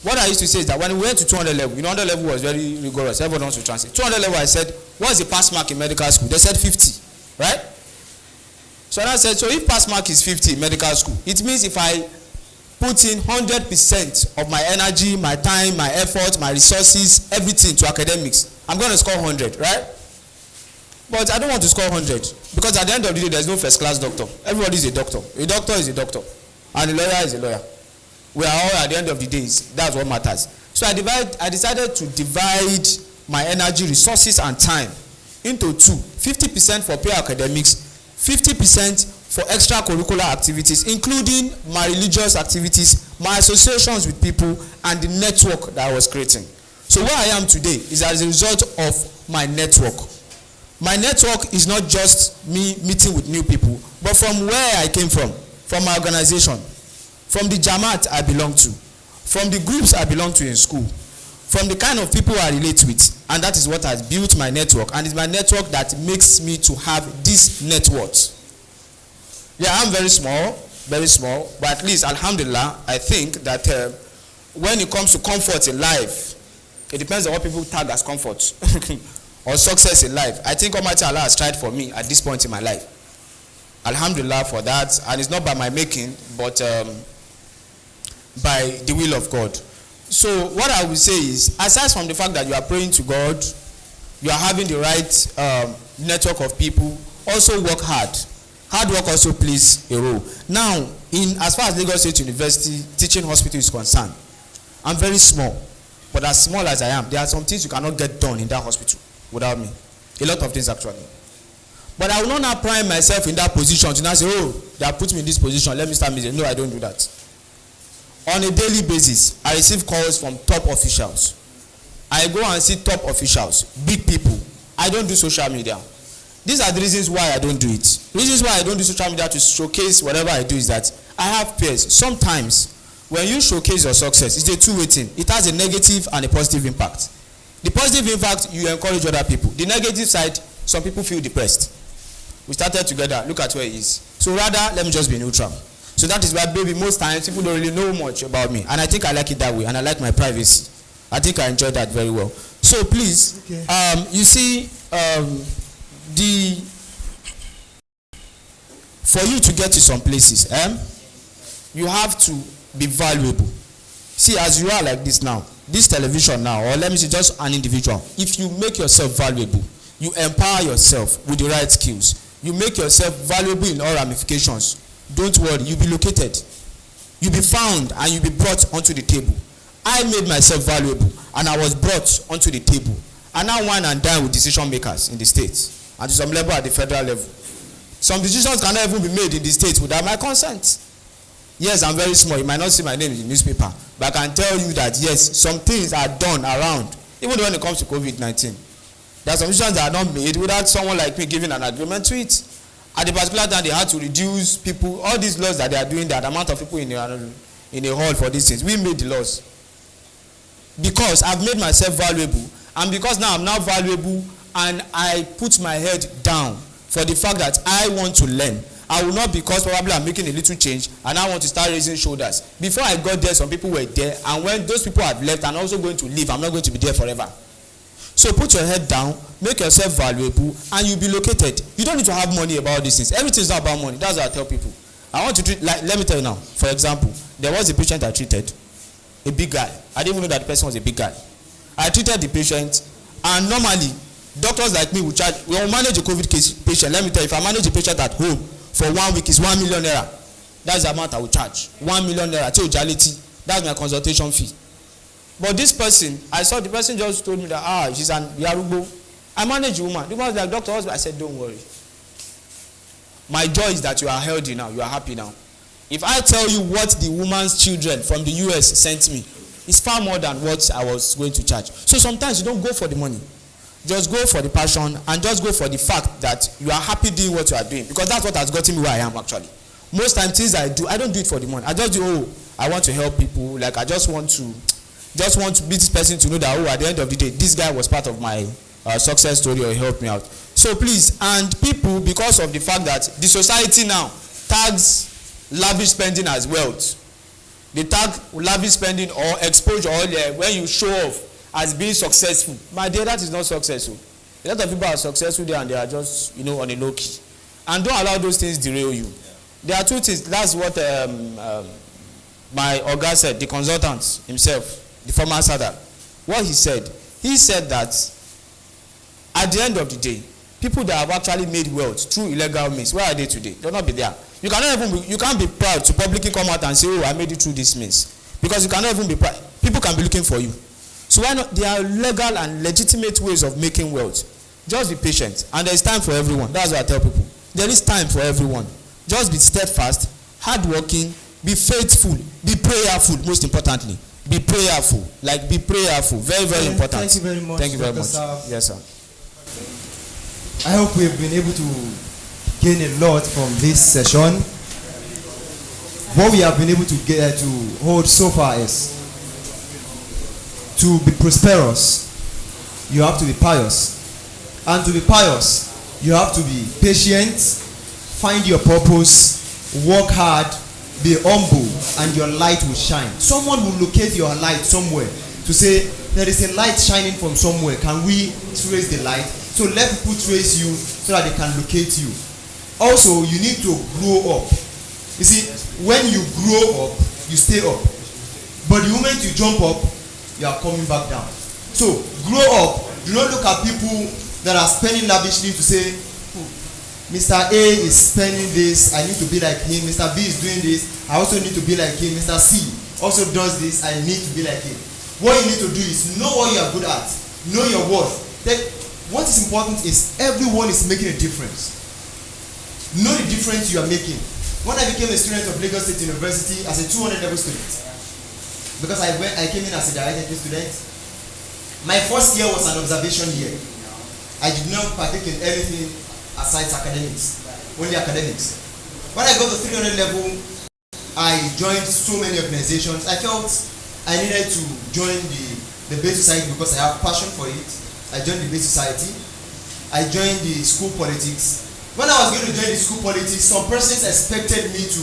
what I used to say is that when we went to 200 level, 100 level was very rigorous. Everyone wants to translate. 200 level, I said, what's the pass mark in medical school? They said 50, right? So I said, so if pass mark is 50 in medical school, it means if I put in 100% of my energy, my time, my effort, my resources, everything to academics, I'm going to score 100, right? But I don't want to score 100 because at the end of the day, there's no first class doctor. Everybody is a doctor. A doctor is a doctor. And a lawyer is a lawyer. We are all at the end of the day, that's what matters. So I decided to divide my energy, resources, and time into two: 50% for pure academics, 50% for extracurricular activities, including my religious activities, my associations with people, and the network that I was creating. So where I am today is as a result of my network. My network is not just me meeting with new people, but from where I came from my organization, from the Jamaat I belong to, from the groups I belong to in school, from the kind of people I relate with, and that is what has built my network, and it's my network that makes me to have this net worth. Yeah, I'm very small, but at least, alhamdulillah, I think that when it comes to comfort in life, it depends on what people tag as comfort or success in life. I think Almighty Allah has tried for me at this point in my life. Alhamdulillah for that, and it's not by my making, but by the will of God. So what I will say is, aside from the fact that you are praying to God, you are having the right network of people, also work hard. Hard work also plays a role. Now, as far as Lagos State University Teaching Hospital is concerned, I'm very small. But as small as I am, there are some things you cannot get done in that hospital without me. A lot of things actually. But I will not now prime myself in that position to now say, oh, they have put me in this position, let me start meeting. No, I don't do that. On a daily basis, I receive calls from top officials. I go and see top officials, big people. I don't do social media. These are the reasons why I don't do it. Reasons why I don't do social media to showcase whatever I do is that I have peers. Sometimes, when you showcase your success, it's a two-way thing. It has a negative and a positive impact. The positive impact, you encourage other people. The negative side, some people feel depressed. We started together, look at where he is. So rather, let me just be neutral. So that is why, baby, most times people don't really know much about me. And I think I like it that way, and I like my privacy. I think I enjoy that very well. So please, okay. You see, for you to get to some places, you have to be valuable. See, as you are like this now, this television now, or let me say just an individual, if you make yourself valuable, you empower yourself with the right skills, you make yourself valuable in all ramifications, don't worry, you'll be located, you'll be found, and you'll be brought onto the table. I made myself valuable, and I was brought onto the table, and now wine and dine with decision makers in the states, and to some level at the federal level. Some decisions cannot even be made in the states without my consent. Yes, I'm very small. You might not see my name in the newspaper, but I can tell you that yes, some things are done around, even when it comes to COVID-19. There are some decisions that are not made without someone like me giving an agreement to it. At the particular time, they had to reduce people, all these laws that they are doing, that amount of people in a hall for these things. We made the laws. Because I've made myself valuable, and because now I'm now valuable, and I put my head down for the fact that I want to learn. I will not, because probably I'm making a little change and I want to start raising shoulders. Before I got there, some people were there, and when those people have left and also going to leave, I'm not going to be there forever. So put your head down, make yourself valuable, and you'll be located. You don't need to have money about these things. Everything is not about money. That's what I tell people. I want to treat, like, let me tell you now, for example, there was a patient I treated, a big guy. I didn't even know that the person was a big guy. I treated the patient, and normally, doctors like me will charge, we will manage a COVID case patient. Let me tell you, if I manage a patient at home for 1 week, it's 1 million naira. That's the amount I will charge. 1 million naira. That's my consultation fee. But this person, I saw the person just told me that, she's an Yarubo. I manage a woman. The woman was like, Dr. Osborne. I said, don't worry. My joy is that you are healthy now. You are happy now. If I tell you what the woman's children from the US sent me, it's far more than what I was going to charge. So sometimes you don't go for the money. Just go for the passion, and just go for the fact that you are happy doing what you are doing, because that's what has gotten me where I am actually. Most times things I do, I don't do it for the money. I just do, I want to help people. Like I just want to be this person to know that, at the end of the day, this guy was part of my success story, or helped me out. So please, and people, because of the fact that the society now tags lavish spending as wealth. They tag lavish spending or exposure, or when you show off as being successful. My dear, that is not successful. A lot of people are successful there, and they are just, on a low key. And don't allow those things derail you. There are two things. That's what my Oga said, the consultant himself, the former Sada. What he said that at the end of the day, people that have actually made wealth through illegal means, where are they today? They'll not be there. You can't be proud to publicly come out and say, I made it through this means. Because you cannot even be proud. People can be looking for you. So why not? There are legal and legitimate ways of making wealth. Just be patient. And there is time for everyone. That's what I tell people. There is time for everyone. Just be steadfast, hardworking, be faithful, be prayerful, most importantly. Be prayerful. Like, be prayerful. Very, very important. Thank you very much. Thank you very much. Sir. Yes, sir. I hope we've been able to gain a lot from this session. What we have been able to get to hold so far is to be prosperous, you have to be pious. And to be pious, you have to be patient, find your purpose, work hard, be humble, and your light will shine. Someone will locate your light somewhere to say, there is a light shining from somewhere. Can we trace the light? So let people trace you so that they can locate you. Also, you need to grow up. You see, when you grow up, you stay up. But the moment you jump up, you are coming back down. So, grow up. Do not look at people that are spending lavishly to say, Mr. A is spending this, I need to be like him. Mr. B is doing this, I also need to be like him. Mr. C also does this, I need to be like him. What you need to do is know what you are good at. Know your worth. Then, what is important is everyone is making a difference. Know the difference you are making. When I became a student of Lagos State University as a 200 level student, because I came in as a direct entry student, my first year was an observation year. I did not partake in anything aside academics, only academics. When I got to 300 level, I joined so many organizations. I felt I needed to join the Bay Society because I have passion for it. I joined the Bay Society. I joined the school politics. When I was going to join the school politics, some persons expected me to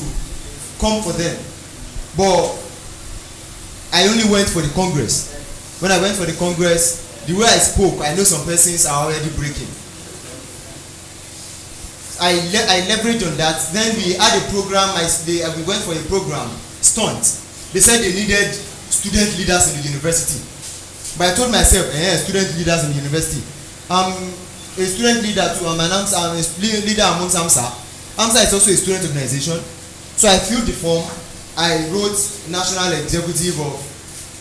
come for them. But I only went for the Congress. When I went for the Congress, the way I spoke, I know some persons are already breaking. I leveraged on that. Then we had a program, we went for a program, stunt. They said they needed student leaders in the university. But I told myself, student leaders in the university. A student leader too, I'm a leader amongst Amsa. Amsa is also a student organization. So I filled the form. I wrote national executive of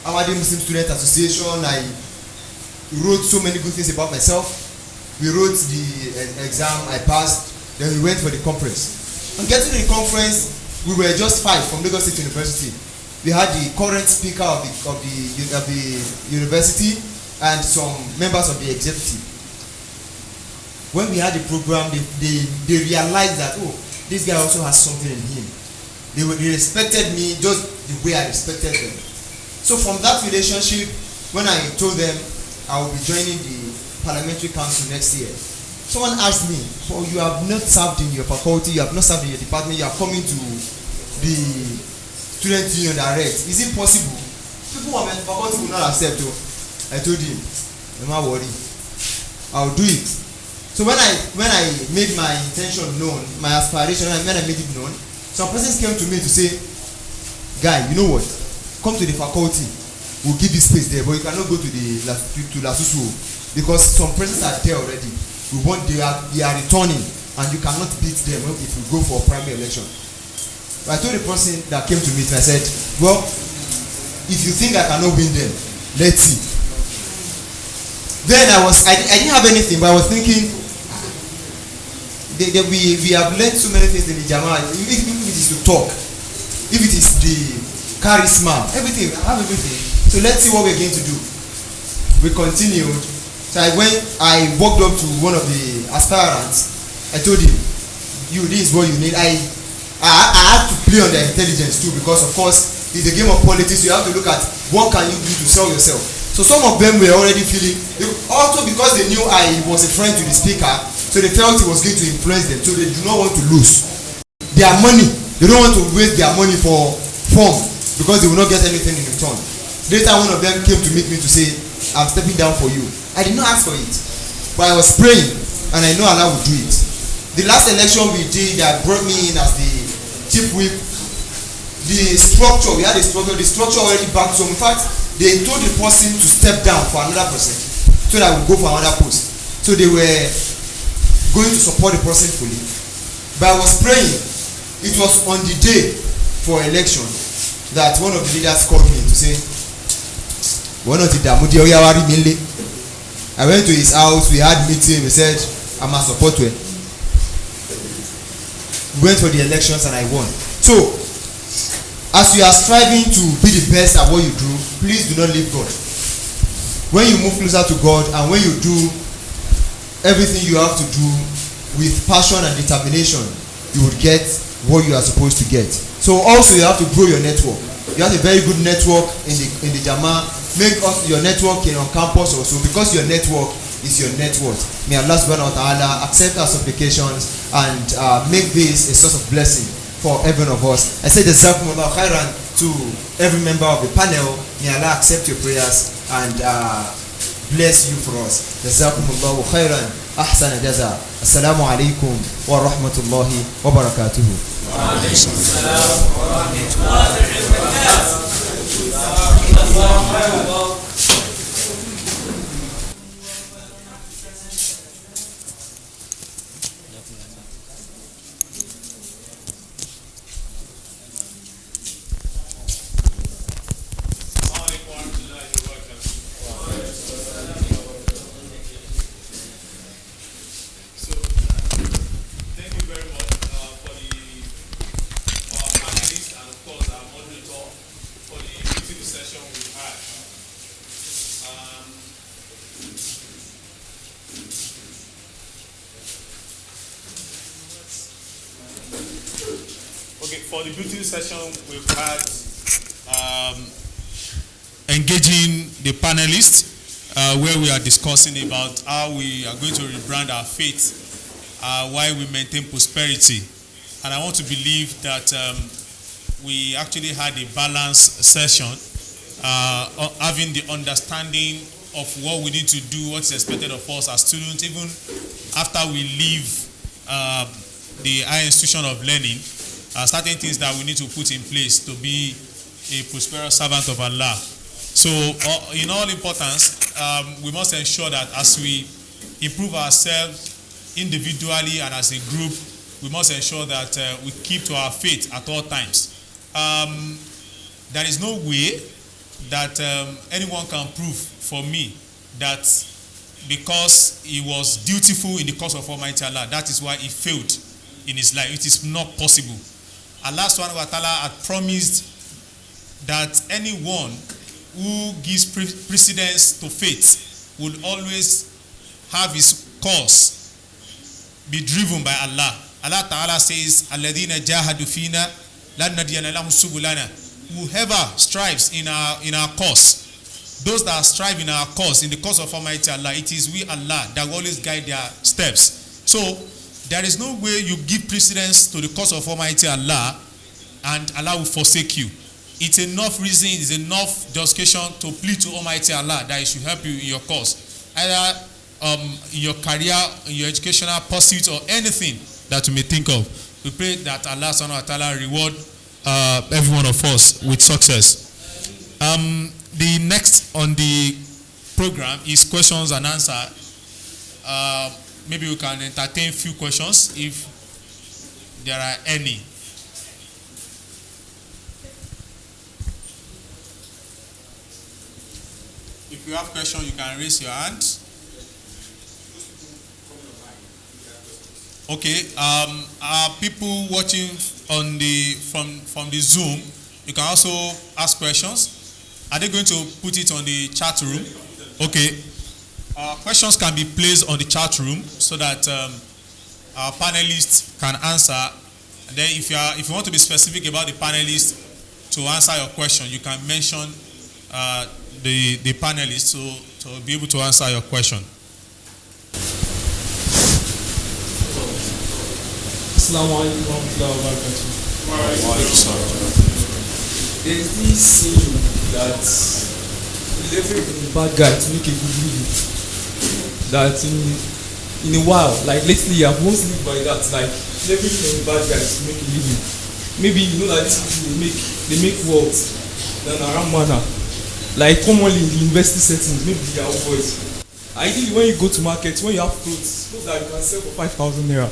Ahmadi Muslim Student Association. I wrote so many good things about myself. We wrote the exam, I passed. Then we went for the conference. On getting to the conference, we were just 5 from Lagos State University. We had the current speaker of the university and some members of the executive. When we had the program, they realized that, oh, this guy also has something in him. They respected me just the way I respected them. So from that relationship, when I told them I will be joining the parliamentary council next year, someone asked me, oh, you have not served in your faculty, you have not served in your department, you are coming to the student union direct. Is it possible? People who are in the faculty will not accept. Oh. I told him, don't worry, I'll do it. So when I made my intention known, my aspiration, when I made it known, some persons came to me to say, guy, you know what? Come to the faculty. We'll give you space there, but you cannot go to Lasusu because some persons are there already. They are returning, and you cannot beat them if you go for a primary election. But I told the person that came to me, and I said, well, if you think I cannot win them, let's see. Then I didn't have anything, but I was thinking, we have learned so many things in the Jama. If it is to talk, if it is the charisma, everything, I have everything. So let's see what we're going to do. We continued. So I walked up to one of the aspirants. I told him, this is what you need. I had to play on their intelligence too, because of course it's a game of politics. You have to look at what can you do to sell yourself. So some of them were already feeling, also because they knew I was a friend to the speaker, so they felt it was going to influence them, so they do not want to lose their money. They don't want to waste their money for form because they will not get anything in return. Later one of them came to meet me to say, I'm stepping down for you. I did not ask for it, but I was praying and I know Allah would do it. The last election we did, that brought me in as the chief whip. The structure, we had a structure, the structure already backed. So in fact, they told the person to step down for another person so that we go for another post. So they were going to support the person fully. But I was praying. It was on the day for election that one of the leaders called me to say, I I went to his house, we had meeting, we said, I'm a support way. We went for the elections and I won. So, as you are striving to be the best at what you do, please do not leave God. When you move closer to God and when you do everything you have to do with passion and determination, you would get what you are supposed to get. So also you have to grow your network. You have a very good network in the Jama. Make up your network on campus also, because your network is your net worth. May Allah subhanahu wa ta'ala accept our supplications and make this a source of blessing for every one of us. I say jazakumullahu khairan to every member of the panel. May Allah accept your prayers and bless you for us. Jazakumullahu khairan. Ahsana jaza. Assalamu alaikum wa rahmatullahi wa barakatuhu. Wa alaikum assalam wa rahmatullahi wa barakatuh. For the beauty session, we've had engaging the panelists where we are discussing about how we are going to rebrand our faith while we maintain prosperity. And I want to believe that we actually had a balanced session, having the understanding of what we need to do, what's expected of us as students, even after we leave the higher institution of learning. Certain things that we need to put in place to be a prosperous servant of Allah. So, in all importance, we must ensure that as we improve ourselves individually and as a group, we must ensure that we keep to our faith at all times. There is no way that anyone can prove for me that because he was dutiful in the cause of Almighty Allah, that is why he failed in his life. It is not possible. Allah subhanahu wa ta'ala had promised that anyone who gives precedence to faith will always have his cause be driven by Allah. Allah ta'ala says, Alladhina jahadu fina lanadiyana lahum subulana. Whoever strives in our cause, those that strive in our cause, in the cause of Almighty Allah, it is we Allah that will always guide their steps. So there is no way you give precedence to the cause of Almighty Allah and Allah will forsake you. It's enough reason, it's enough justification to plead to Almighty Allah that He should help you in your cause, either in your career, in your educational pursuit, or anything that you may think of. We pray that Allah subhanahu wa ta'ala reward every one of us with success. The next on the program is questions and answer. Maybe we can entertain few questions if there are any. If you have questions, you can raise your hand. Okay. People watching on from the Zoom, you can also ask questions. Are they going to put it on the chat room? Okay. Questions can be placed on the chat room so that our panelists can answer. And then if you want to be specific about the panelists to answer your question, you can mention the panelists to be able to answer your question. Assalamu alaikum wa barakatuh. There's this saying that leverage a bad guy to make a good living. That in a while, like lately, I've once lived by that, like leveraging a bad guy to make a living. Maybe you know that these people they make wealth than around manner. Like commonly in the university settings, maybe they are boys. Ideally, when you go to market, when you have clothes that you can sell for 5,000 naira.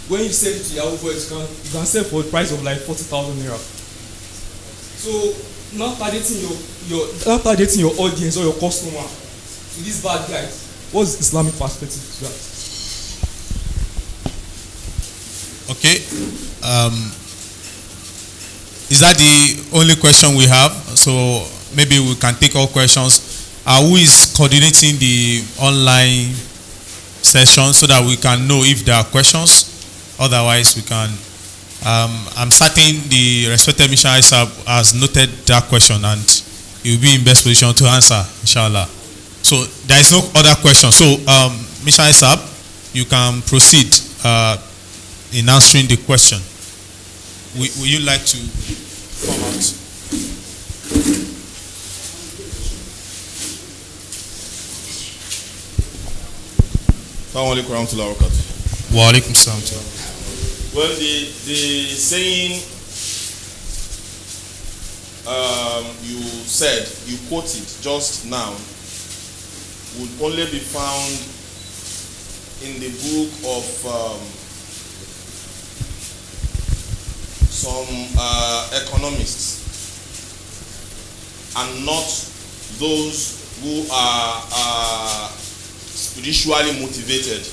When you sell it to Yahoo boys, you can sell for a price of like 40,000 naira. So not targeting your audience or your customer. to these bad guys? What's Islamic perspective to that? Okay. Is that the only question we have? So maybe we can take all questions. Who is coordinating the online session so that we can know if there are questions? Otherwise, we can. I'm certain the respected Mishnah Isab has noted that question and he will be in best position to answer, inshallah. So there is no other question. So, Mishnah Isab, you can proceed in answering the question. Will you like to come out? Assalamu alaikum warahmatullahi wabarakatuh. Wa alaikum salam. Well, the saying you said, you quoted just now, would only be found in the book of some economists, and not those who are spiritually motivated.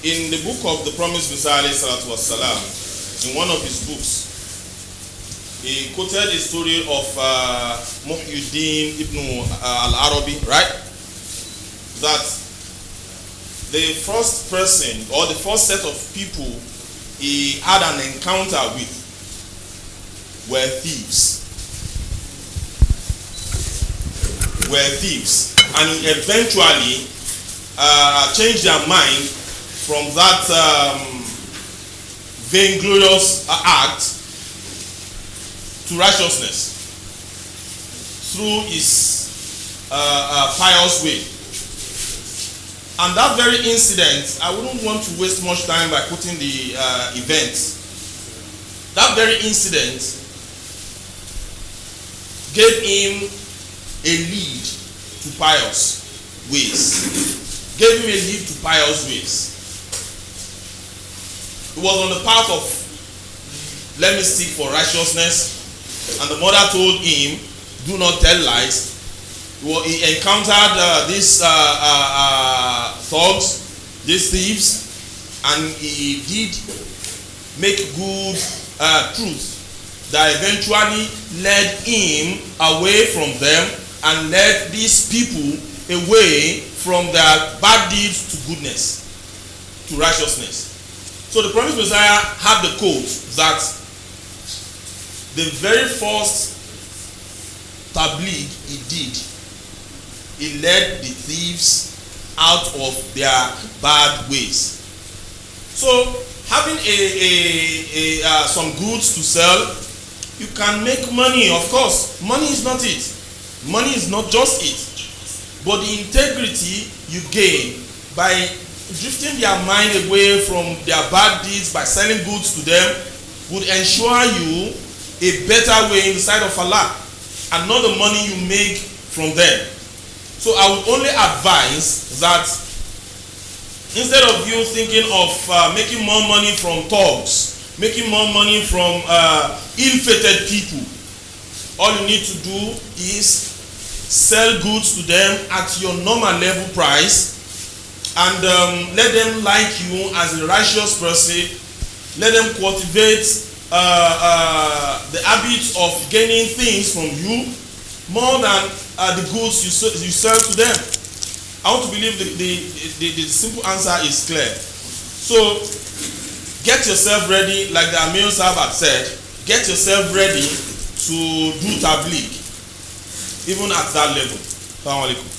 In the book of the Promised Messiah, in one of his books, he quoted the story of Muhyiddin ibn al-Arabi, right? That the first person or the first set of people he had an encounter with were thieves. And he eventually changed their mind from that vainglorious act to righteousness through his pious way. And that very incident, I wouldn't want to waste much time by quoting the events. That very incident gave him a lead to pious ways. Gave him a lead to pious ways. He was on the path of, let me seek for righteousness. And the mother told him, do not tell lies. Well, he encountered these thugs, these thieves, and he did make good truth that eventually led him away from them and led these people away from their bad deeds to goodness, to righteousness. So the Promised Messiah had the quote that the very first tabligh he did, he led the thieves out of their bad ways. So having some goods to sell, you can make money, of course. Money is not it. Money is not just it. But the integrity you gain by drifting their mind away from their bad deeds by selling goods to them would ensure you a better way in the sight of Allah and not the money you make from them. So I would only advise that instead of you thinking of making more money from thugs, making more money from ill-fated people, all you need to do is sell goods to them at your normal level price and let them like you as a righteous person. Let them cultivate the habit of gaining things from you more than the goods you sell to them. I want to believe the simple answer is clear. So get yourself ready, like the Amir Sahab had said, get yourself ready to do tabligh, even at that level. Assalamu alaikum.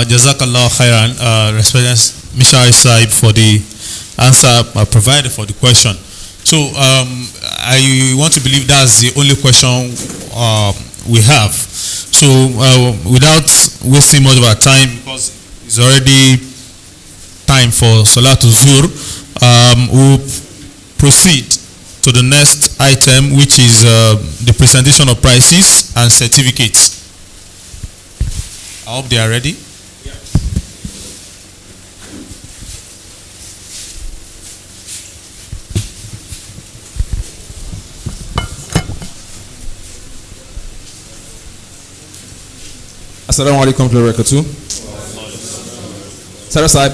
Jazakallah khairan, respected Mr. Saib, for the answer provided for the question. So I want to believe that's the only question we have. So without wasting much of our time, because it's already time for Salatul Zuhr, we'll proceed to the next item, which is the presentation of prizes and certificates. I hope they are ready. Assalamu alaikum wa barakatuh. Sarah Saib,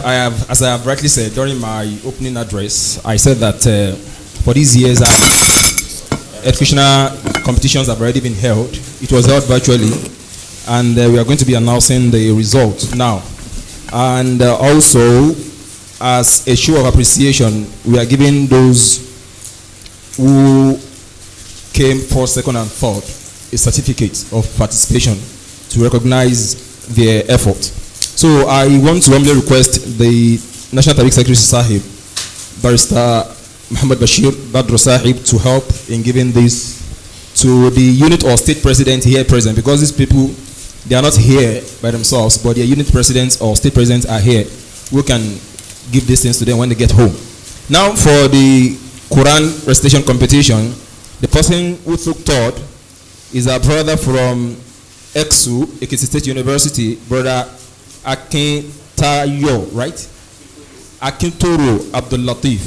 as I have rightly said during my opening address, I said that for these years, educational competitions have already been held. It was held virtually, and we are going to be announcing the results now. And also, as a show of appreciation, we are giving those who came first, second, and third a certificate of participation to recognize their effort. So I want to humbly request the National Tariq Secretary Sahib, Barrister Muhammad Bashir Badr Sahib, to help in giving this to the unit or state president here present, because these people, they are not here by themselves, but their unit presidents or state presidents are here who can give these things to them when they get home. Now for the Quran recitation competition, the person who took third is a brother from EXU, Ekiti State University, brother Akintayo, right? Akintoro Abdul Latif.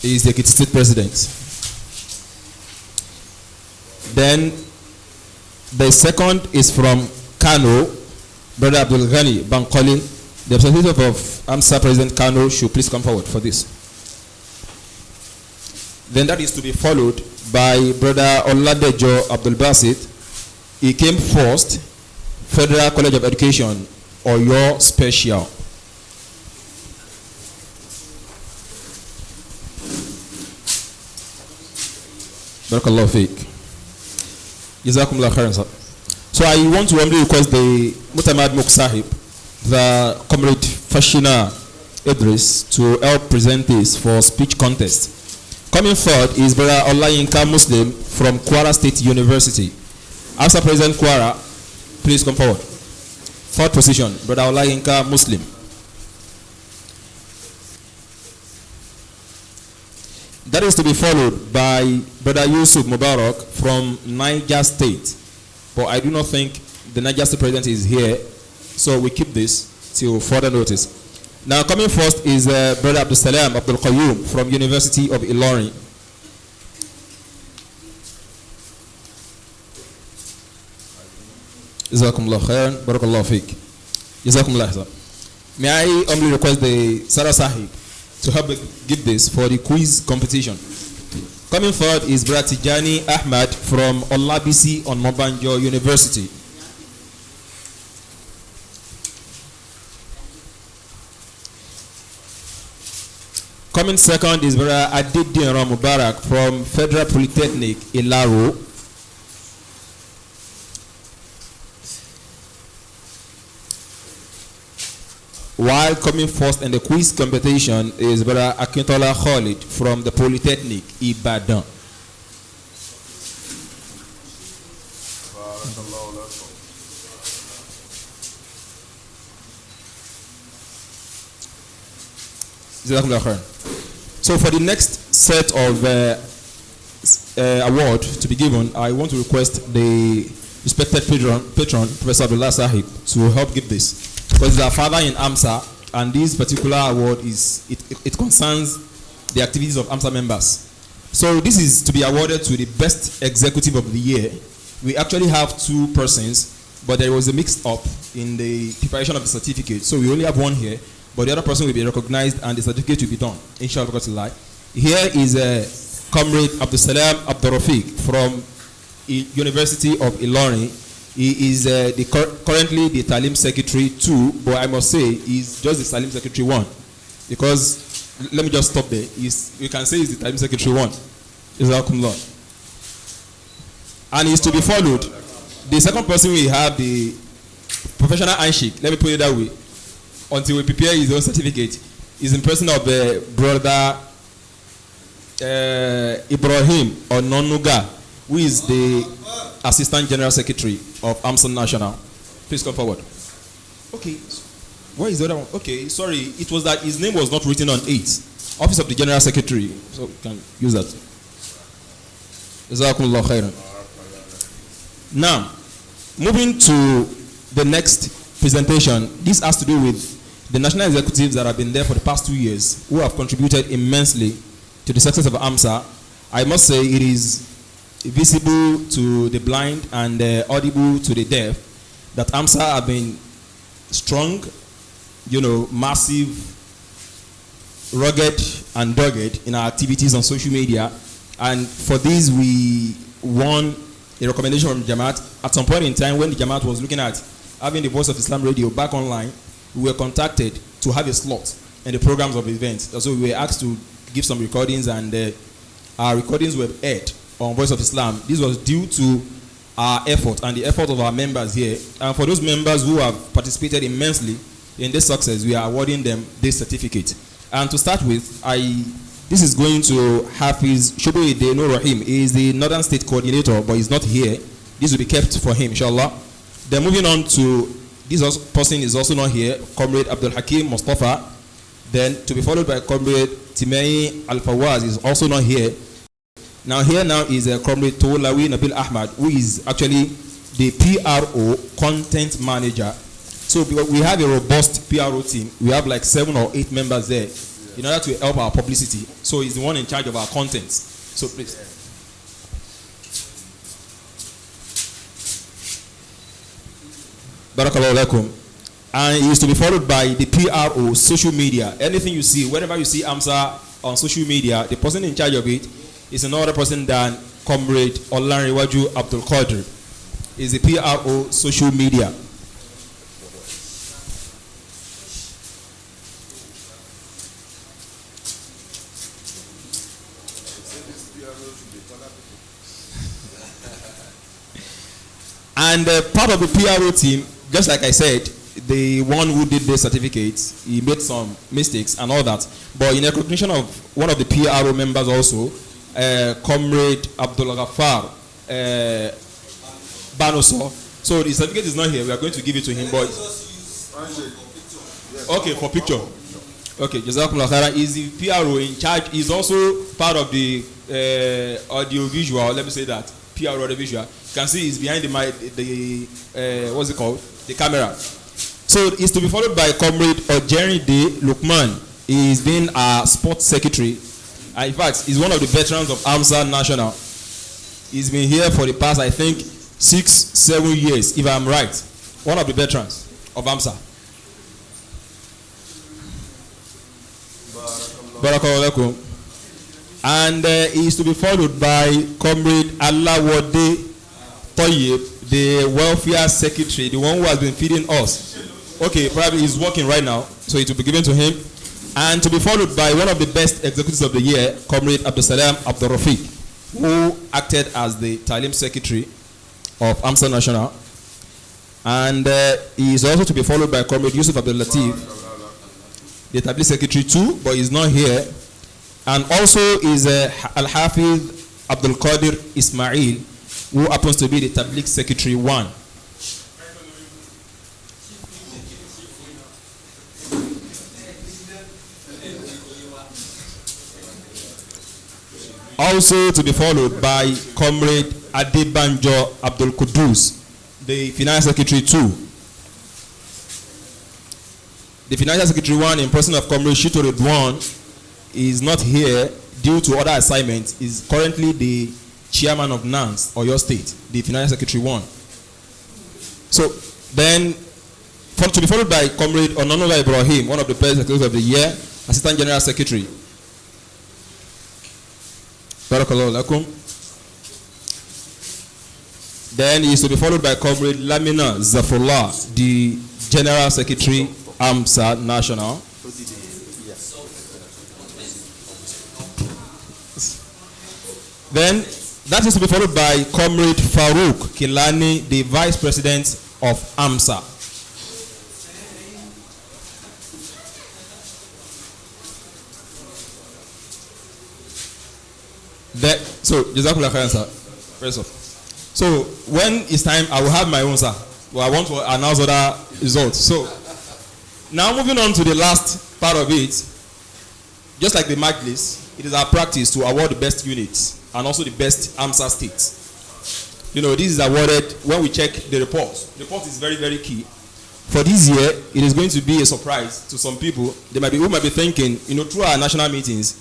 He is the Ekiti State president. Then the second is from Kano, brother Abdul Ghani Bankoli. The representative of Amsa President Kano should please come forward for this. Then that is to be followed by brother Oladejo Abdul Basit. He came first, Federal College of Education, Oyo Special. Barakallahu fiqh. Jazakumullah khairan, sir. So I want to humbly request the Mutamad Muk Sahib, the comrade Fashina Idris, to help present this for speech contest. Coming forward is brother Olayinka Muslim from Kwara State University. After President Kwara, please come forward. Third position, brother Olayinka Muslim. That is to be followed by brother Yusuf Mubarak from Niger State. But I do not think the Niger State president is here, so we keep this till further notice. Now coming first is brother Abdul Salam Abdul Qayyum from University of Ilorin. Jazakumullah khairan, barakallahu fiqh. Jazakumullah khairan. May I humbly request the Sarah Sahib to help give this for the quiz competition. Coming forward is brother Tijani Ahmad from Olabisi Onabanjo University. Coming second is brother Adidin Mubarak from Federal Polytechnic Ilaro. While coming first in the quiz competition is brother Akintola Khalid from the Polytechnic Ibadan. So for the next set of award to be given, I want to request the respected patron Professor Abdullah Sahib, to help give this, because he's our father in Amsa, and this particular award it concerns the activities of Amsa members. So this is to be awarded to the best executive of the year. We actually have two persons, but there was a mix-up in the preparation of the certificate, so we only have one here. But the other person will be recognized and the certificate will be done, inshallah. Here is Comrade Abdul Salam Abdul Rafiq from University of Ilorin. He is currently the Talim Secretary 2, but I must say he's just the Talim Secretary 1. Because, let me just stop there. We can say he's the Talim Secretary 1. And he's to be followed. The second person we have, the professional Ahic, let me put it that way, until we prepare his own certificate, is in person of brother Ibrahim Ononuga, who is the Assistant General Secretary of Amsa National. Please come forward. Okay, where is the other one? Okay, sorry, it was that his name was not written on it. Office of the General Secretary, so we can use that. Jazakumullah khairan. Now, moving to the next presentation, this has to do with the national executives that have been there for the past 2 years, who have contributed immensely to the success of Amsa, I must say it is visible to the blind and audible to the deaf that Amsa have been strong, massive, rugged and dogged in our activities on social media. And for this, we won a recommendation from Jamaat. At some point in time, when the Jamaat was looking at having the Voice of Islam radio back online, we were contacted to have a slot in the programs of events. So we were asked to give some recordings, and our recordings were aired on Voice of Islam. This was due to our effort and the effort of our members here. And for those members who have participated immensely in this success, we are awarding them this certificate. And to start with, this is going to Hafiz Shoboide No Rahim. He is the Northern State Coordinator, but he's not here. This will be kept for him, inshallah. Then moving on to, this person is also not here, Comrade Abdul Hakim Mustafa. Then to be followed by Comrade Timei Al-Fawaz is also not here. Now here is Comrade Tolawi Nabil Ahmad, who is actually the PRO content manager. So we have a robust PRO team. We have like 7 or 8 members there in order to help our publicity. So he's the one in charge of our content. So please. Barakallahu alaikum. And he is to be followed by the PRO social media. Anything you see, whenever you see Amsa on social media, the person in charge of it is another person than Comrade Olanrewaju Abdul Qadir. Is the PRO social media. And part of the PRO team, just like I said, the one who did the certificates, he made some mistakes and all that. But in recognition of one of the PRO members also, Comrade Abdul Ghaffar Banoso. So the certificate is not here. We are going to give it to him. But okay, for picture. Okay, Jazakumullah khairan is the PRO in charge. He's also part of the audio visual. Let me say that PRO audio visual. You can see he's behind the what's it called? The camera. So it's to be followed by Comrade Ojerinde Lukman. He's been our sports secretary. In fact, he's one of the veterans of Amsa National. He's been here for the past, I think, 6-7 years, if I'm right. One of the veterans of Amsa. Barakallahu alaikum. And he is to be followed by Comrade Alawode Toyib, the welfare secretary, the one who has been feeding us. Okay, probably he's working right now, so it will be given to him. And to be followed by one of the best executives of the year, Comrade Abdul Salam Abdul Rafiq, who acted as the Talim secretary of Amsa National. And he is also to be followed by Comrade Yusuf Abdul Latif, the Tabligh secretary too, but he's not here. And also is Al-Hafiz Abdul Qadir Ismail, who happens to be the Tabligh secretary 1. Also to be followed by Comrade Adebanjo Abdul Kudus, the Finance Secretary 2. The Financial Secretary 1 in person of Comrade Shito Redwan is not here due to other assignments. Is currently the chairman of NANS, Oyo State, the Financial Secretary 1. So then, to be followed by Comrade Ononola Ibrahim, one of the best secretaries of the year, Assistant General Secretary. Barakallahu lakum. Then he is to be followed by Comrade Lamina Zafullah, the General Secretary, Amsa National. Then that is to be followed by Comrade Farouk Kilani, the Vice President of Amsa. So, Jazakallah khairan, sir. First off. So, when it's time, I will have my own, sir. Well, I want to announce other results. So, now moving on to the last part of it, just like the mark list, it is our practice to award the best units and also the best AMSA states. You know, this is awarded when we check the report. The report is very, very key. For this year, it is going to be a surprise to some people. Who might be thinking, you know, through our national meetings,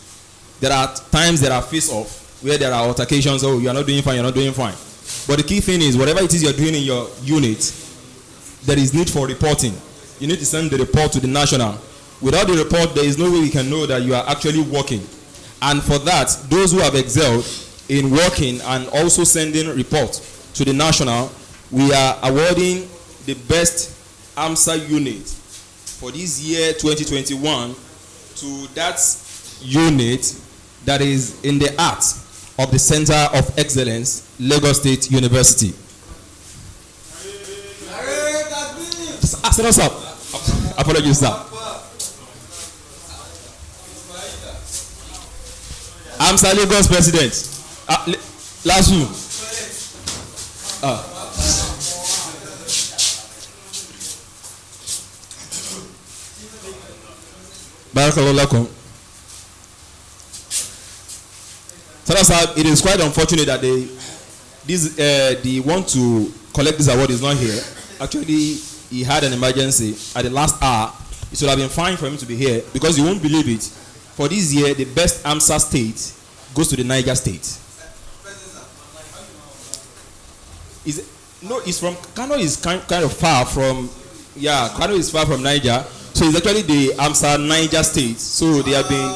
there are times that are face-off. where there are altercations, oh, you are not doing fine, you're not doing fine. But the key thing is, whatever it is you're doing in your unit, there is need for reporting. You need to send the report to the national. Without the report, there is no way we can know that you are actually working. And for that, those who have excelled in working and also sending reports to the national, we are awarding the best Amsa unit for this year 2021 to that unit that is in the art of the Center of Excellence, Lagos State University. Stand us up. Apologies, sir. Amsa Lagos President. Last one. Barakallahu. So it is quite unfortunate that they want to collect this award is not here. Actually, he had an emergency at the last hour. It would have been fine for him to be here because you won't believe it. For this year, the best Amsa state goes to the Niger State. It's from Kano. Is kind of far from. Yeah, Kano is far from Niger. So it's actually the Amsa Niger State. So they have been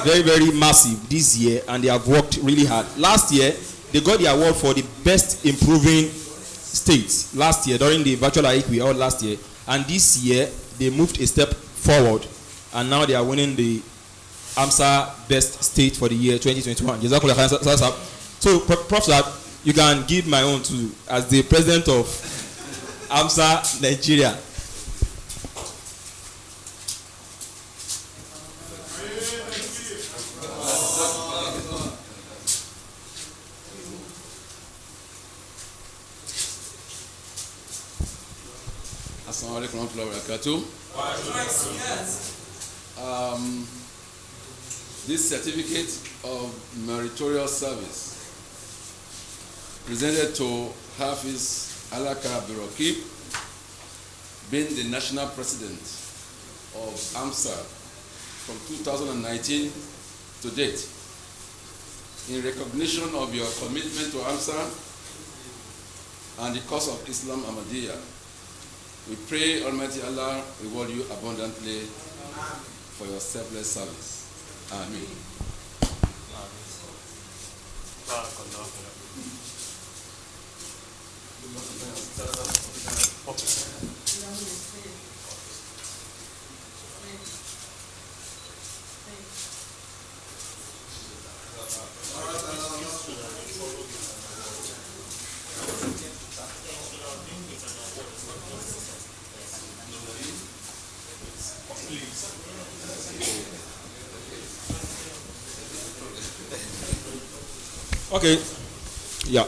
very, very massive this year, and they have worked really hard. Last year, they got the award for the best improving state. Last year, during the virtual Ahic we held last year, and this year they moved a step forward, and now they are winning the Amsa best state for the year 2021. So, Prof. Sir, you can give my own too as the president of Amsa Nigeria. Assalamu alaikum warahmatullahi wabarakatuh. This certificate of meritorious service presented to Hafiz Alaka Abdurraqib, being the national president of Amsa from 2019 to date, in recognition of your commitment to Amsa and the cause of Islam Ahmadiyya. We pray Almighty Allah reward you abundantly for your selfless service. Amen. Okay. Yeah.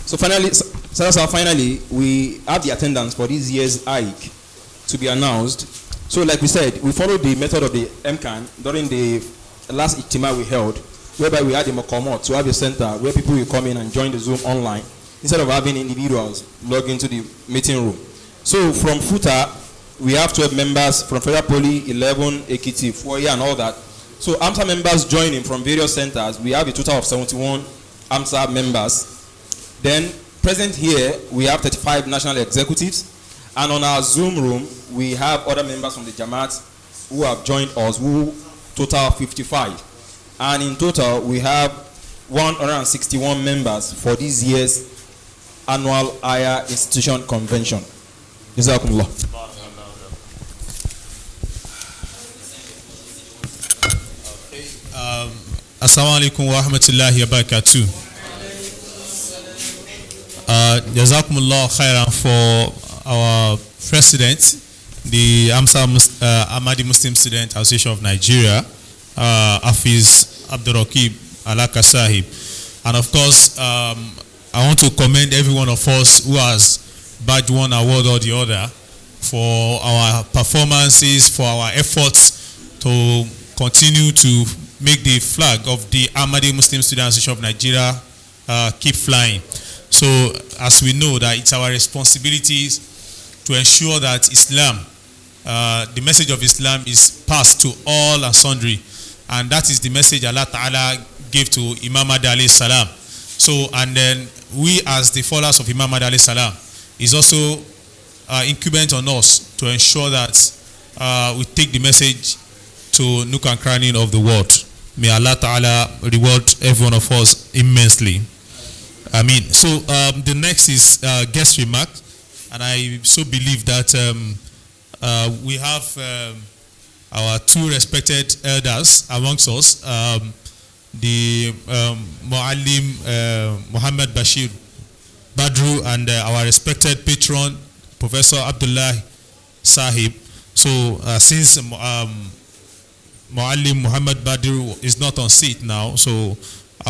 So finally, we have the attendance for this year's Ahic to be announced. So like we said, we followed the method of the MCAN during the last Ijtima we held, whereby we had a Mokomot to have a center where people will come in and join the Zoom online instead of having individuals log into the meeting room. So from FUTA, we have 12 members, from Federal Poly, 11, Ekiti, 4 and all that. So AMSA members joining from various centers. We have a total of 71 AMSA members. Then present here, we have 35 national executives. And on our Zoom room, we have other members from the Jamaat who have joined us, who total 55. And in total, we have 161 members for this year's annual Higher Institution Convention. Jazakumullah. Assalamu alaikum wa rahmatullahi wa barakatuh. Jazakumullah khairan for our president, the Amsa Ahmadi Muslim Student Association of Nigeria, Hafiz Abdurraqib Alaka Sahib. And of course, I want to commend every one of us who has badged one award or the other for our performances, for our efforts to continue to make the flag of the Ahmadi Muslim Student Association of Nigeria keep flying. So as we know that it's our responsibilities to ensure that Islam, the message of Islam is passed to all and sundry. And that is the message Allah Ta'ala gave to Imam Mahdi alayhi salam. So, and then we as the followers of Imam Mahdi alayhi salam is also incumbent on us to ensure that we take the message to nook and cranny of the world. May Allah Ta'ala reward every one of us immensely. I mean, so the next is guest remark, and I so believe that we have our two respected elders amongst us, the Muallim Muhammad Bashir Badru and our respected patron Professor Abdullah Sahib. So since Muallim Muhammad Badru is not on seat now, so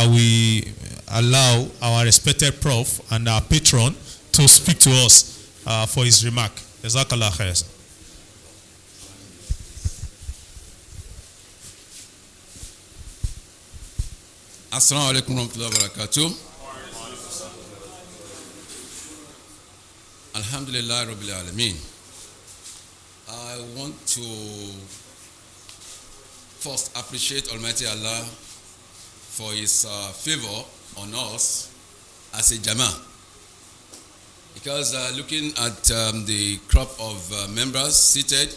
we allow our respected Prof and our patron to speak to us for his remark. Jazakallah khair. Assalamu alaikum warahmatullahi wabarakatuh. Alhamdulillah Rabbil Alameen. I want to first appreciate Almighty Allah for His favor on us as a Jama. Because looking at the crop of members seated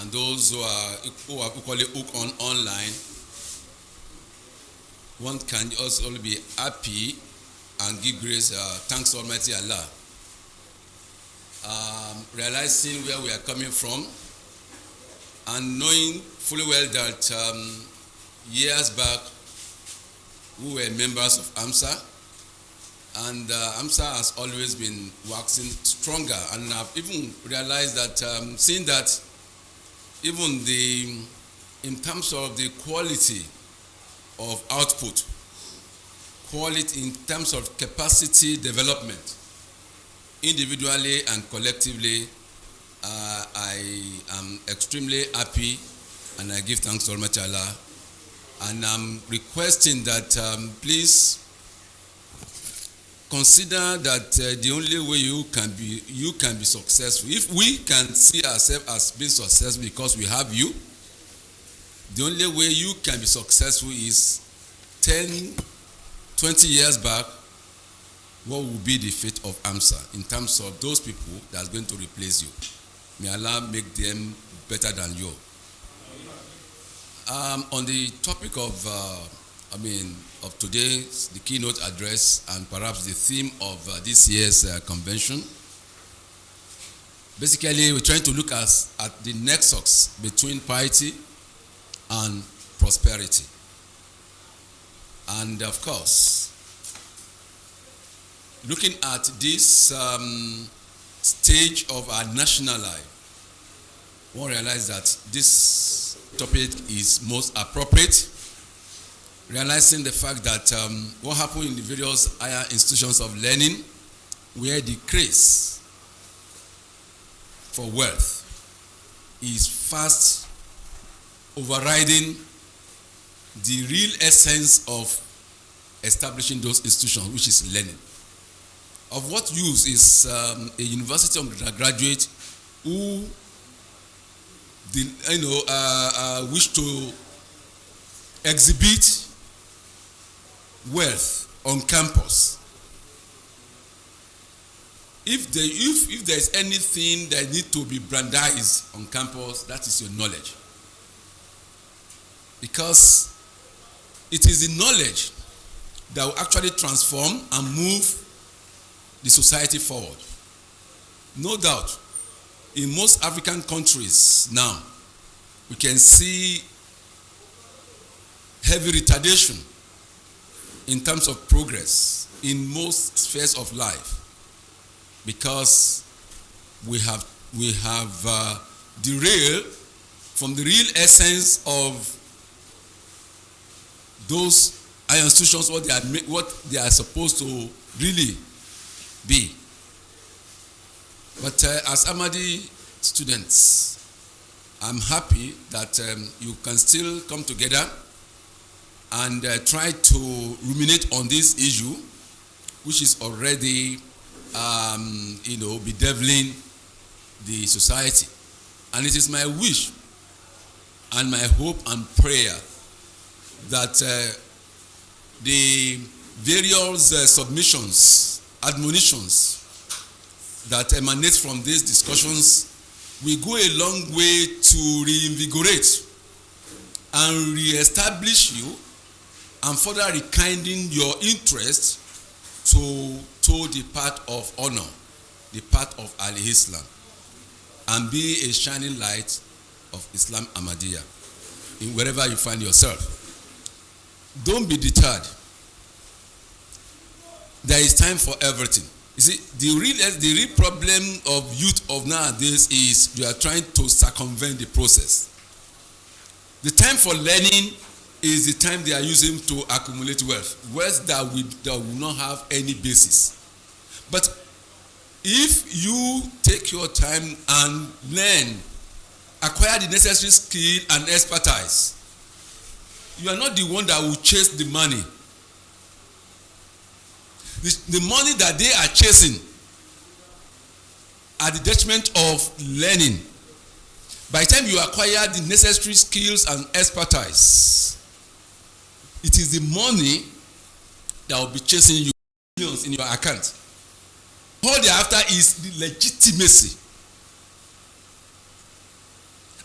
and those who are equally hooked on online, one can also be happy and give grace, thanks to Almighty Allah. Realizing where we are coming from and knowing fully well that years back we were members of Amsa, and Amsa has always been waxing stronger, and I've even realized that seeing that even in terms of the quality of output, quality in terms of capacity development, individually and collectively, I am extremely happy, and I give thanks to Almighty Allah. And I'm requesting that please consider that the only way you can be successful, if we can see ourselves as being successful because we have you, the only way you can be successful is 10, 20 years back, what will be the fate of Amsa in terms of those people that's going to replace you. May Allah make them better than you. On the topic of, of today's, the keynote address and perhaps the theme of this year's convention, basically we're trying to look at the nexus between piety and prosperity. And of course, looking at this stage of our national life, one realize that this topic is most appropriate, realizing the fact that what happened in the various higher institutions of learning, where the craze for wealth is fast overriding the real essence of establishing those institutions, which is learning. Of what use is a university undergraduate who wish to exhibit wealth on campus? If there is anything that need to be brandized on campus, that is your knowledge. Because it is the knowledge that will actually transform and move the society forward. No doubt, in most African countries now, we can see heavy retardation in terms of progress in most spheres of life, because we have derailed from the real essence of those higher institutions, what they are supposed to really be. But as Ahmadi students, I'm happy that you can still come together and try to ruminate on this issue, which is already bedeviling the society. And it is my wish and my hope and prayer that the various submissions, admonitions that emanate from these discussions will go a long way to reinvigorate and re-establish you and further rekindling your interest to the path of honor, the path of Al-Islam, and be a shining light of Islam Ahmadiyya in wherever you find yourself. Don't be deterred. There is time for everything. You see, the real problem of youth of nowadays is you are trying to circumvent the process. The time for learning is the time they are using to accumulate wealth that will not have any basis. But if you take your time and learn, acquire the necessary skill and expertise, you are not the one that will chase the money. The money that they are chasing at the detriment of learning. By the time you acquire the necessary skills and expertise, it is the money that will be chasing you, millions in your account. All they are after is the legitimacy.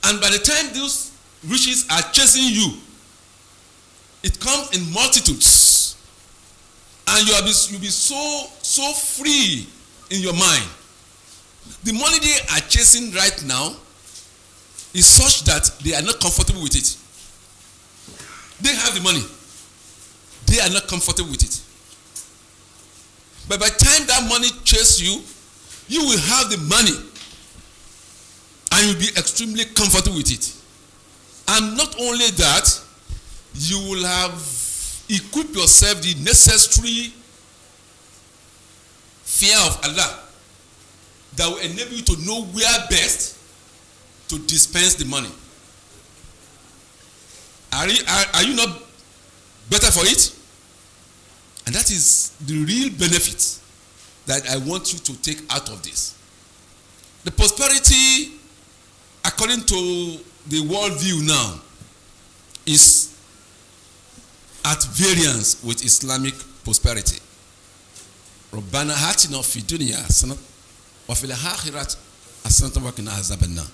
And by the time those riches are chasing you, it comes in multitudes. And you'll be so free in your mind. The money they are chasing right now is such that they are not comfortable with it. They have the money. They are not comfortable with it. But by the time that money chases you, you will have the money and you'll be extremely comfortable with it. And not only that, you will have equipped yourself the necessary fear of Allah that will enable you to know where best to dispense the money. Are you not better for it? And that is the real benefit that I want you to take out of this. The prosperity, according to the worldview now, is at variance with Islamic prosperity. ربنا آتنا في الدنيا حسنة وفي الآخرة حسنة وقنا عذاب النار.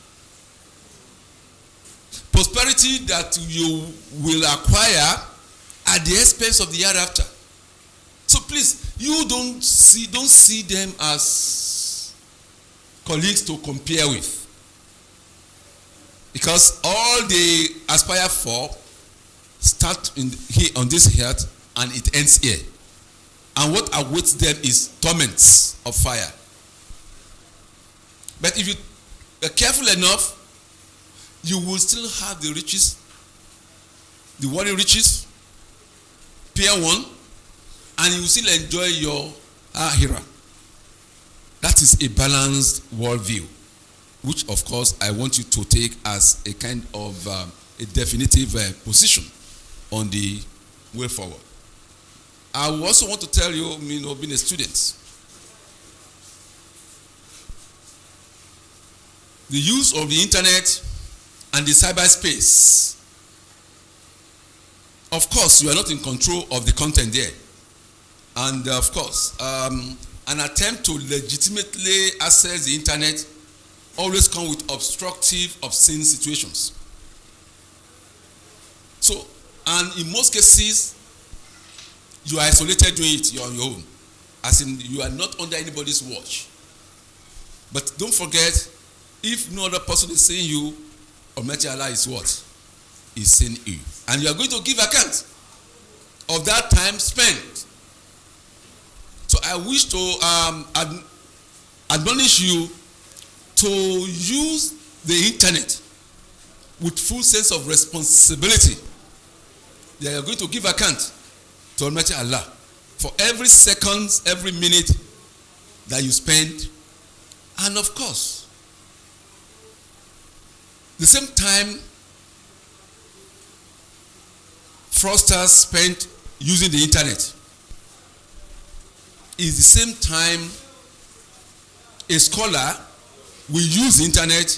Prosperity that you will acquire at the expense of the hereafter. So please, you don't see them as colleagues to compare with, because all they aspire for start here on this earth and it ends here, and what awaits them is torments of fire. But if you are careful enough, you will still have the riches, the worldly riches, pure one, and you will still enjoy your ahira. That is a balanced worldview, which of course I want you to take as a kind of a definitive position on the way forward. I also want to tell you, being a student, the use of the internet and the cyberspace, of course, you are not in control of the content there. And of course, an attempt to legitimately access the internet always comes with obstructive, obscene situations. So, and in most cases, you are isolated doing it, you are on your own. As in, you are not under anybody's watch. But don't forget, if no other person is seeing you, Almighty Allah is what? Is seeing you. And you are going to give account of that time spent. So I wish to admonish you to use the internet with full sense of responsibility. That you are going to give account to Almighty Allah for every second, every minute that you spend. And of course, the same time fraudsters spent using the internet is the same time a scholar will use the internet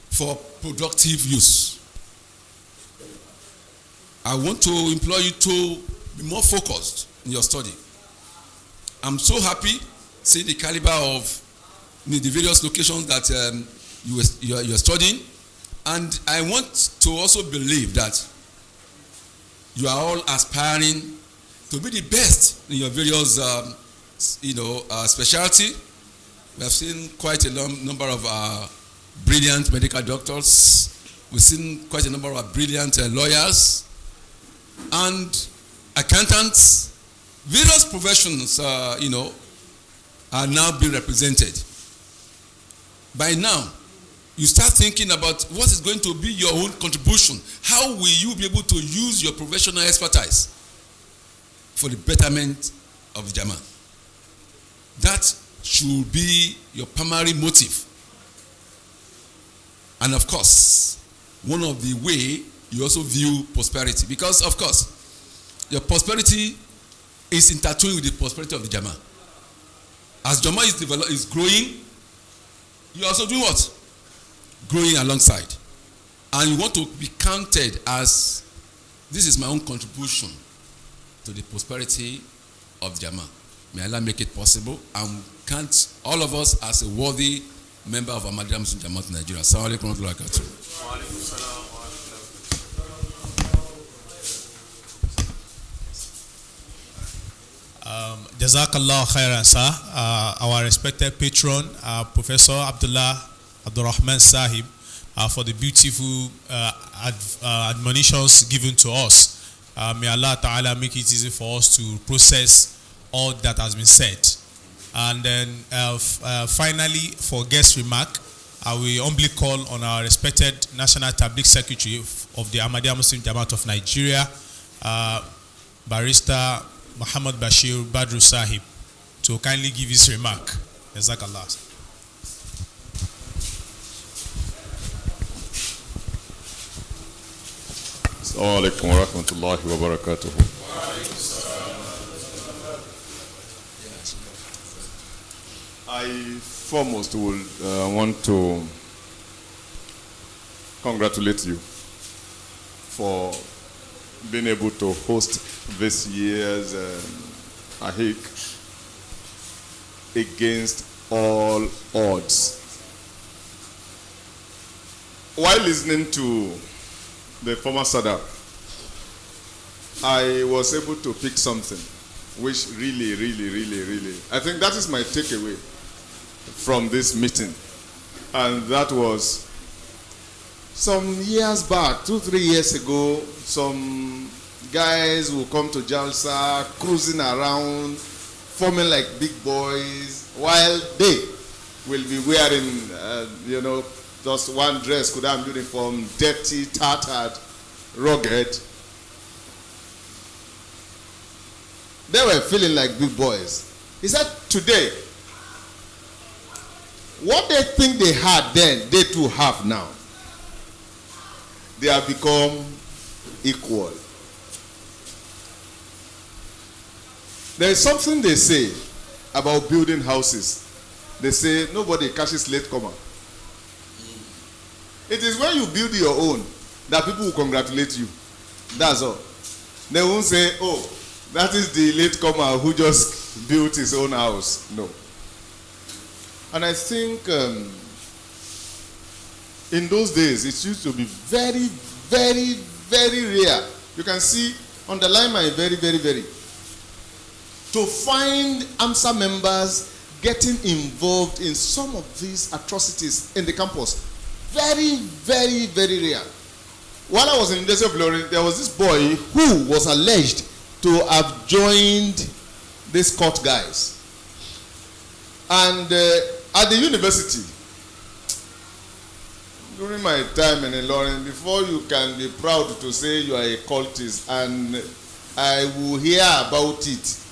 for productive use. I want to implore you to be more focused in your study. I'm so happy seeing the caliber of the various locations that you are studying, and I want to also believe that you are all aspiring to be the best in your various specialty. We have seen quite a number of brilliant medical doctors. We've seen quite a number of brilliant lawyers and accountants. Various professions, are now being represented. By now, you start thinking about what is going to be your own contribution. How will you be able to use your professional expertise for the betterment of the Jama? That should be your primary motive. And of course, one of the way you also view prosperity, because of course, your prosperity is intertwined with the prosperity of the Jama. As Jama is growing, you also doing what? Growing alongside. And you want to be counted as, this is my own contribution to the prosperity of the Jama. May Allah make it possible and count all of us as a worthy member of Ahmadiyya Muslim Jamaat Nigeria. Assalamu alaikum wa rahmatullahi wa barakatuh. Jazakallah khairan, sir. Our respected patron, Professor Abdurrahman Sahib, for the beautiful admonitions given to us. May Allah Ta'ala make it easy for us to process all that has been said. And then finally, for guest remark, I will humbly call on our respected National Tabligh Secretary of the Ahmadiyya Muslim Jamaat of Nigeria, Barrister Muhammad Bashir Badru Sahib, to kindly give his remark. Jazakallah. Assalamu alaikum wa rahmatullahi wa barakatuh. I foremost will want to congratulate you for being able to host this year's Ahic against all odds. While listening to the former Sadar, I was able to pick something which really, I think that is my takeaway from this meeting. And that was, some years back, 2-3 years ago, some guys will come to Jalsa, cruising around, forming like big boys, while they will be wearing, just one dress, Kudam uniform, dirty, tattered, rugged. They were feeling like big boys. He said, today, what they think they had then, they too have now. They have become equal. There is something they say about building houses. They say nobody catches latecomer. It is when you build your own that people will congratulate you. That's all. They won't say, oh, that is the latecomer who just built his own house. No. And I think in those days, it used to be very rare. You can see, underline my very. To find Amsa members getting involved in some of these atrocities in the campus. Very rare. While I was in the University of Ilorin, there was this boy who was alleged to have joined these court guys. And at the university, during my time in Ilorin, before you can be proud to say you are a cultist and I will hear about it,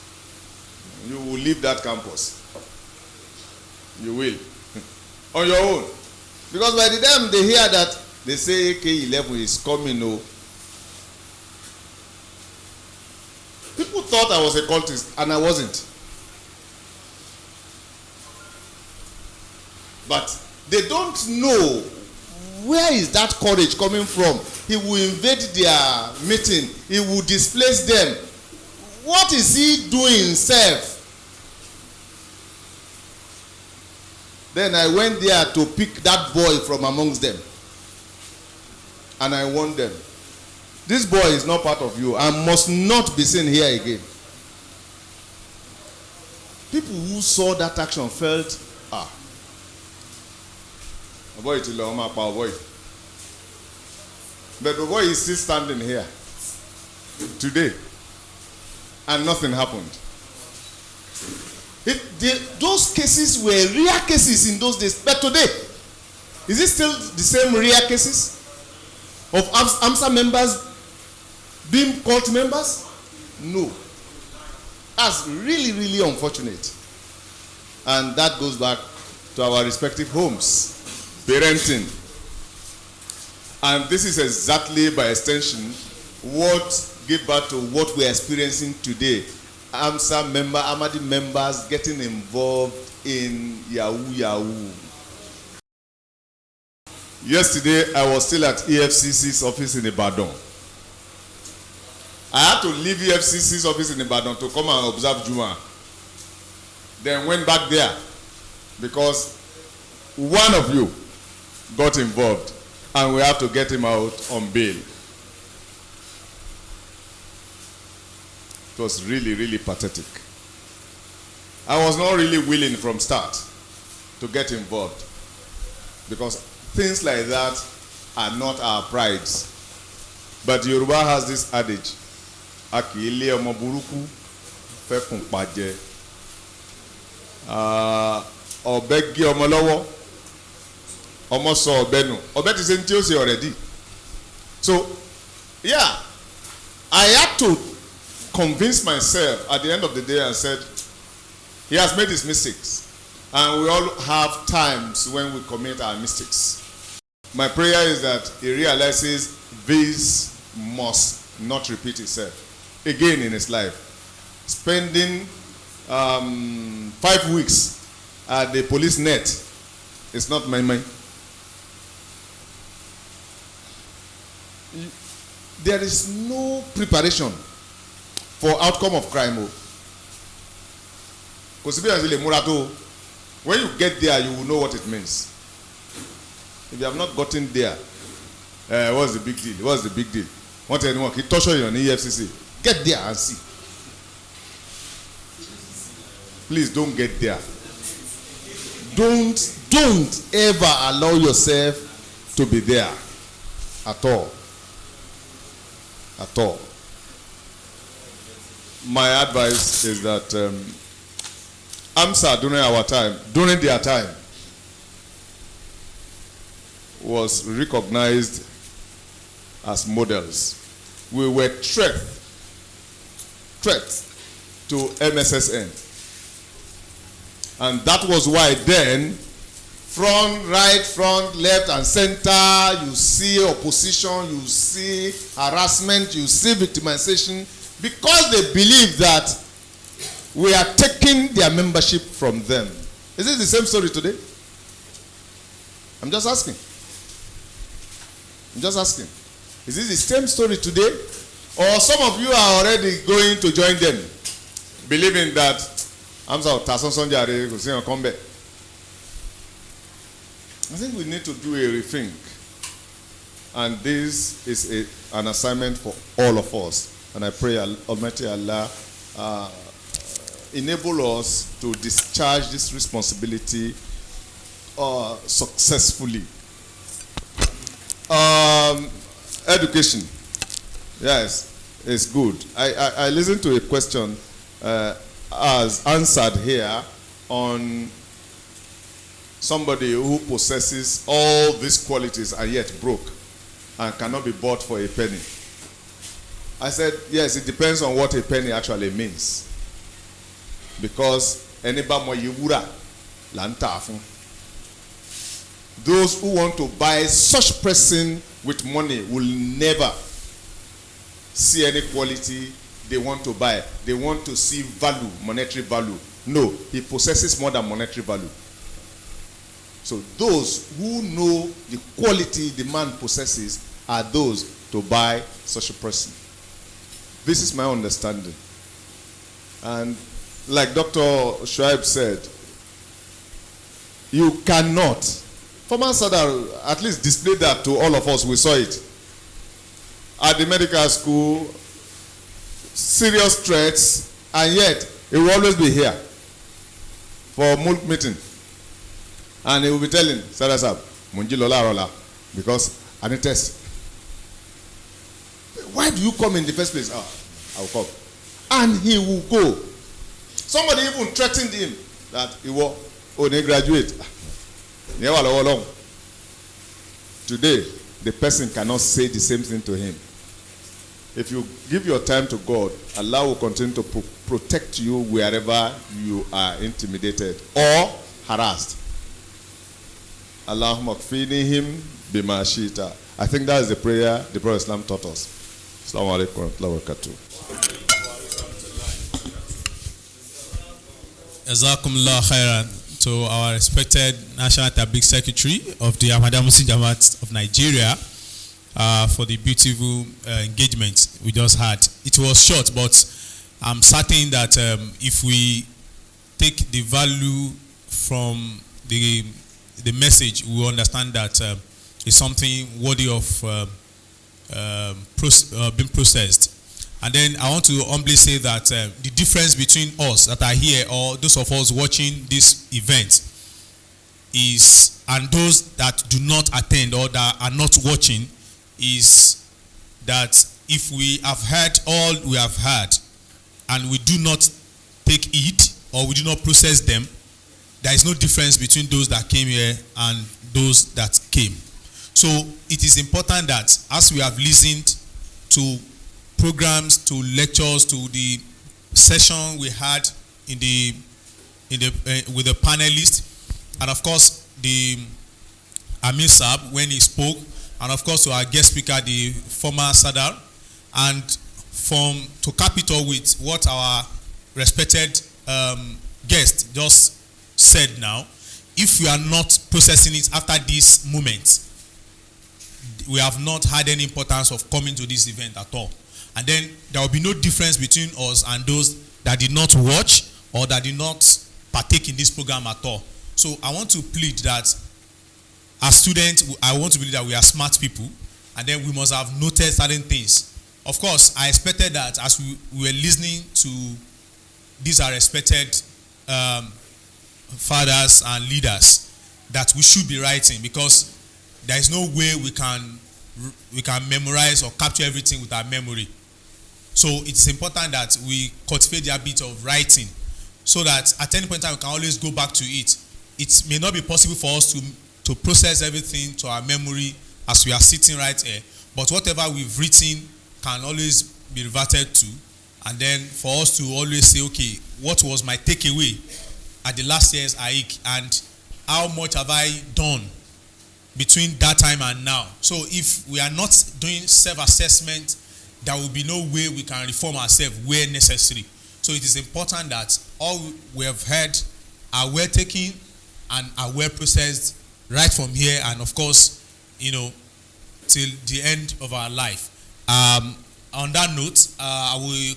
you will leave that campus. You will. On your own. Because by the time they hear that, they say AK-11 is coming. Oh. People thought I was a cultist, and I wasn't. But they don't know where is that courage coming from. He will invade their meeting. He will displace them. what is he doing himself? Then I went there to pick that boy from amongst them. And I warned them. This boy is not part of you and must not be seen here again. People who saw that action felt, a boy to Loma, boy. But the boy is still standing here today. And nothing happened. Those cases were rare cases in those days. But today, is it still the same rare cases of Amsa members being cult members? No. That's really, really unfortunate. And that goes back to our respective homes. Parenting. And this is exactly, by extension, what gave birth to what we are experiencing today. Amsa member, Ahmadi members getting involved in Yahoo. Yesterday, I was still at EFCC's office in Ibadan. I had to leave EFCC's office in Ibadan to come and observe Juma. Then went back there because one of you got involved and we have to get him out on bail. It was really, really pathetic. I was not really willing from start to get involved because things like that are not our prides. But Yoruba has this adage, Akile omo buruku fekun paje. Ọ̀bẹ gé ọmọ lọ́wọ́, ọmọ sọ ọ̀bẹ nù. Ọ̀bẹ ti ṣe ní tí ó ṣe already. So, yeah, I had to convince myself at the end of the day and said, he has made his mistakes. And we all have times when we commit our mistakes. My prayer is that he realizes this must not repeat itself again in his life. Spending 5 weeks at the police net is not my mind. There is no preparation for outcome of crime. When you get there, you will know what it means. If you have not gotten there, what's the big deal? What's the big deal? Want anyone? He torture you on EFCC. Get there and see. Please don't get there. Don't ever allow yourself to be there at all. At all. My advice is that Amsa during their time, was recognized as models. We were threat to MSSN. And that was why then, front, right, front, left, and center, you see opposition, you see harassment, you see victimization, because they believe that we are taking their membership from them. Is it the same story today? I'm just asking. Is it the same story today? Or some of you are already going to join them, believing that Amsa Tason Sonjare will say come back. I think we need to do a rethink. And this is an assignment for all of us. And I pray Almighty Allah enable us to discharge this responsibility successfully. Education. Yes, it's good. I listened to a question as answered here on somebody who possesses all these qualities and yet broke and cannot be bought for a penny. I said, yes, it depends on what a penny actually means. Because those who want to buy such person with money will never see any quality they want to buy. They want to see value, monetary value. No, he possesses more than monetary value. So those who know the quality the man possesses are those to buy such a person. This is my understanding. And like Dr. Shoaib said, you cannot. Former Sadar at least displayed that to all of us. We saw it. At the medical school, serious threats, and yet he will always be here for mulk meeting. And he will be telling Sadar Sab, Munji Lola Rola, because I need test. Why do you come in the first place? I will come. And he will go. Somebody even threatened him that he will only graduate. Today, the person cannot say the same thing to him. If you give your time to God, Allah will continue to protect you wherever you are intimidated or harassed. Allahumma kfinihim bima shita. I think that is the prayer the Prophet Islam taught us. Assalamu alaikum wa rahmatullahi wa barakatuh. Jazakumullah khairan to our respected National Tabligh Secretary of the Ahmadiyya Muslim Jamaat of Nigeria for the beautiful engagement we just had. It was short, but I'm certain that if we take the value from the message, we will understand that it's something worthy of being processed. And then I want to humbly say that the difference between us that are here or those of us watching this event is, and those that do not attend or that are not watching, is that if we have heard all we have heard and we do not take it or we do not process them, there is no difference between those that came here and those that came. So it is important that as we have listened to programs, to lectures, to the session we had with the panelists, and of course the Amir Saab when he spoke, and of course to our guest speaker, the former Sadar, and to cap it all with what our respected guest just said now, if we are not processing it after this moment, we have not had any importance of coming to this event at all. And then there will be no difference between us and those that did not watch or that did not partake in this program at all. So I want to plead that as students, I want to believe that we are smart people, and then we must have noted certain things. Of course, I expected that as we were listening to these are respected fathers and leaders, that we should be writing, because there is no way we can memorize or capture everything with our memory. So it's important that we cultivate the habit of writing, so that at any point in time we can always go back to it. It may not be possible for us to process everything to our memory as we are sitting right here, but whatever we've written can always be reverted to, and then for us to always say, okay, what was my takeaway at the last year's Ahic, and how much have I done between that time and now? So if we are not doing self-assessment, there will be no way we can reform ourselves where necessary. So it is important that all we have heard are well taken and are well processed right from here, and of course, till the end of our life. On that note, we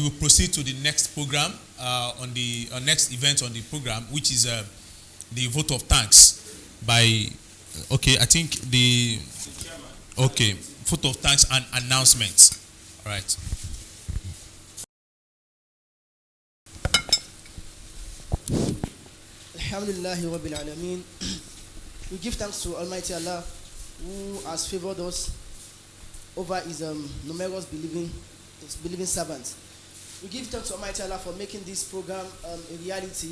will proceed to the next program, on the next event on the program, which is the vote of thanks by, vote of thanks and announcements. All right. Alhamdulillahi Rabbil Alameen. We give thanks to Almighty Allah, who has favored us over his numerous believing servants. We give thanks to Almighty Allah for making this program a reality.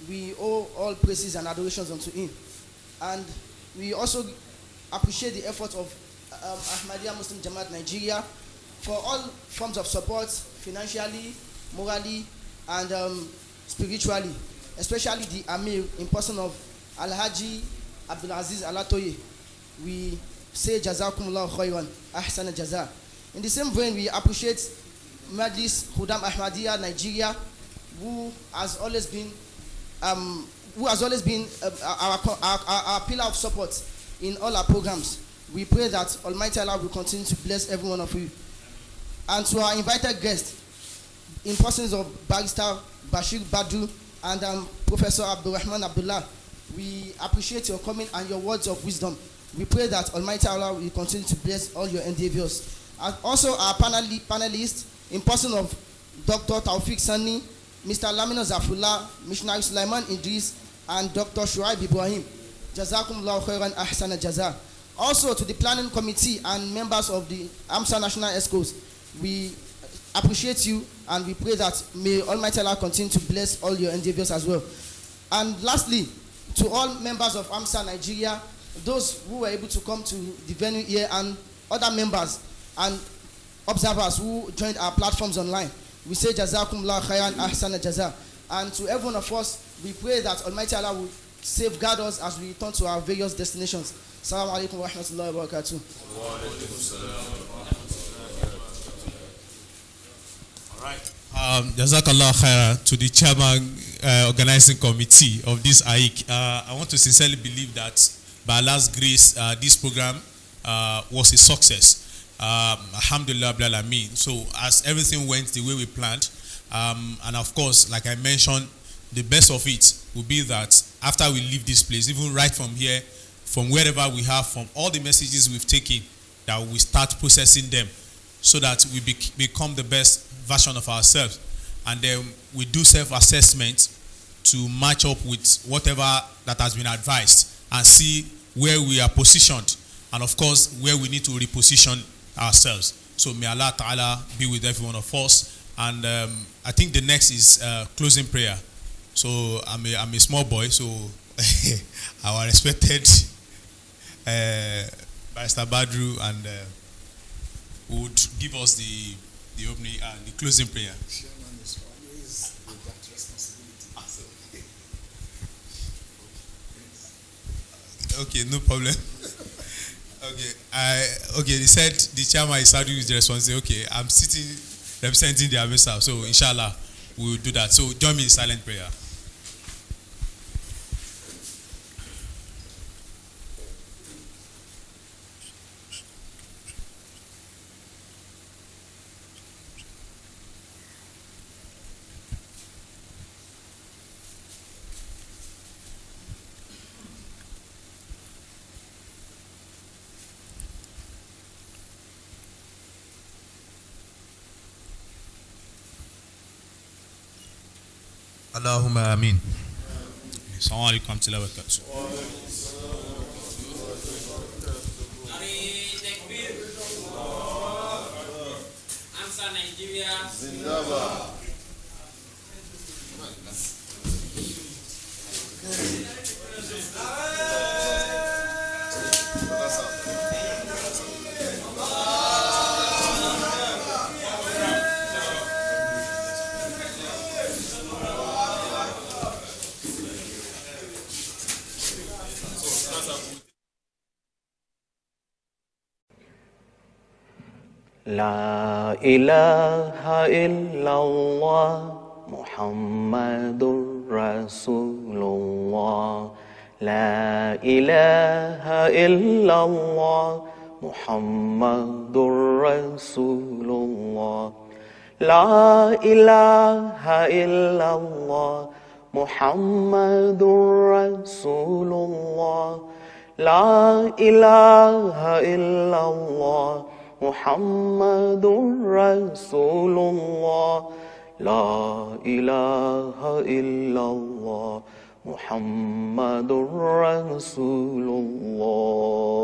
We owe all praises and adorations unto him. And we also appreciate the effort of Ahmadiyya Muslim Jamaat Nigeria for all forms of support, financially, morally, and spiritually, especially the Amir in person of Al-Haji Abdulaziz Alatoye. We say Jazakumullah khairan, ahsana jaza. In the same vein, we appreciate Majlis Khudam Ahmadiyya Nigeria, who has always been our pillar of support in all our programs. We pray that Almighty Allah will continue to bless every one of you. And to our invited guests, in persons of Barrister Bashir Badu and Professor Abdulrahman Abdullah. We appreciate your coming and your words of wisdom. We pray that Almighty Allah will continue to bless all your endeavors. And also our panelists in person of Dr. Taufik Sani, Mr. Lamino Zafullah, Missionary Sulaiman Idris, and Dr. Shuaib Ibrahim. Jazakumullahu khairan ahsana jaza. Also to the planning committee and members of the Amsa National ESCOs, we appreciate you and we pray that may Almighty Allah continue to bless all your endeavors as well. And lastly, to all members of Amsa Nigeria, those who were able to come to the venue here and other members and observers who joined our platforms online, we say Jazakumullah khairan ahsana jaza. And to every one of us, we pray that Almighty Allah will safeguard us as we return to our various destinations. Assalamu alaikum wa rahmatullahi wa barakatuh. All right. Jazakallah khaira to the chairman organizing committee of this Ahic. I want to sincerely believe that by Allah's grace, this program was a success. Alhamdulillah, Rabbil Alameen. So as everything went the way we planned, and of course, like I mentioned, the best of it will be that after we leave this place, even right from here, from wherever we have, from all the messages we've taken, that we start processing them so that we become the best version of ourselves. And then we do self-assessment to match up with whatever that has been advised and see where we are positioned and of course where we need to reposition ourselves. So may Allah Ta'ala be with every one of us. And I think the next is closing prayer. So I'm a small boy, so our respected Barrister Badru and would give us the opening and the closing prayer. Chairman is always with that responsibility. Okay, no problem. Okay, they said the chairman is starting with the responsibility. Okay, I'm sitting representing the Amsa, so inshallah we will do that. So join me in silent prayer. Allahumma ameen. Assalamu alaikum wa rahmatullahi wa barakatuh. Amsa Nigeria. Zindabad. La ilaha illallah Muhammadur Rasulullah. La ilaha illallah Muhammadur Rasulullah. La ilaha illallah Muhammadur Rasulullah. La ilaha illallah Muhammadur Rasulullah. La ilaha illallah Muhammadur Rasulullah.